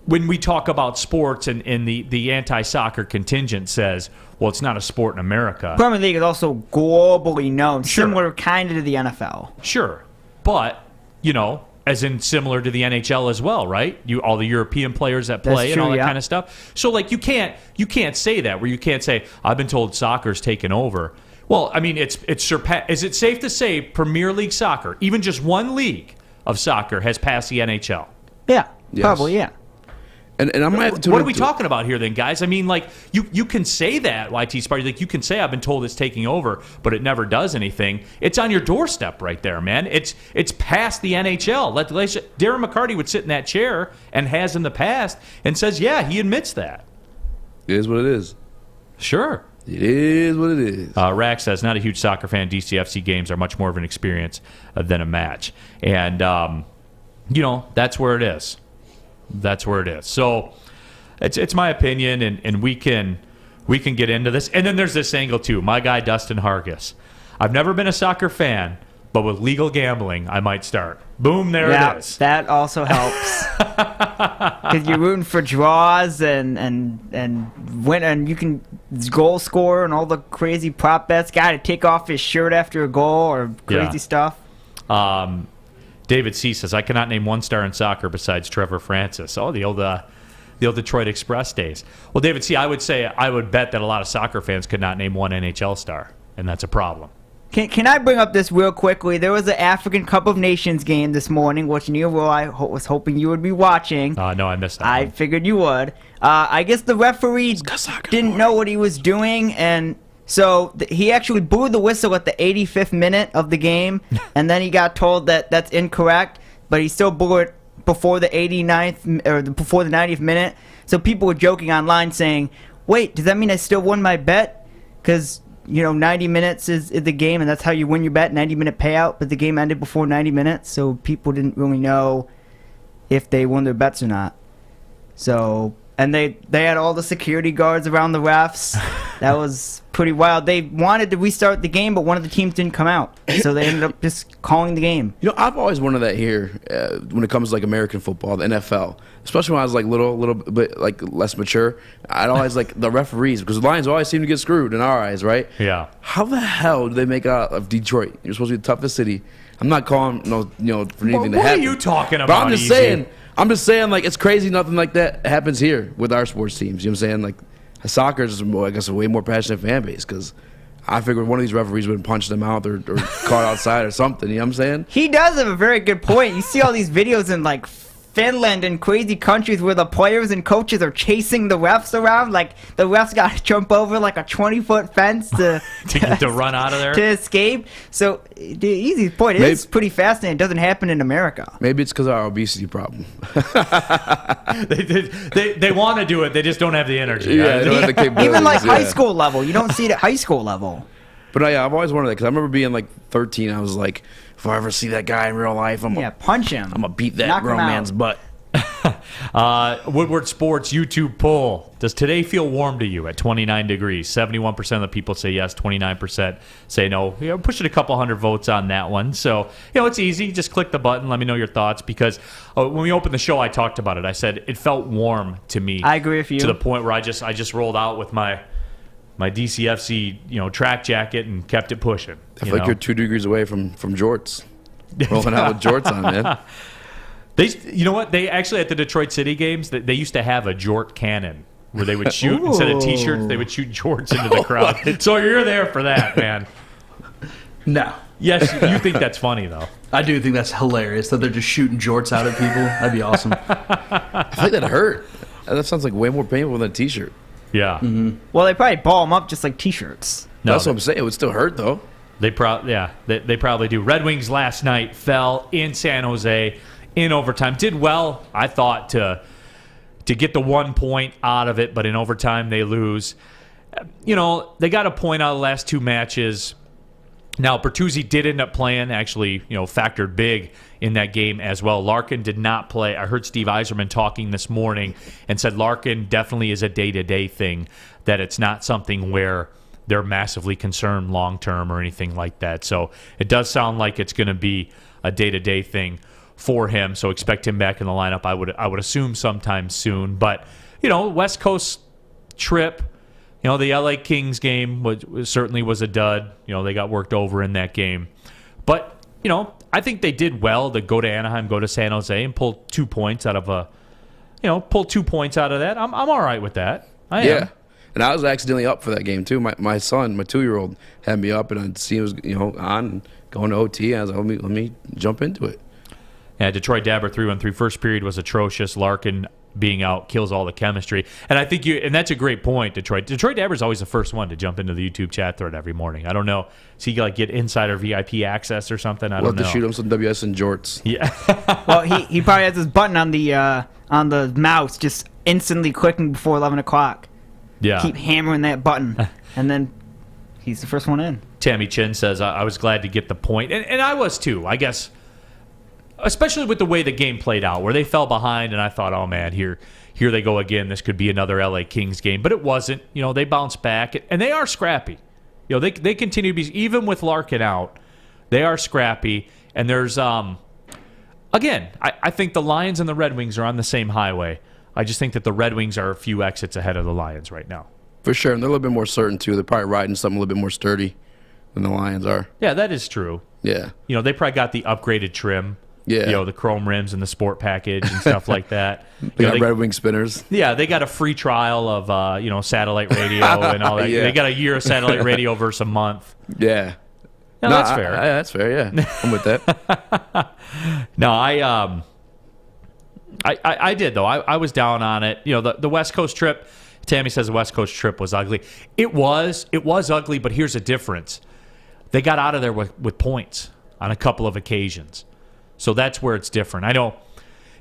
when we talk about sports and the anti-soccer contingent says, well, it's not a sport in America. Premier League is also globally known, similar kind of to the NFL. Sure. But, as in similar to the NHL as well, right? All the European players that play and all that kind of stuff. So, like, you can't say that, where you can't say, I've been told soccer's taken over. Well, I mean, it's is it safe to say Premier League soccer, even just one league of soccer, has passed the NHL? Yeah, probably, yeah. And I might have to tune What are we into talking about here then, guys? I mean, like, you can say that, YT Sparty. Like, you can say, I've been told it's taking over, but it never does anything. It's on your doorstep right there, man. It's past the NHL. Darren McCarty would sit in that chair, and has in the past, and says, yeah, he admits that. It is what it is. Sure. It is what it is. Rack says, not a huge soccer fan. DCFC games are much more of an experience than a match. And, that's where it is. That's where it is. So it's my opinion, and we can get into this. And then there's this angle, too. My guy, Dustin Hargis. I've never been a soccer fan, but with legal gambling, I might start. Boom, there it is. That also helps. Because you're rooting for draws and win, and you can goal score and all the crazy prop bets. Guy to take off his shirt after a goal or crazy stuff. David C. says, I cannot name one star in soccer besides Trevor Francis. Oh, the old Detroit Express days. Well, David C., I would bet that a lot of soccer fans could not name one NHL star, and that's a problem. Can I bring up this real quickly? There was an African Cup of Nations game this morning, which Neil, was hoping you would be watching. No, I missed that. I figured you would. I guess the referee didn't know what he was doing, and so he actually blew the whistle at the 85th minute of the game, and then he got told that that's incorrect, but he still blew it before the 89th or before the 90th minute. So people were joking online saying, "Wait, does that mean I still won my bet? Because 90 minutes is the game, and that's how you win your bet, 90-minute payout, but the game ended before 90 minutes, so people didn't really know if they won their bets or not." So, and they had all the security guards around the refs. That was pretty wild. They wanted to restart the game, but one of the teams didn't come out, so they ended up just calling the game. I've always wondered that here when it comes to like American football, the NFL, especially when I was like little bit like less mature. I'd always like the referees, because the Lions always seem to get screwed in our eyes, right? Yeah. How the hell do they make out of Detroit? You're supposed to be the toughest city. I'm not calling for anything to happen. What are you talking about? But I'm just saying, like, it's crazy nothing like that happens here with our sports teams. You know what I'm saying? Like, soccer is, I guess, a way more passionate fan base, because I figured one of these referees would punch them out or caught outside or something. You know what I'm saying? He does have a very good point. You see all these videos in, like, Finland and crazy countries where the players and coaches are chasing the refs around. Like, the refs got to jump over, like, a 20-foot fence to run out of there. To escape. So, the easy point is pretty fascinating. It doesn't happen in America. Maybe it's because of our obesity problem. They want to do it. They just don't have the energy. Yeah, they don't have the capabilities. Even, like, high school level. You don't see it at high school level. But I've always wondered that, because I remember being like 13. I was like, if I ever see that guy in real life, punch him. I'm gonna beat that grown man's butt. Woodward Sports YouTube poll. Does today feel warm to you at 29 degrees? 71% of the people say yes, 29% say no. Pushing a couple hundred votes on that one. So, it's easy. Just click the button. Let me know your thoughts, because when we opened the show, I talked about it. I said it felt warm to me. I agree with you. To the point where I just rolled out with my DCFC, track jacket and kept it pushing. I feel like you're 2 degrees away from jorts. Rolling out with jorts on, man. You know what? They actually, at the Detroit City games, they used to have a jort cannon where they would shoot, instead of T-shirts, they would shoot jorts into the crowd. So you're there for that, man. No. Yes, you think that's funny, though. I do think that's hilarious that they're just shooting jorts out at people. That'd be awesome. I think that'd hurt. That sounds like way more painful than a T-shirt. Yeah. Mm-hmm. Well, they probably ball them up just like T-shirts. No, that's what I'm saying. It would still hurt, though. They probably do. Red Wings last night fell in San Jose in overtime. Did well, I thought, to get the 1 point out of it, but in overtime they lose. They got a point out of the last 2 matches. Now, Bertuzzi did end up playing, actually, factored big in that game as well. Larkin did not play. I heard Steve Yzerman talking this morning and said Larkin definitely is a day-to-day thing, that it's not something where they're massively concerned long-term or anything like that. So it does sound like it's going to be a day-to-day thing for him. So expect him back in the lineup, I would assume sometime soon. But, West Coast trip, the LA Kings game certainly was a dud. They got worked over in that game. But, I think they did well to go to Anaheim, go to San Jose, and pull 2 points out of pull 2 points out of that. I'm all right with that. I am. And I was accidentally up for that game, too. My son, my 2-year-old, had me up, and I'd see he was, on and going to OT. I was like, let me jump into it. Yeah, Detroit Dabber 3-1-3. First period was atrocious. Larkin being out kills all the chemistry. And I think and that's a great point, Detroit. Detroit Dabber's always the first one to jump into the YouTube chat thread every morning. I don't know. So he like get insider VIP access or something. I don't know. We'll have to shoot him some WSN jorts. Yeah. Well, he probably has this button on the mouse just instantly clicking before 11 o'clock. Yeah. Keep hammering that button, and then he's the first one in. Tammy Chin says, I was glad to get the point. And I was too, I guess. Especially with the way the game played out, where they fell behind, and I thought, oh, man, here they go again. This could be another LA Kings game. But it wasn't. They bounced back, and they are scrappy. They continue to be, even with Larkin out, they are scrappy. And there's, again, I think the Lions and the Red Wings are on the same highway. I just think that the Red Wings are a few exits ahead of the Lions right now. For sure, and they're a little bit more certain, too. They're probably riding something a little bit more sturdy than the Lions are. Yeah, that is true. Yeah. They probably got the upgraded trim. Yeah. The chrome rims and the sport package and stuff like that. They got Red Wing spinners. Yeah, they got a free trial of, satellite radio and all that. Yeah. They got a year of satellite radio versus a month. Yeah. No, that's fair. That's fair, yeah. I'm with that. No, I did, though. I was down on it. The West Coast trip, Tammy says the West Coast trip was ugly. It was ugly, but here's the difference. They got out of there with points on a couple of occasions. So that's where it's different. I know.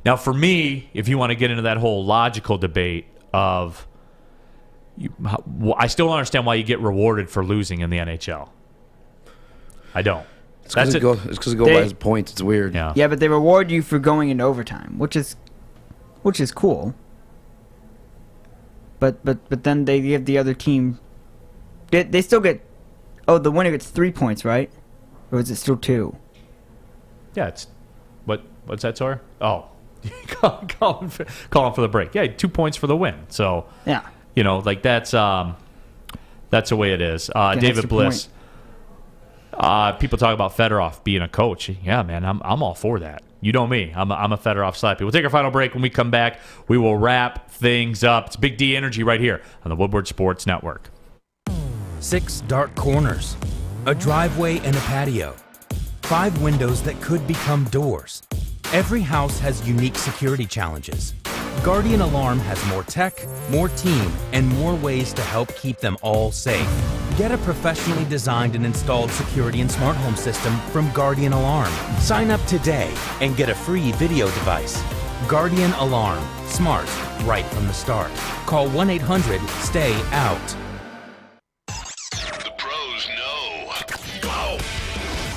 Now, for me, if you want to get into that whole logical debate of, I still don't understand why you get rewarded for losing in the NHL. I don't. It's because it goes by points. It's weird. Yeah, but they reward you for going in overtime, which is cool. But then they give the other team. They still get. Oh, the winner gets 3 points, right? Or is it still 2? Yeah, it's. What's that, Sawyer? Oh, calling for the break. Yeah, 2 points for the win. So yeah, that's the way it is. David Bliss. People talk about Fedorov being a coach. Yeah, man, I'm all for that. You know me. I'm a Fedorov slappy. We'll take our final break. When we come back, we will wrap things up. It's Big D Energy right here on the Woodward Sports Network. 6 dark corners, a driveway and a patio, 5 windows that could become doors. Every house has unique security challenges. Guardian Alarm has more tech, more team, and more ways to help keep them all safe. Get a professionally designed and installed security and smart home system from Guardian Alarm. Sign up today and get a free video device. Guardian Alarm. Smart, right from the start. Call 1-800-STAY-OUT.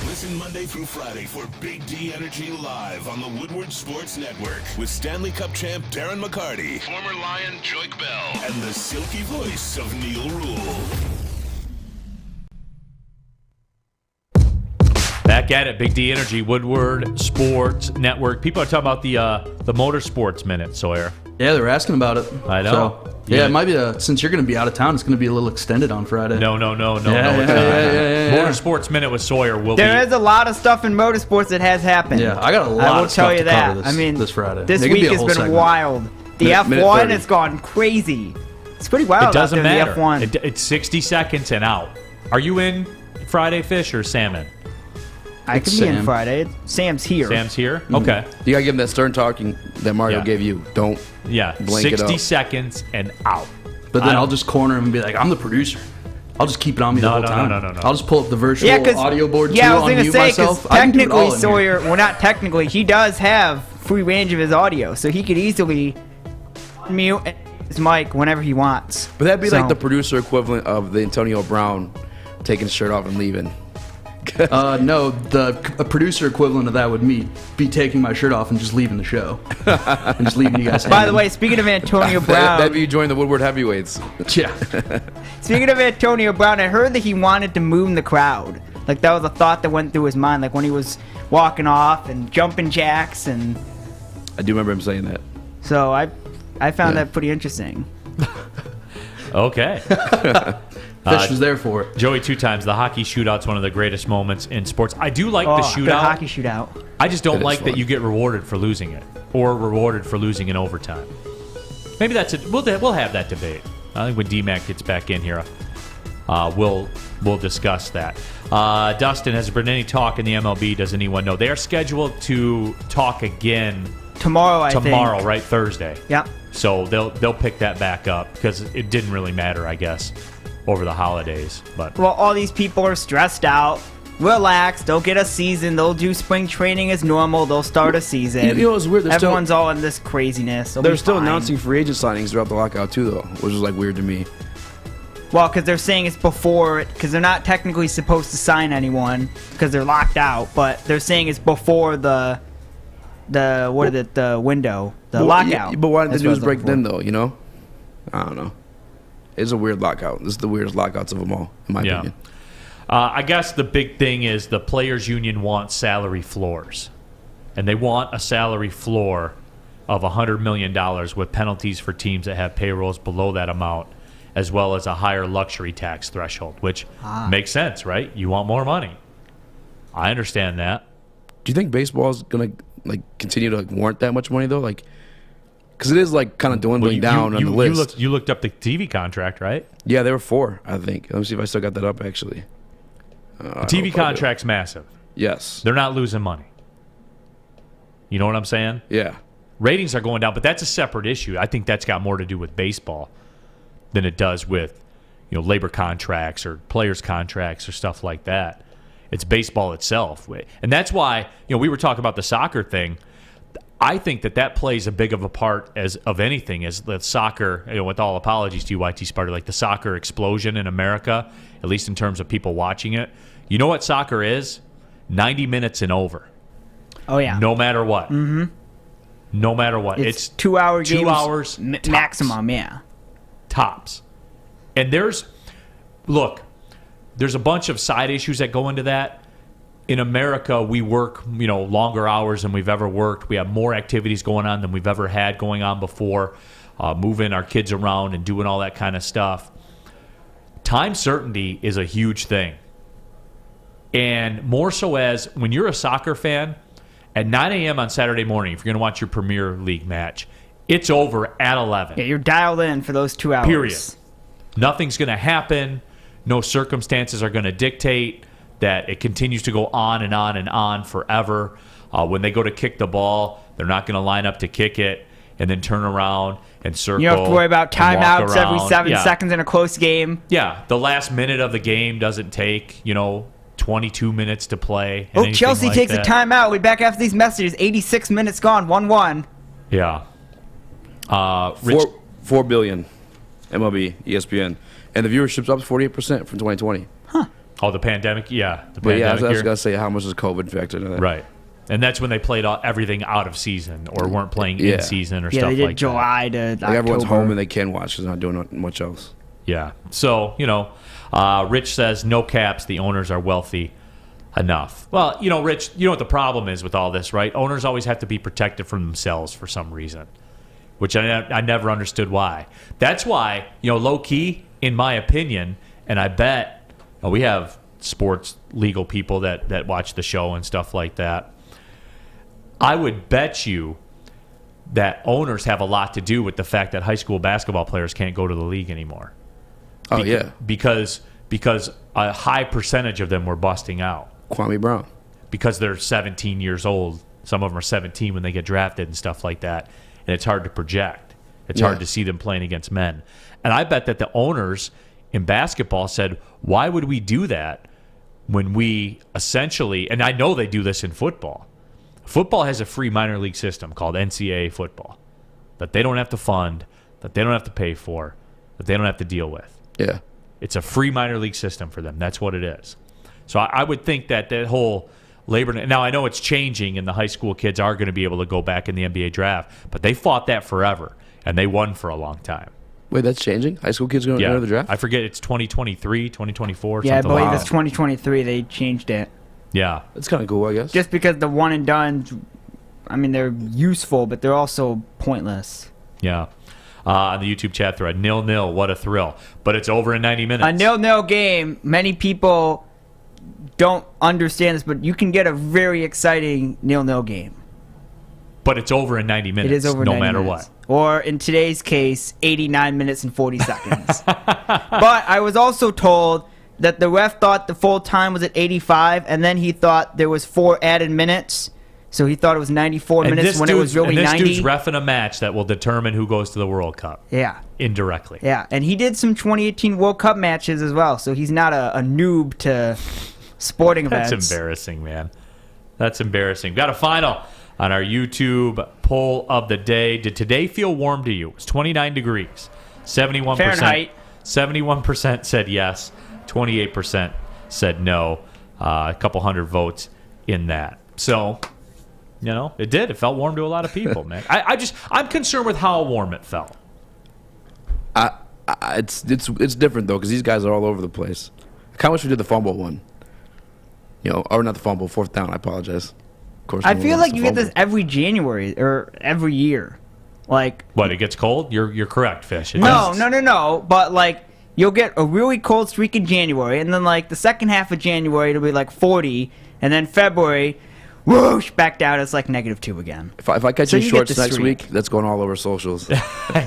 Listen Monday through Friday for Big D Energy Live on the Woodward Sports Network with Stanley Cup champ Darren McCarty, former Lion Joik Bell, and the silky voice of Neil Rule. Back at it, Big D Energy, Woodward Sports Network. People are talking about the Motorsports Minute, Sawyer. Yeah, they were asking about it. I know. So, yeah, it might be since you're going to be out of town, it's going to be a little extended on Friday. No, it's not. Yeah. Motorsports Minute with Sawyer will be. There is a lot of stuff in motorsports that has happened. Yeah, I got a lot of stuff to cover this Friday. This week has been wild. The F1 has gone crazy. It's pretty wild. It doesn't matter. The F1. It's 60 seconds and out. Are you in Friday, Fish, or Salmon? I could be in Friday. Sam's here. Sam's here? Okay. You got to give him that stern talking that Mario gave you. Don't blank it up. 60 seconds and out. But then I'll just corner him and be like, I'm the producer. I'll just keep it on me the whole time. No. I'll just pull up the virtual audio board too, I was going to say, myself. Technically, Sawyer, well, not technically, he does have free range of his audio, so he could easily mute his mic whenever he wants. But that'd be like the producer equivalent of the Antonio Brown taking his shirt off and leaving. No, a producer equivalent of that would be taking my shirt off and just leaving the show. And just leaving you guys hanging. By the way, speaking of Antonio Brown... That'd be you join the Woodward Heavyweights. Yeah. Speaking of Antonio Brown, I heard that he wanted to moon the crowd. Like, that was a thought that went through his mind, like when he was walking off and jumping jacks and... I do remember him saying that. So I found that pretty interesting. Okay. Fish was there for it. Joey, 2 times. The hockey shootout's one of the greatest moments in sports. I do like the shootout. The hockey shootout. I just don't like that you get rewarded for losing it or rewarded for losing in overtime. Maybe that's it. We'll have that debate. I think when DMAC gets back in here, we'll discuss that. Dustin, has there been any talk in the MLB? Does anyone know? They are scheduled to talk again tomorrow, I think. Tomorrow, right? Thursday. Yep. So they'll pick that back up because it didn't really matter, I guess, over the holidays. But well, all these people are stressed out. Relax. They'll get a season. They'll do spring training as normal. They'll start a season. You know, it's weird. Everyone's all in this craziness. They're still announcing free agent signings throughout the lockout too, though, which is like weird to me. Well, because they're saying it's before, because they're not technically supposed to sign anyone because they're locked out, but they're saying it's before the window, lockout. Yeah, but why did the news break then, though? You know, I don't know. It's a weird lockout. This is the weirdest lockouts of them all, in my opinion. I guess the big thing is the players' union wants salary floors, and they want a salary floor of $100 million with penalties for teams that have payrolls below that amount, as well as a higher luxury tax threshold, which makes sense, right? You want more money. I understand that. Do you think baseball is going to continue to warrant that much money, though? Because it is kind of dwindling down on the list. You looked up the TV contract, right? Yeah, there were 4, I think. Let me see if I still got that up, actually. The TV contract's massive. Yes. They're not losing money. You know what I'm saying? Yeah. Ratings are going down, but that's a separate issue. I think that's got more to do with baseball than it does with, labor contracts or players' contracts or stuff like that. It's baseball itself. And that's why, we were talking about the soccer thing. I think that plays a big of a part of anything as the soccer, with all apologies to you, YT Sparta, like the soccer explosion in America, at least in terms of people watching it. You know what soccer is? 90 minutes and over. Oh, yeah. No matter what. Mm-hmm. No matter what. It's 2 hour games. 2 hours maximum, yeah. Tops. And there's a bunch of side issues that go into that. In America, we work, longer hours than we've ever worked. We have more activities going on than we've ever had going on before, moving our kids around and doing all that kind of stuff. Time certainty is a huge thing. And more so as when you're a soccer fan, at 9 a.m. on Saturday morning, if you're going to watch your Premier League match, it's over at 11. Yeah, you're dialed in for those 2 hours. Period. Nothing's going to happen. No circumstances are going to dictate that it continues to go on and on and on forever. When they go to kick the ball, they're not going to line up to kick it and then turn around and circle. You don't have to worry about timeouts every 7 seconds in a close game. Yeah, the last minute of the game doesn't take, 22 minutes to play. Oh, Chelsea takes a timeout. We'll be back after these messages. 86 minutes gone, 1-1. Yeah. 4 billion, MLB, ESPN. And the viewership's up 48% from 2020. Huh. Oh, the pandemic? Yeah. I was going to say, how much is COVID factored into that? Right. And that's when they played everything out of season or weren't playing in season or stuff like that. Yeah, they did July to October. Everyone's home and they can watch because they're not doing much else. Yeah. So, Rich says, no caps, the owners are wealthy enough. Well, Rich, you know what the problem is with all this, right? Owners always have to be protected from themselves for some reason, which I never understood why. That's why, low-key, in my opinion, and I bet we have sports legal people that watch the show and stuff like that. I would bet you that owners have a lot to do with the fact that high school basketball players can't go to the league anymore. Oh, yeah. Because a high percentage of them were busting out. Kwame Brown. Because they're 17 years old. Some of them are 17 when they get drafted and stuff like that. And it's hard to project. It's hard to see them playing against men. And I bet that the owners in basketball said, why would we do that when we essentially, and I know they do this in football. Football has a free minor league system called NCAA football that they don't have to fund, that they don't have to pay for, that they don't have to deal with. Yeah. It's a free minor league system for them. That's what it is. So I would think that whole labor... Now, I know it's changing, and the high school kids are going to be able to go back in the NBA draft, but they fought that forever, and they won for a long time. Wait, that's changing? High school kids going to enter the draft? I forget. It's 2023, 2024, yeah, something I believe like it's 2023. They changed it. Yeah. That's kind of cool, I guess. Just because the one and done, they're useful, but they're also pointless. Yeah. On the YouTube chat thread, 0-0, what a thrill. But it's over in 90 minutes. A 0-0 game, many people don't understand this, but you can get a very exciting 0-0 game. But it's over in 90 minutes. It is over in 90 no matter minutes. what. Or in today's case, 89 minutes and 40 seconds. But I was also told that the ref thought the full time was at 85, and then he thought there was 4 added minutes So he thought it was 94 minutes when it was really 90. And this dude's reffing a match that will determine who goes to the World Cup. Yeah. Indirectly. Yeah, and he did some 2018 World Cup matches as well, so he's not a noob to sporting events. That's embarrassing, man. That's embarrassing. Got a final on our YouTube poll of the day. Did today feel warm to you? It was 29 degrees. 71%. Fahrenheit. 71% said yes. 28% said no. A couple hundred votes in that. So, it did. It felt warm to a lot of people, man. I'm concerned with how warm it felt. It's different though because these guys are all over the place. I kind of wish we did the fumble one. Or not the fumble, fourth down. I apologize. Of course. I feel like you get this every January or every year. Like what? It gets cold. You're correct, Fish. No. But you'll get a really cold streak in January, and then the second half of January it'll be 40, and then February, whoosh, back down. It's -2 again. If I catch you in shorts next week, that's going all over socials.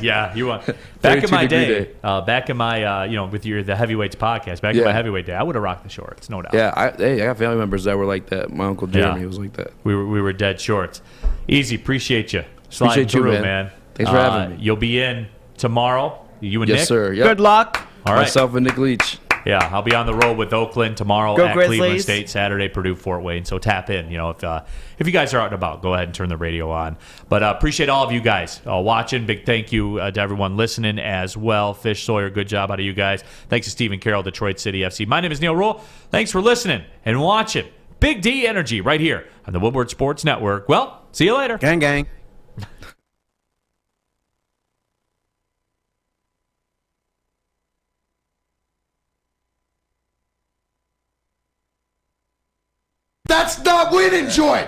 Yeah, you want. Back in my day, back in my with the Heavyweights podcast, back in my heavyweight day, I would have rocked the shorts, no doubt. Yeah, I got family members that were like that. My uncle Jeremy was like that. We were dead shorts. Easy, appreciate you. Appreciate you, man. Thanks for having me. You'll be in tomorrow. You and Nick? Yes, sir. Yep. Good luck. All right. Myself and Nick Leach. Yeah, I'll be on the road with Oakland tomorrow Go at Grizzlies. Cleveland State, Saturday, Purdue, Fort Wayne. So tap in. If you guys are out and about, go ahead and turn the radio on. But appreciate all of you guys watching. Big thank you to everyone listening as well. Fish, Sawyer, good job out of you guys. Thanks to Stephen Carroll, Detroit City FC. My name is Neil Rule. Thanks for listening and watching Big D Energy right here on the Woodward Sports Network. Well, see you later. Gang, gang. That's not winning, Joy.